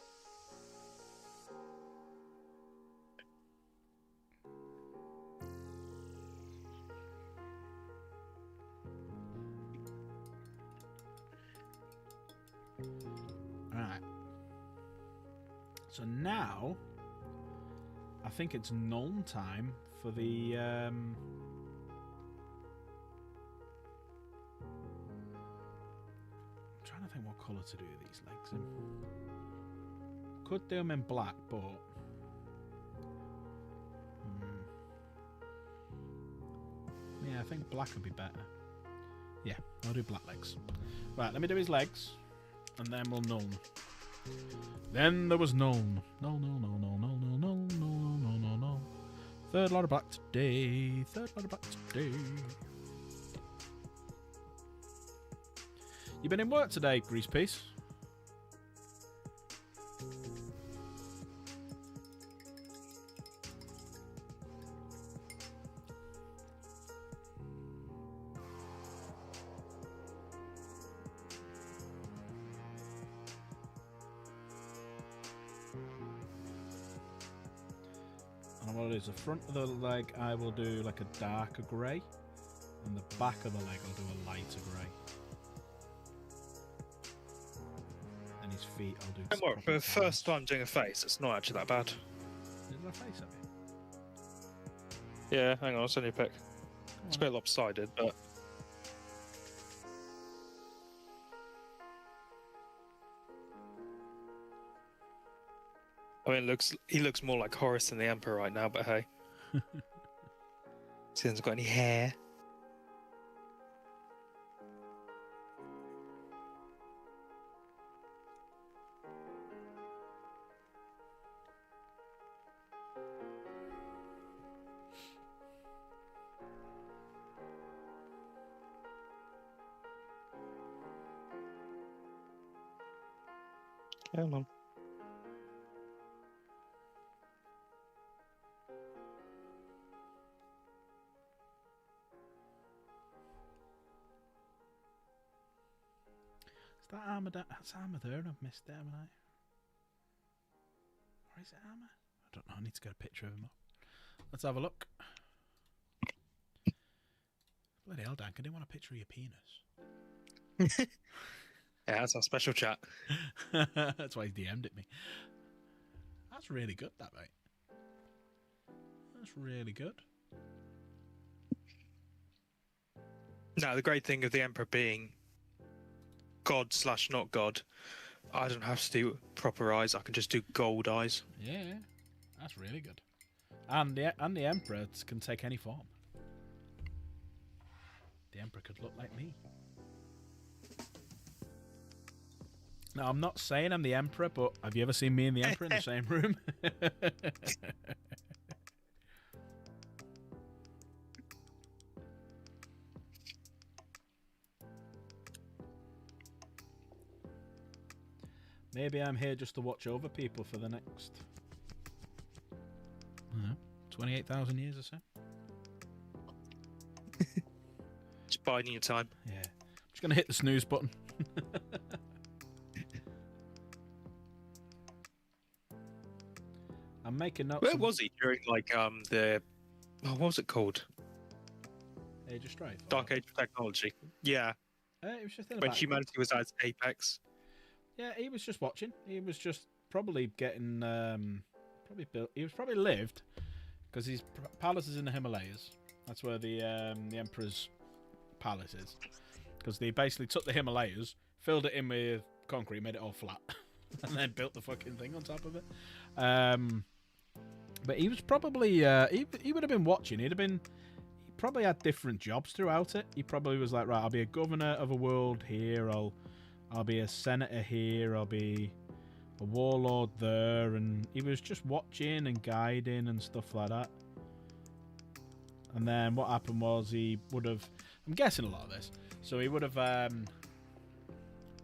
Alright. So now I think it's Nuln time for the What colour to do these legs in? Could do them in black, but... Yeah, I think black would be better. Yeah, I'll do black legs. Right, let me do his legs, and then we'll null. Then there was null. No. Third lot of black today. You been in work today, Grease Piece? And what it is, the front of the leg I will do like a darker grey, and the back of the leg I'll do a lighter grey. And his feet I'll do... Don't worry, for the first time doing a face, it's not actually that bad. Is there a face of it? Yeah, hang on, I'll send you a pic. It's a bit lopsided, but... I mean, he looks more like Horus than the Emperor right now, but hey. He hasn't got any hair. Come on. Is that armour? That's armour there, and I've missed it, haven't I? Or is it armour? I don't know. I need to get a picture of him up. Let's have a look. Bloody hell, Dan! Can you want a picture of your penis? Yeah, that's our special chat. That's why he DM'd it me. That's really good, that mate. That's really good. Now, the great thing of the Emperor being God / not God, I don't have to do proper eyes. I can just do gold eyes. Yeah, that's really good. And the Emperor can take any form. The Emperor could look like me. Now, I'm not saying I'm the Emperor, but have you ever seen me and the Emperor in the same room? Maybe I'm here just to watch over people for the next 28,000 years or so. Just biding your time. Yeah. I'm just going to hit the snooze button. I'm making notes. Where was he during, like, the... Oh, what was it called? Age of Strife? Dark Age of Technology. Yeah. It was just in the When back. humanity was at its apex. Yeah, he was just watching. He was just probably getting... He was probably lived, because his palace is in the Himalayas. That's where the Emperor's palace is. Because they basically took the Himalayas, filled it in with concrete, made it all flat, and then built the fucking thing on top of it. But he was probably he would have been watching. He probably had different jobs throughout it. He probably was like, right, I'll be a governor of a world here. I'll be a senator here. I'll be a warlord there. And he was just watching and guiding and stuff like that. And then what happened was he would have, I'm guessing a lot of this. So he would have,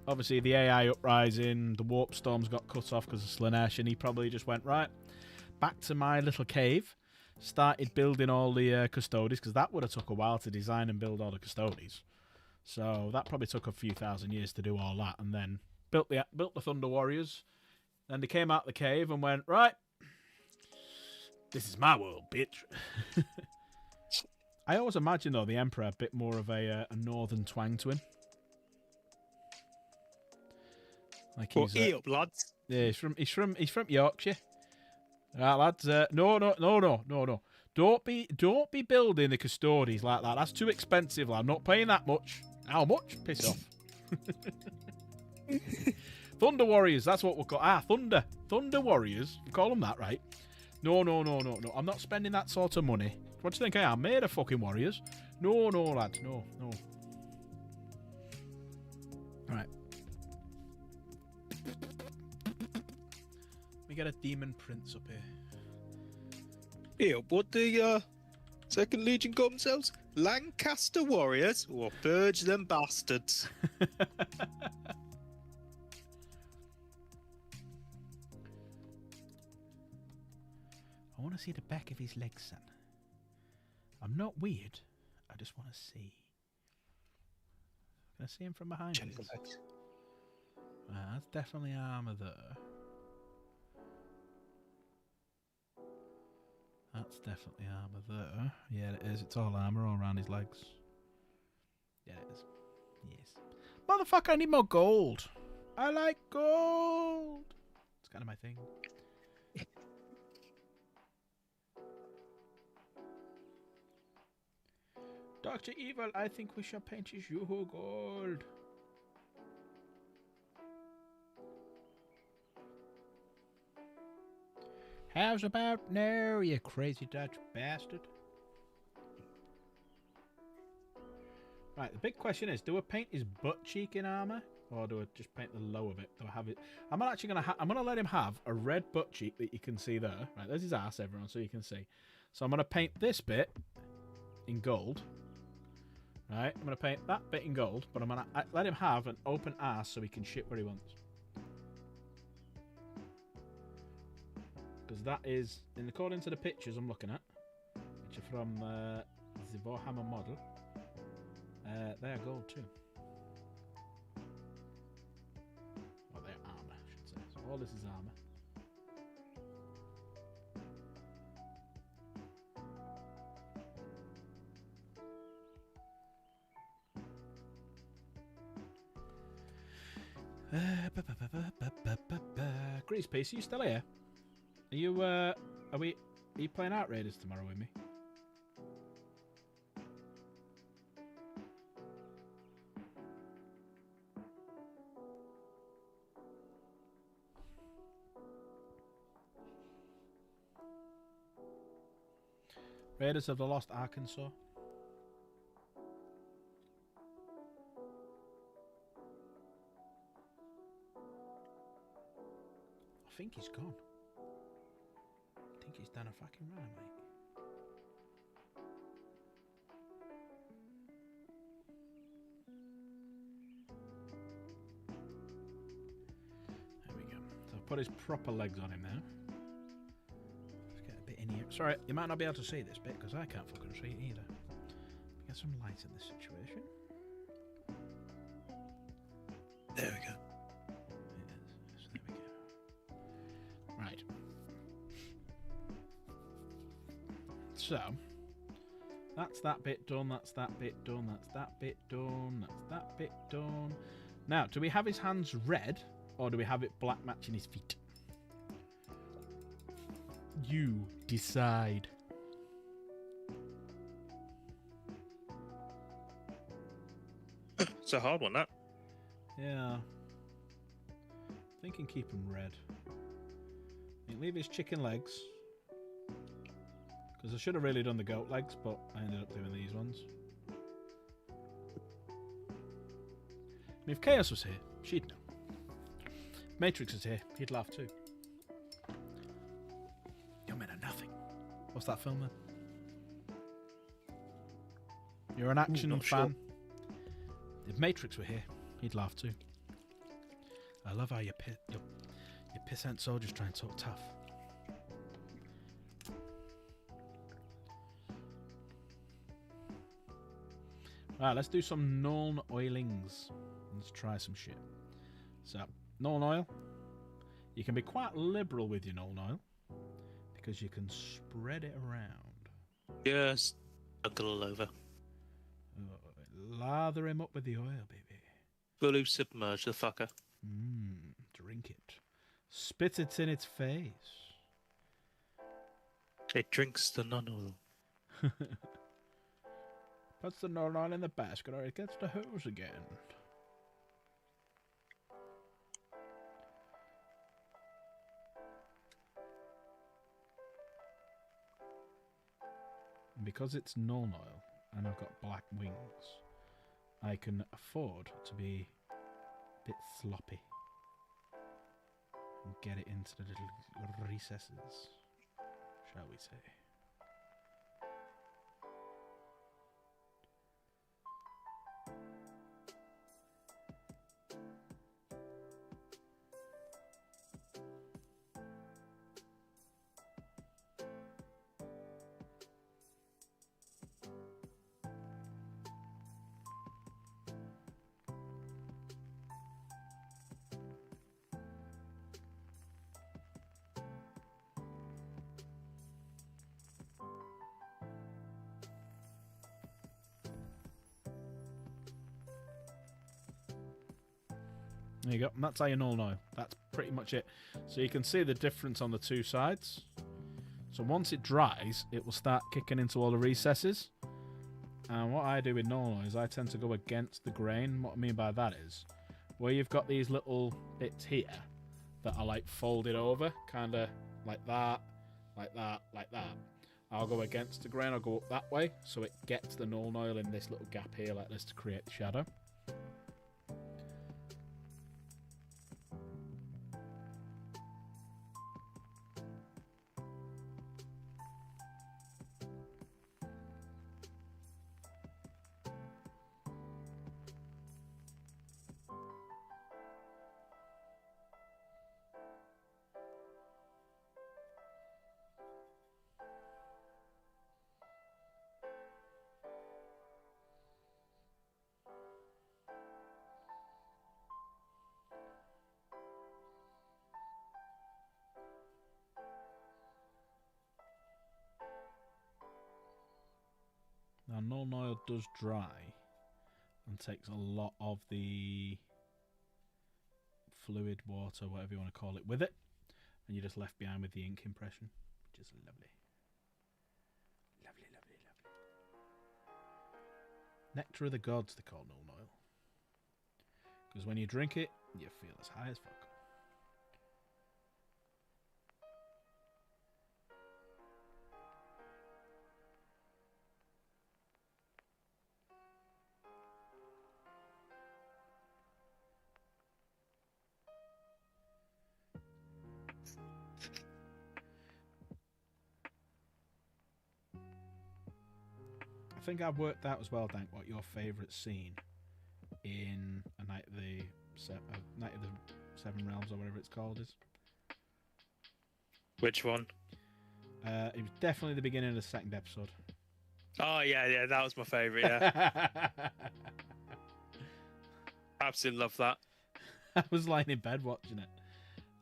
obviously the AI uprising, the warp storms got cut off because of Slaanesh, and he probably just went, right, back to my little cave, started building all the custodies, because that would have took a while to design and build all the custodies. So that probably took a few thousand years to do all that, and then built the Thunder Warriors. Then they came out the cave and went, right, this is my world, bitch. I always imagine, though, the Emperor a bit more of a northern twang to him. Like he's, up, lads. Yeah, he's from Yorkshire. Right, lads. No. Don't be building the custodies like that. That's too expensive, lad. I'm not paying that much. How much? Piss off. Thunder Warriors, that's what we'll call. Thunder. Thunder Warriors. You call them that, right? No. I'm not spending that sort of money. What do you think I am? Made of fucking warriors? No, lads. No. Right. We get a demon prince up here. Yeah, what the Second Legion call themselves? Lancaster Warriors? Or purge them bastards. I want to see the back of his legs, son. I'm not weird. I just want to see. Can I see him from behind? That's definitely armour there. That's definitely armour there. Yeah, it is. It's all armour all around his legs. Yeah, it is. Yes. Motherfucker, I need more gold. I like gold. It's kind of my thing. Dr. Evil, I think we shall paint his Yuhu gold. How's about now, you crazy Dutch bastard? Right, the big question is, do I paint his butt cheek in armour? Or do I just paint the lower bit? Do I have it? I'm actually gonna let him have a red butt cheek that you can see there. Right, there's his ass, everyone, so you can see. So I'm gonna paint this bit in gold. Right, I'm going to paint that bit in gold, but I'm going to let him have an open ass so he can shit where he wants. Because that is, according to the pictures I'm looking at, which are from the Warhammer model, they are gold too. Well, they're armour, I should say. So all this is armour. Grease Piece, are you still here? Are you playing Outriders tomorrow with me? Raiders of the Lost Arkansas. I think he's gone. I think he's done a fucking run, mate. There we go. So I've put his proper legs on him now. Let's get a bit in here. Sorry, you might not be able to see this bit because I can't fucking see it either. Get some light in this situation. There we go. Yes, there we go. Right. So, that's that bit done, that's that bit done, that's that bit done, that's that bit done. Now, do we have his hands red, or do we have it black matching his feet? You decide. It's a hard one, that. Yeah. Thinking keep him red. You leave his chicken legs. Because I should have really done the goat legs, but I ended up doing these ones. I mean, if Chaos was here, she'd know. If Matrix is here, he'd laugh too. You're men are nothing. What's that film then? You're an action fan. Sure. If Matrix were here, he'd laugh too. I love how your pissant soldiers try and talk tough. Right, let's do some Nuln oilings. Let's try some shit. So, Nuln oil. You can be quite liberal with your Nuln oil because you can spread it around. Yes, dunk it all over. Lather him up with the oil, baby. Fully submerge the fucker. Drink it. Spit it in its face. It drinks the nun oil. Puts the Nuln oil in the basket or it gets the hose again. And because it's null oil and I've got black wings, I can afford to be a bit sloppy and get it into the little recesses, shall we say. There you go. And that's how you null oil. That's pretty much it. So you can see the difference on the two sides. So once it dries, it will start kicking into all the recesses. And what I do with null oil is I tend to go against the grain. What I mean by that is, where you've got these little bits here that are like folded over, kind of like that, like that, like that. I'll go against the grain, I'll go up that way, so it gets the null oil in this little gap here like this to create the shadow. Now, null oil does dry and takes a lot of the fluid, water, whatever you want to call it, with it. And you're just left behind with the ink impression, which is lovely. Lovely, lovely, lovely. Nectar of the gods, they call null oil. Because when you drink it, you feel as high as fuck. I think I've worked out as well, Dank, what your favourite scene in A Night of the Seven Realms or whatever it's called is. Which one? It was definitely the beginning of the second episode. Oh yeah, that was my favourite. Yeah, absolutely love that. I was lying in bed watching it,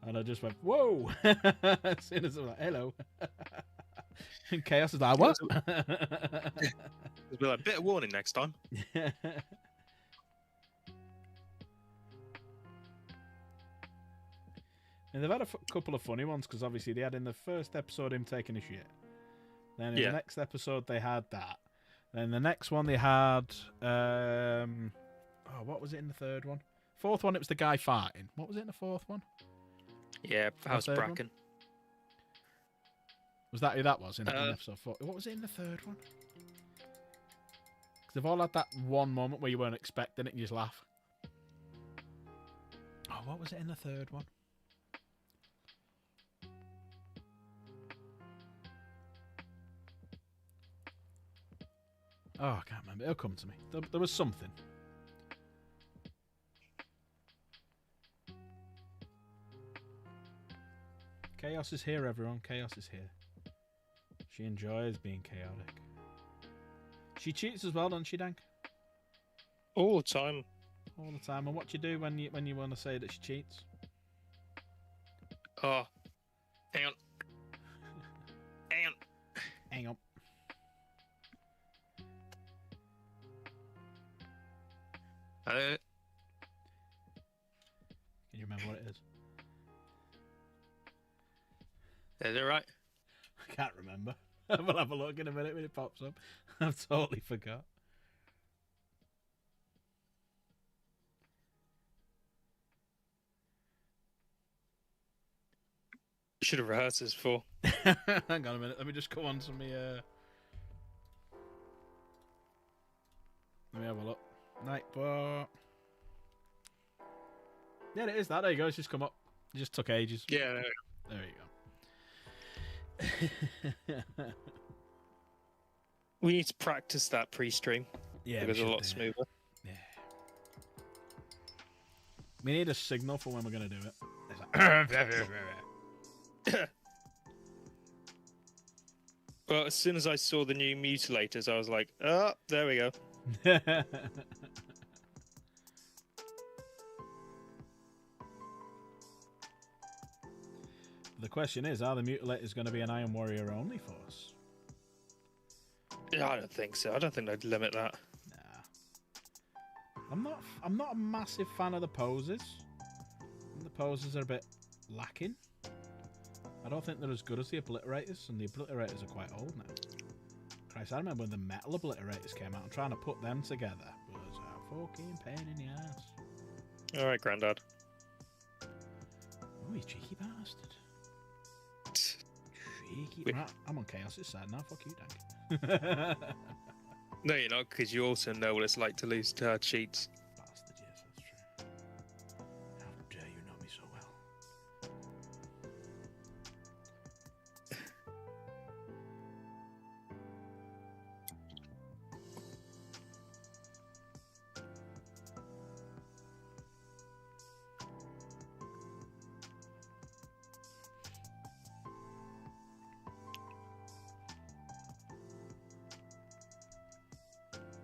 and I just went, "Whoa!" As soon as I was like, "Hello," and Chaos is like, "What?" There's been a bit of warning next time. And they've had a couple of funny ones because obviously they had in the first episode him taking a shit. Then in the next episode they had that. Then the next one they had what was it in the third one? Fourth one it was the guy farting. What was it in the fourth one? Yeah, House Bracken. Was that who that was in episode 4? What was it in the third one? Because they've all had that one moment where you weren't expecting it and you just laugh. Oh, what was it in the third one? Oh, I can't remember. It'll come to me. There was something. Chaos is here, everyone. Chaos is here. She enjoys being chaotic. She cheats as well, doesn't she, Dank? All the time. All the time. And what do you do when you want to say that she cheats? Oh, hang on. Hang on. Hang on. Can you remember what it is? Is it right? I can't remember. We'll have a look in a minute when it pops up. I've totally forgot. You should have rehearsed this before. Hang on a minute. Let me just go on to me. Let me have a look. Nightbot. Yeah, it is that. There you go. It's just come up. It just took ages. Yeah. There you go. We need to practice that pre-stream. Yeah, Because it's a lot smoother. Yeah. We need a signal for when we're going to do it. It's like... Well, as soon as I saw the new mutilators, I was like, oh, there we go. The question is, are the mutilators going to be an Iron Warrior only force? Yeah, I don't think so. I don't think they'd limit that. Nah. I'm not a massive fan of the poses. The poses are a bit lacking. I don't think they're as good as the obliterators, and the obliterators are quite old now. Christ, I remember when the metal obliterators came out and trying to put them together was a fucking pain in the ass. Alright, Grandad. Oh, you cheeky bastard. Cheeky. We- Right, I'm on Chaos's side now. Fuck you, Dank. No, you're not, because you also know what it's like to lose to cheats. Bastard, yes, that's true. How dare you know me so well?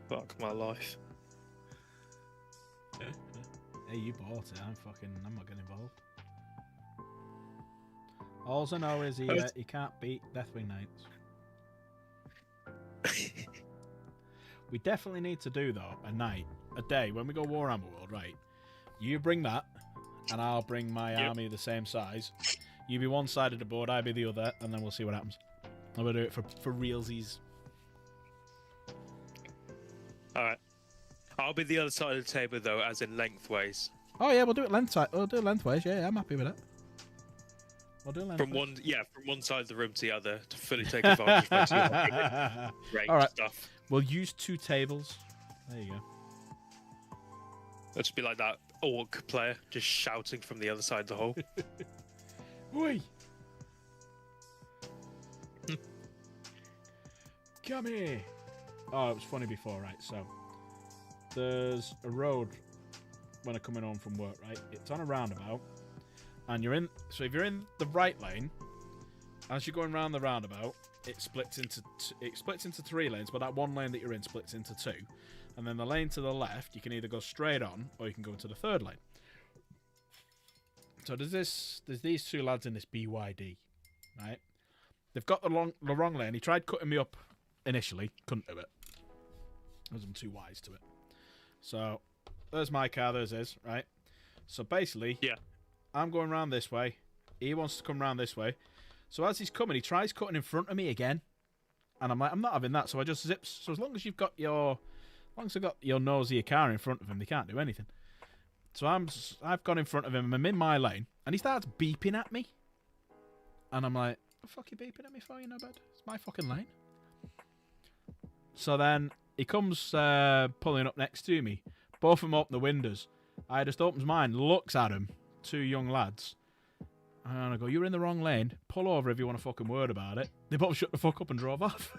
Fuck my life. Hey, you bought it. I'm not getting involved. All I know is he can't beat Deathwing Knights. We definitely need to do though a day when we go Warhammer World, right? You bring that, and I'll bring my army the same size. You be one side of the board, I be the other, and then we'll see what happens. I'm gonna do it for realsies. Alright. I'll be the other side of the table, though, as in lengthways. Oh yeah, we'll do it lengthwise. We'll do it lengthwise. Yeah, I'm happy with it. We'll do it lengthwise. From one side of the room to the other to fully take advantage of my range All right. stuff. We'll use 2 tables. There you go. It'll just be like that orc player just shouting from the other side of the hole. Oi! Come here! Oh, it was funny before, right? So, there's a road when I'm coming home from work, right? It's on a roundabout, and you're in. So if you're in the right lane, as you're going round the roundabout, it splits into 3 lanes, but that one lane that you're in splits into 2, and then the lane to the left, you can either go straight on or you can go into the 3rd lane. So there's these 2 lads in this BYD, right? They've got the wrong lane. He tried cutting me up initially, couldn't do it. Because I'm too wise to it. So there's my car, there's his, right? So basically, I'm going round this way. He wants to come round this way. So as he's coming, he tries cutting in front of me again. And I'm like, I'm not having that. So I just zips. So as long as I've got your nose of your car in front of him, they can't do anything. So I've gone in front of him. I'm in my lane, and he starts beeping at me. And I'm like, "The fuck you beeping at me for? You know, bud? It's my fucking lane." So then he comes pulling up next to me. Both of them open the windows. I just opens mine, looks at him, 2 young lads. And I go, "You're in the wrong lane. Pull over if you want a fucking word about it." They both shut the fuck up and drove off.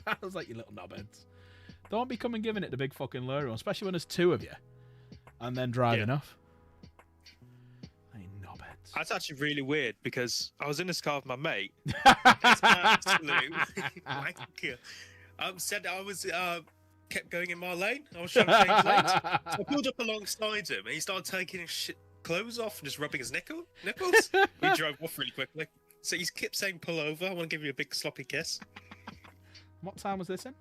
I was like, "You little knobheads. Don't be coming giving it the big fucking lure, especially when there's 2 of you. And then driving off." Hey, knobheads. That's actually really weird because I was in this car with my mate. That's absolute wanker. Said I was kept going in my lane. I was trying to change lanes. So I pulled up alongside him and he started taking his clothes off and just rubbing his nipples. He drove off really quickly. So he kept saying, "Pull over. I want to give you a big sloppy kiss." What time was this in?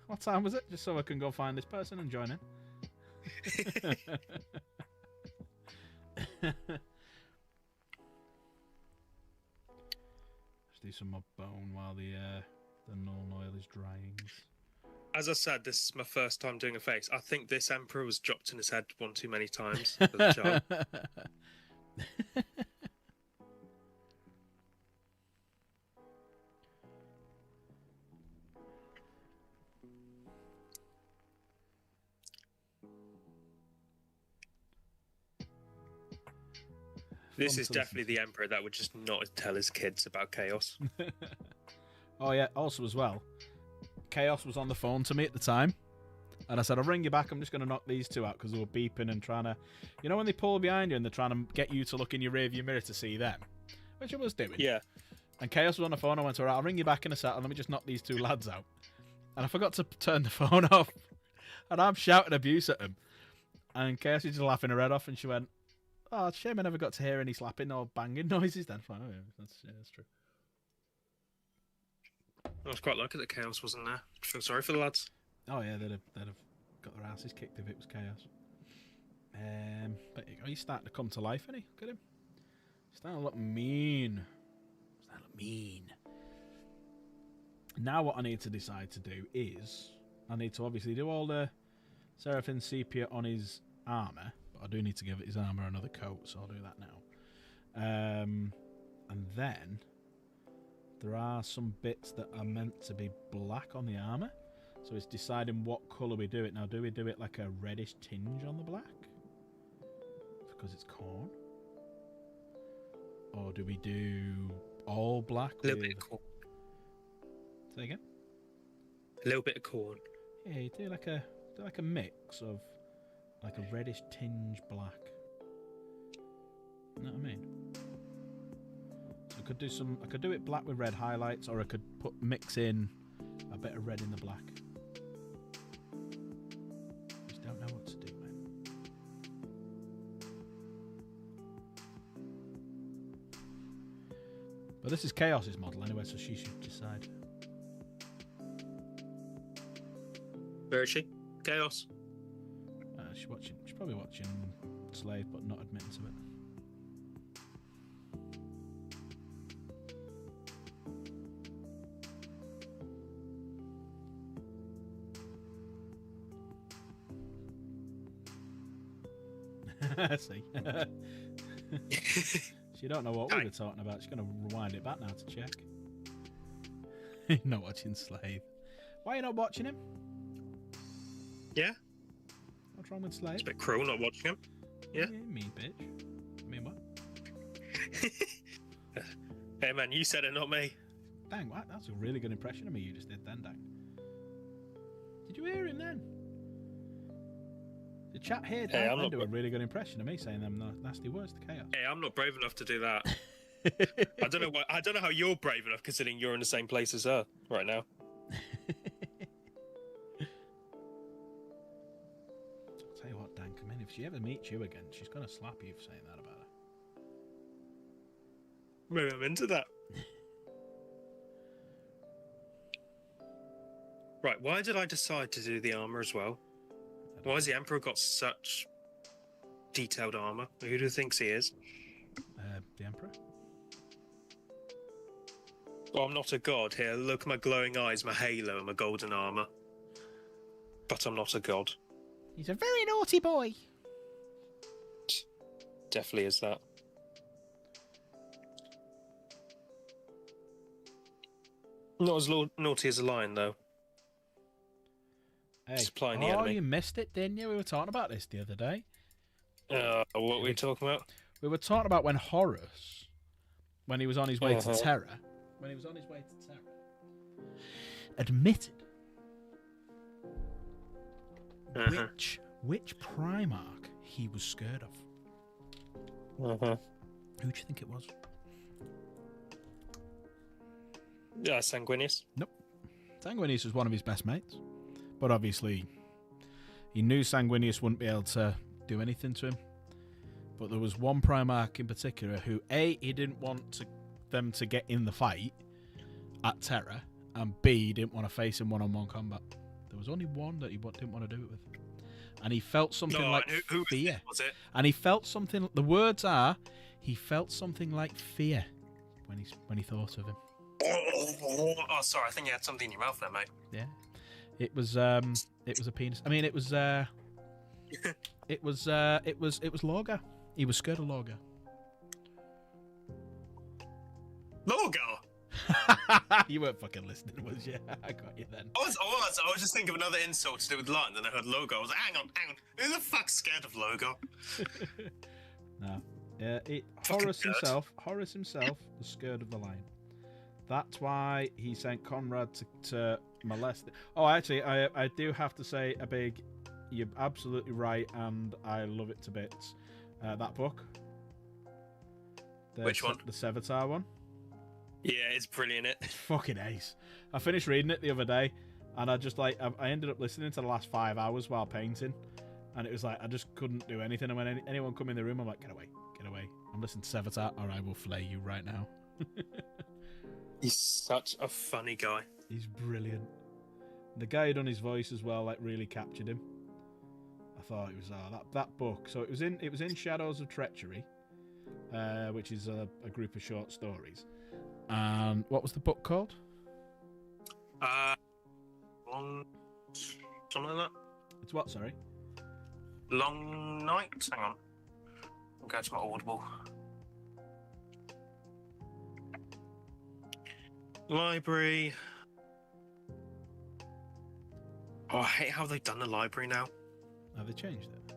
What time was it? Just so I can go find this person and join in. Let's do some more bone while the null oil is drying. As I said, this is my first time doing a face. I think this emperor was dropped in his head one too many times as a child. This fun is to listen definitely the Emperor that would just not tell his kids about chaos. Oh yeah, also as well, Chaos was on the phone to me at the time, and I said, I'll ring you back, I'm just going to knock these two out, because they were beeping and trying to, you know when they pull behind you and they're trying to get you to look in your rearview mirror to see them, which I was doing. Yeah. And Chaos was on the phone, I went, alright, I'll ring you back in a sec, and let me just knock these two lads out. And I forgot to turn the phone off, and I'm shouting abuse at them. And Chaos was just laughing her head off, and she went, oh, it's a shame I never got to hear any slapping or banging noises then. Fine, oh, yeah, that's true. I was quite lucky that Chaos wasn't there. I feel sorry for the lads. Oh yeah, they'd have got their asses kicked if it was Chaos. But he's starting to come to life, isn't he? Look at him. He's starting to look mean. Now what I need to decide to do is I need to obviously do all the Seraphim sepia on his armour, but I do need to give his armour another coat, so I'll do that now. And then there are some bits that are meant to be black on the armour, so it's deciding what colour we do it. Now, do we do it like a reddish tinge on the black? Because it's Khorne? Or do we do all black? A little bit of Khorne. Say again? A little bit of Khorne. Yeah, you do like a mix of like a reddish tinge black. You know what I mean? So I could do it black with red highlights, or I could mix in a bit of red in the black. Just don't know what to do, man. But this is Chaos's model anyway, so she should decide. Where is she? Chaos. She's probably watching Slave, but not admitting to it. See. She don't know what we were talking about. She's going to rewind it back now to check. You're not watching Slave. Why are you not watching him? Yeah. What's wrong with Slave? It's a bit cruel not watching him. Yeah. Me, bitch. Me what? Hey man, you said it, not me. Dang, what? That's a really good impression of me you just did then, Dang. Did you hear him then? The chat here, Hey, Dan, do a really good impression of me saying them nasty words to Chaos. Hey, I'm not brave enough to do that. I don't know why. I don't know how you're brave enough, considering you're in the same place as her right now. I'll tell you what, Dan, come in. If she ever meets you again, she's gonna slap you for saying that about her. Maybe I'm into that. Right, why did I decide to do the armor as well? Why has the Emperor got such detailed armor? Who do you think he is? The Emperor? Well, I'm not a god here. Look at my glowing eyes, my halo, and my golden armor. But I'm not a god. He's a very naughty boy. Definitely is that. Not as naughty as a lion, though. Hey. Supplying the oh, enemy. You missed it, didn't you? We were talking about this the other day. What were we talking about? We were talking about when Horus, when he was on his way to Terra, admitted which Primarch he was scared of. Who do you think it was? Yeah, Sanguinius. Nope. Sanguinius was one of his best mates. But obviously, he knew Sanguinius wouldn't be able to do anything to him. But there was one Primarch in particular who, A, he didn't want them to get in the fight at Terra, and B, he didn't want to face him one-on-one combat. There was only one that he didn't want to do it with. And he felt something like fear. Was it? And he felt something, the words are, he felt something like fear when he thought of him. Oh, sorry, I think you had something in your mouth there, mate. Yeah. It was a penis. I mean, it was Lorgar. He was scared of Lorgar. Lorgar? You weren't fucking listening, was you? I got you then. I was just thinking of another insult to do with London, and I heard Lorgar. I was like, hang on. Who the fuck's scared of Lorgar? No. Horus himself was scared of the lion. That's why he sent Conrad to molest it. Oh, actually, I do have to say a big... You're absolutely right, and I love it to bits. That book. Which one? The Sevatar one. Yeah, it's brilliant. It's fucking ace. I finished reading it the other day, and I ended up listening to the last 5 hours while painting, and it was like I just couldn't do anything. And when anyone come in the room, I'm like, get away. I'm listening to Sevatar, or I will flay you right now. He's such a funny guy. He's brilliant. The guy who done his voice as well, like, really captured him. I thought it was that book. So it was in Shadows of Treachery, which is a group of short stories. And what was the book called? Long, something like that. It's what? Sorry. Long Night. Hang on. I'll go to my Audible. Library. Oh, I hate how they've done the library now. Have they changed it?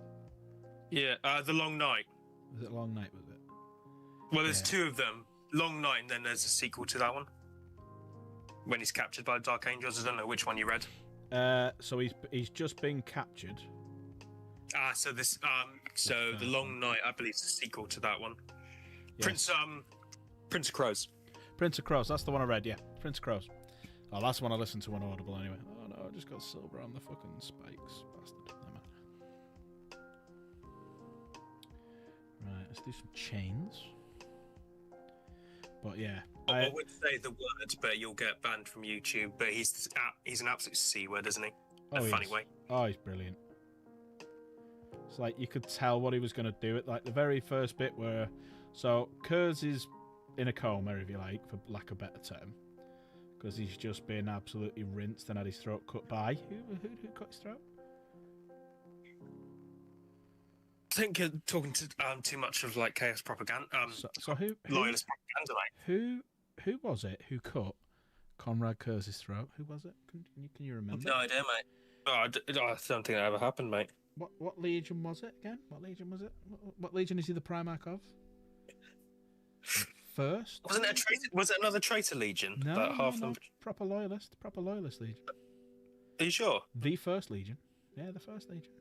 Yeah, The Long Night. Was it Long Night, was it? Well, there's two of them. Long Night, and then there's a sequel to that one. When he's captured by the Dark Angels. I don't know which one you read. So he's just been captured. So this The Long Night, I believe, is a sequel to that one. Yes. Prince of Crows. Prince of Crows, that's the one I read, yeah. Prince of Crows. Oh, that's the one I listened to on Audible anyway. Oh no, I just got silver on the fucking spikes. Bastard. Never mind. Right, let's do some chains. But yeah. I would say the word, but you'll get banned from YouTube. But he's an absolute C word, isn't he? In a funny way. Oh, he's brilliant. It's like you could tell what he was going to do. It like the very first bit where... So, Kurz is in a coma, if you like, for lack of a better term. Because he's just been absolutely rinsed and had his throat cut by... Who cut his throat? I think you're talking to too much of like chaos propaganda. So who loyalist propaganda, like. Who was it who cut Conrad Kurz's throat? Who was it? Can you remember? No idea, mate. Oh, I don't think that ever happened, mate. What legion was it again? What legion was it? What legion is he the Primarch of? First? Wasn't it a traitor? Was it another traitor legion? No, half no, them. Proper loyalist legion. Are you sure? The first legion. Yeah, the first legion.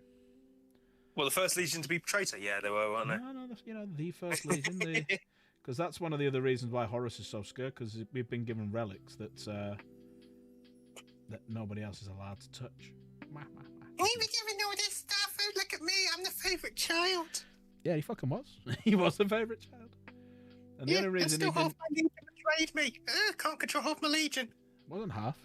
Well, the first legion to be traitor, yeah, they were, weren't they? No, the first legion. Because that's one of the other reasons why Horus is so scared. Because we've been given relics that nobody else is allowed to touch. We've been given all this stuff. Oh, look at me, I'm the favourite child. Yeah, he fucking was. He was the favourite child. And the only reason still half my legion betrayed me. Can't control half my legion. Wasn't half.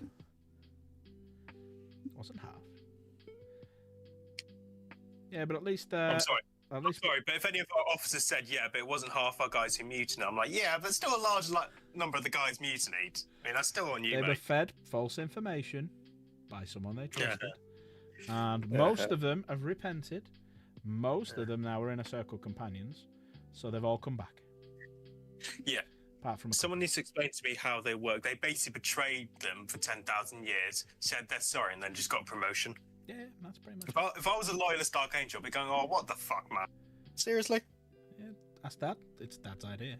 Yeah, but at least... I'm sorry. I'm sorry, but if any of our officers said, yeah, but it wasn't half our guys who mutinied, I'm like, yeah, but still a large number of the guys mutinied. I mean, that's still on you, They mate. were fed false information by someone they trusted. Yeah. And most of them have repented. Most of them now are Inner Circle companions. So they've all come back. Yeah. Apart from someone needs to explain to me how they work. They basically betrayed them for 10,000 years, said they're sorry, and then just got a promotion. Yeah, that's pretty much If I was a loyalist Dark Angel, I'd be going, oh, what the fuck, man? Seriously? Yeah, that's Dad. It's Dad's idea.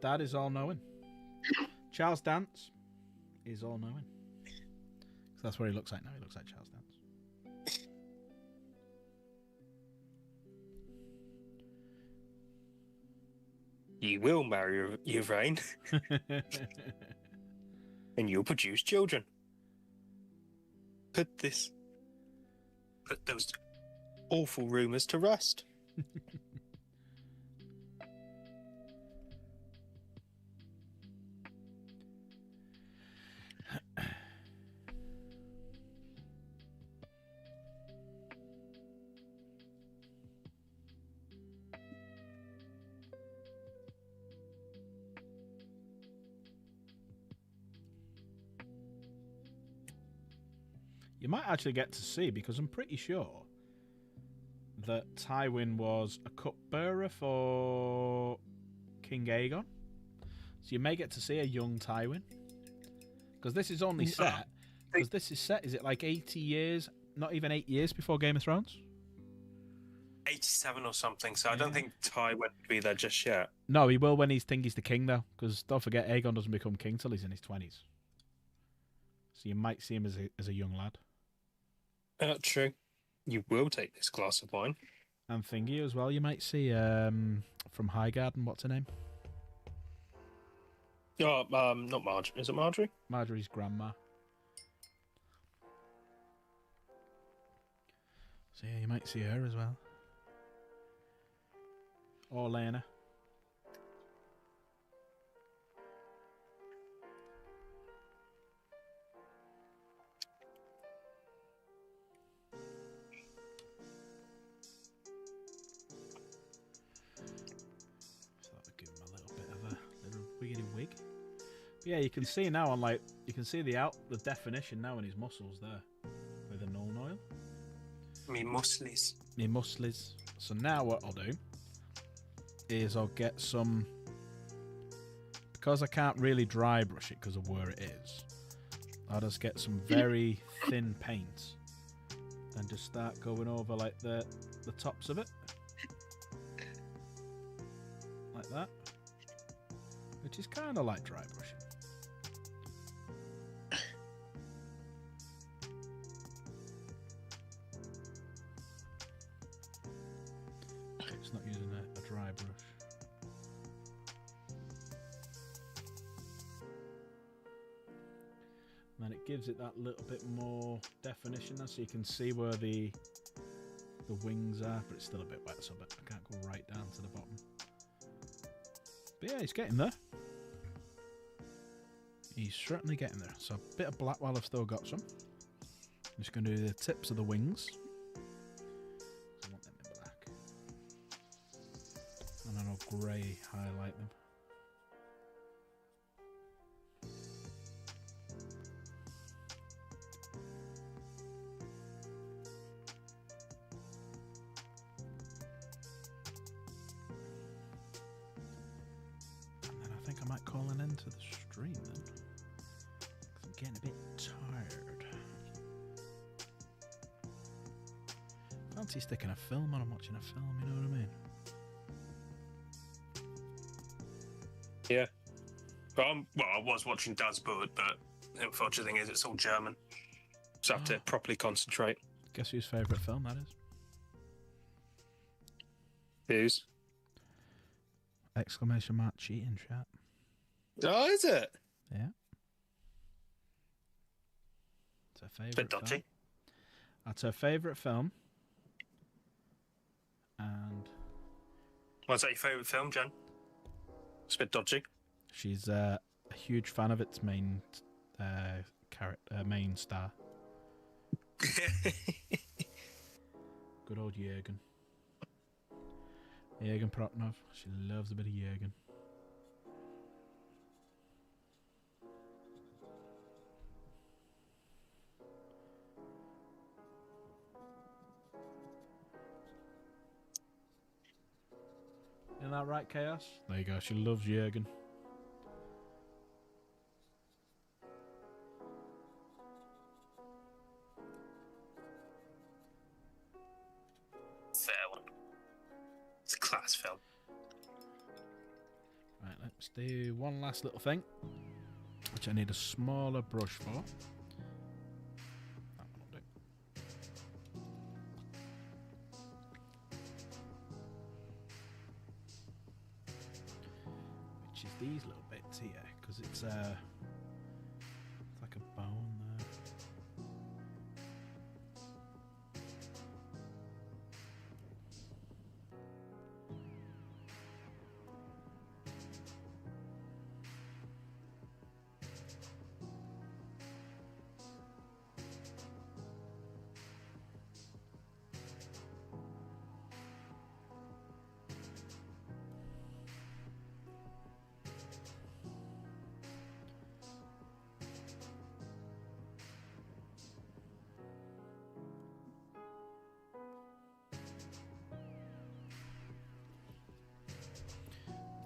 Dad is all-knowing. Charles Dance is all-knowing. So that's what he looks like now. He looks like Charles Dance. You will marry Yvraine. And you'll produce children. Put those awful rumours to rest. You might actually get to see, because I'm pretty sure that Tywin was a cupbearer for King Aegon. So you may get to see a young Tywin. Because this is only set... Because this is set, is it like 80 years? Not even 8 years before Game of Thrones? 87 or something, so I don't think Ty won't be there just yet. No, he will when he's the king, though. Because don't forget, Aegon doesn't become king till he's in his 20s. So you might see him as a young lad. True. You will take this glass of wine. And Thingy as well. You might see from Highgarden. What's her name? Oh, not Marjorie. Is it Marjorie? Marjorie's grandma. So yeah, you might see her as well. Or Lena. So that would give him a little bit of a little wiggity wig. But yeah, you can see now on you can see the definition now in his muscles there with the Nuln oil. Me muscles. Me muscles. So now what I'll do is I'll get some, because I can't really dry brush it because of where it is, I'll just get some very thin paint and just start going over like the tops of it. Like that. Which is kind of like dry brushing. It's not using a dry brush. And then it gives it that little bit more definition now, so you can see where the wings are, but it's still a bit wet, so I can't go right down to the bottom. But yeah, he's getting there. He's certainly getting there. So a bit of black while I've still got some. I'm just going to do the tips of the wings. I want them in black. And then I'll grey highlight them. And then I think I might call an end to the stream then. 'Cause I'm getting a bit tired. Fancy sticking a film on and watching a film, you know what I mean? Yeah. Well, I was watching Das Boot, but the unfortunate thing is it's all German. So I have to properly concentrate. Guess whose favourite film that is? Whose? Exclamation mark cheating chat. Oh, is it? Yeah. It's her favourite Bit dodgy. film. That's her favourite film. And What's that your favourite film, Jen? It's a bit dodgy. she's a huge fan of its main main star. Good old Jürgen. Jürgen Prochnow. She loves a bit of Jürgen. Isn't that right, Chaos? There you go. She loves Jürgen. Fair one. It's a class film. Right, let's do one last little thing, which I need a smaller brush for. That one will do. Which is these little bits here, because it's like a bone there.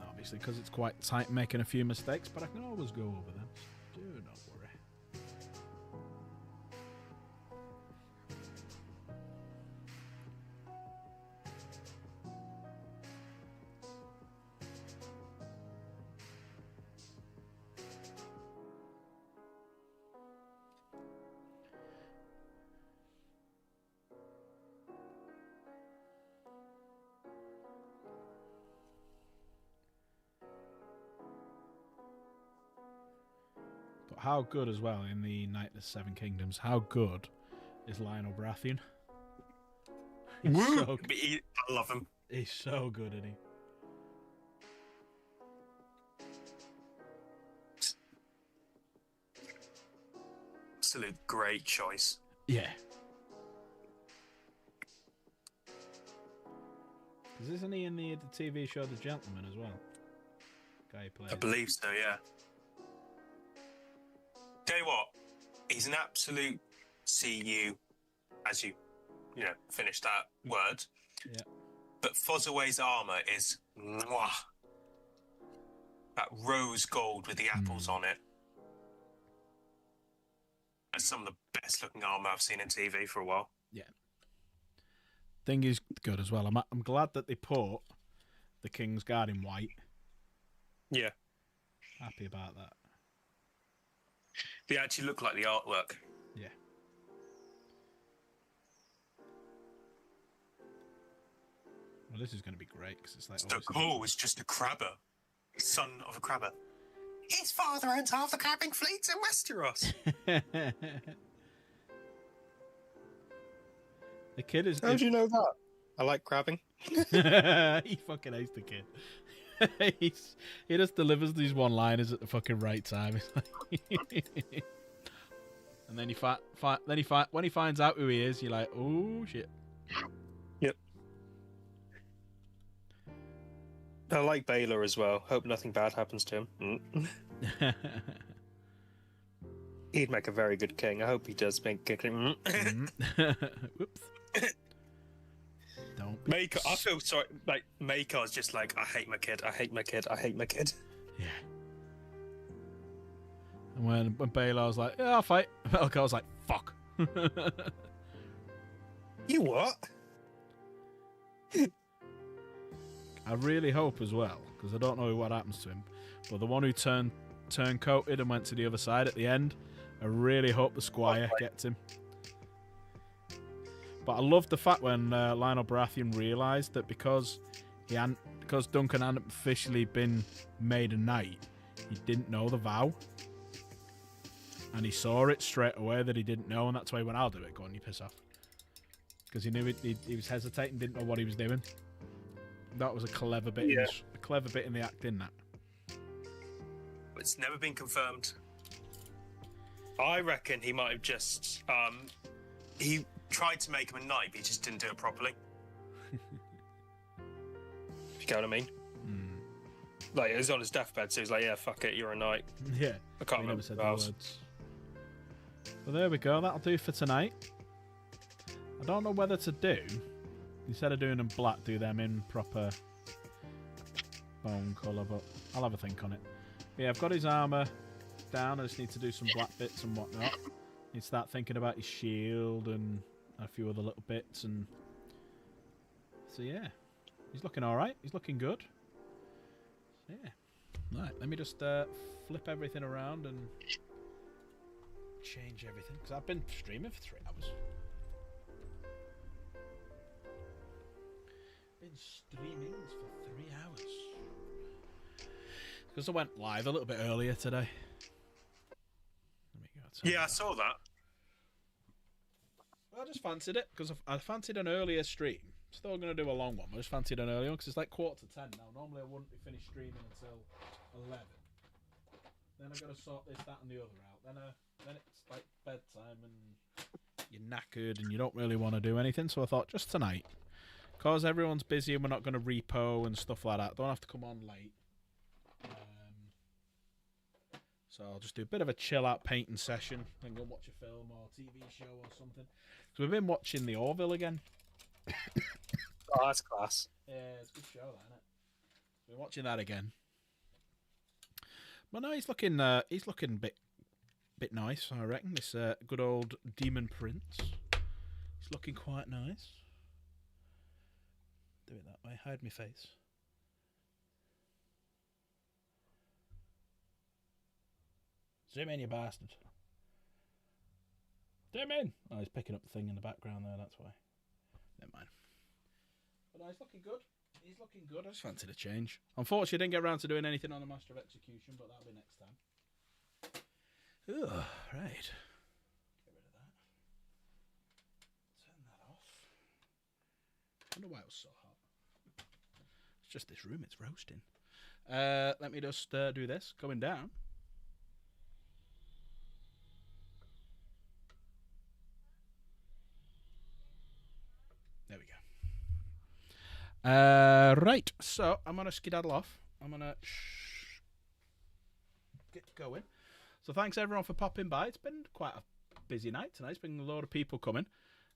Obviously, because it's quite tight, making a few mistakes, but I can always go over them. Do not worry. how good as well in the Knight of the Seven Kingdoms. How good is Lionel Baratheon? Woo! I love him. He's so good, isn't he? Absolute great choice. Yeah. Because isn't he in the TV show The Gentleman as well? Guy who plays. I believe so, yeah. Tell you what, he's an absolute CU, as you finish that word. Yeah. But Fosaway's armour is mwah. That rose gold with the apples on it. That's some of the best looking armour I've seen in TV for a while. Yeah. Thing is good as well. I'm glad that they put the King's Guard in white. Yeah. Happy about that. They actually look like the artwork. Yeah. Well, this is going to be great because it's like. So cool. It's just a crabber, son of a crabber. His father owns half the crabbing fleets in Westeros. The kid is. How do you know that? I like crabbing. He fucking hates the kid. He just delivers these one-liners at the fucking right time. And then when he finds out who he is, you're like, oh shit. Yep. I like Baylor as well. Hope nothing bad happens to him. He'd make a very good king. I hope he does make a king. Whoops. Don't Maker, I feel sorry. Like Maker's just like, I hate my kid. I hate my kid. I hate my kid. Yeah. And when Baylor was like, yeah, I'll fight, Melkor was like, fuck. You what? I really hope as well, because I don't know what happens to him, but the one who turned coated and went to the other side at the end, I really hope the Squire gets him. But I love the fact when Lionel Baratheon realised that because Duncan hadn't officially been made a knight, he didn't know the vow. And he saw it straight away that he didn't know, and that's why he went, I'll do it. Go on, you piss off. Because he knew he was hesitating, didn't know what he was doing. That was a clever bit, in the acting, that. It's never been confirmed. I reckon he might have just... he tried to make him a knight, but he just didn't do it properly. If you get what I mean? Like, he was on his deathbed, so he was like, yeah, fuck it, you're a knight. Yeah. I can't He remember never said the the vows. words. Well, there we go. That'll do for tonight. I don't know whether to do... Instead of doing them black, do them in proper bone colour, but I'll have a think on it. But yeah, I've got his armour down. I just need to do some black bits and whatnot. Need to start thinking about his shield and a few other little bits. And so yeah, he's looking all right. He's looking good. So, yeah. Right, let me just flip everything around and change everything, because I've been streaming for 3 hours. Been streaming for 3 hours because I went live a little bit earlier today. Let me go. Yeah, I saw that. I just fancied it because I fancied an earlier stream. Still going to do a long one. I just fancied an earlier one because it's like 9:45 now. Normally I wouldn't be finished streaming until 11. Then I got to sort this, that, and the other out. Then it's like bedtime and you're knackered and you don't really want to do anything. So I thought just tonight. Because everyone's busy and we're not going to repo and stuff like that. Don't have to come on late. So I'll just do a bit of a chill-out painting session. Then go watch a film or TV show or something. So we've been watching The Orville again. Oh, that's class. Yeah, it's a good show, that, isn't it? We're watching that again. But no, he's looking a bit nice, I reckon. This good old Demon Prince. He's looking quite nice. Do it that way. Hide my face. Zoom in, you bastard. Zoom in! Oh, he's picking up the thing in the background there, that's why. Never mind. But no, he's looking good. He's looking good. I just fancied a change. Unfortunately, I didn't get around to doing anything on the Master of Execution, but that'll be next time. Ugh, right. Get rid of that. Turn that off. I wonder why it was so hot. It's just this room, it's roasting. Let me just do this. Going down. There we go. Right, so I'm going to skedaddle off. I'm going to get going. So thanks everyone for popping by. It's been quite a busy night tonight. It's been a load of people coming.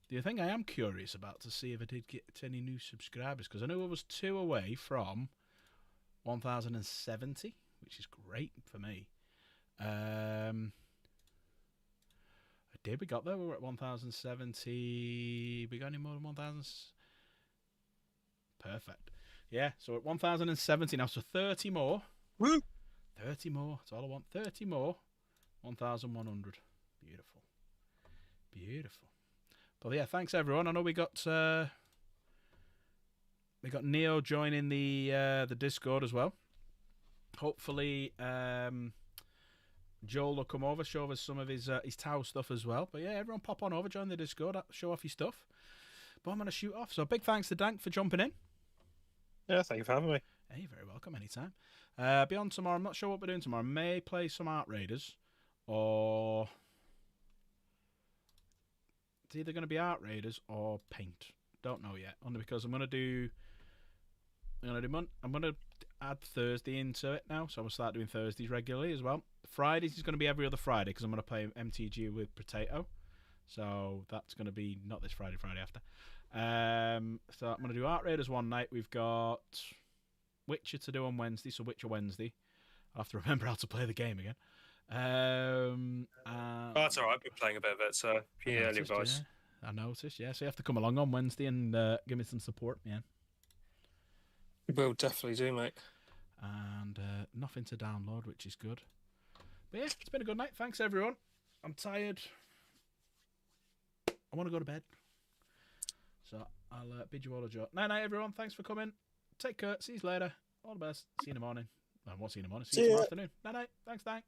The thing I am curious about to see if I did get any new subscribers, because I knew I was 2 away from 1,070, which is great for me. I did. We got there. We were at 1,070. We got any more than 1,000? Perfect. Yeah, so we're at 1,070 now. So 30 more. Woo! 30 more. That's all I want. 30 more. 1,100. Beautiful. Beautiful. But yeah, thanks everyone. I know we got Neo joining the Discord as well. Hopefully, Joel will come over, show us some of his Tau stuff as well. But yeah, everyone pop on over, join the Discord, show off your stuff. But I'm going to shoot off. So big thanks to Dank for jumping in. Yeah, thank you for having me. Hey, you're very welcome, anytime. Beyond tomorrow, I'm not sure what we're doing tomorrow. I may play some Art Raiders, or it's either going to be Art Raiders or Paint. Don't know yet. Only because I'm going to add Thursday into it now, so I'm going to start doing Thursdays regularly as well. Fridays is going to be every other Friday because I'm going to play MTG with Potato. So that's going to be not this Friday, Friday after. So I'm going to do Art Raiders one night. We've got Witcher to do on Wednesday, so Witcher Wednesday. I'll have to remember how to play the game again. That's all right. I've been playing a bit of it, so yeah, early advice. Yeah, I noticed, yeah. So you have to come along on Wednesday and give me some support, man. Will definitely do, mate. And nothing to download, which is good. But yeah, it's been a good night. Thanks, everyone. I'm tired. I want to go to bed. So I'll bid you all a joke. Night, everyone. Thanks for coming. Take care. See you later. All the best. See you in the morning. I won't see you in the morning. See you tomorrow afternoon. Night. Thanks, Bye.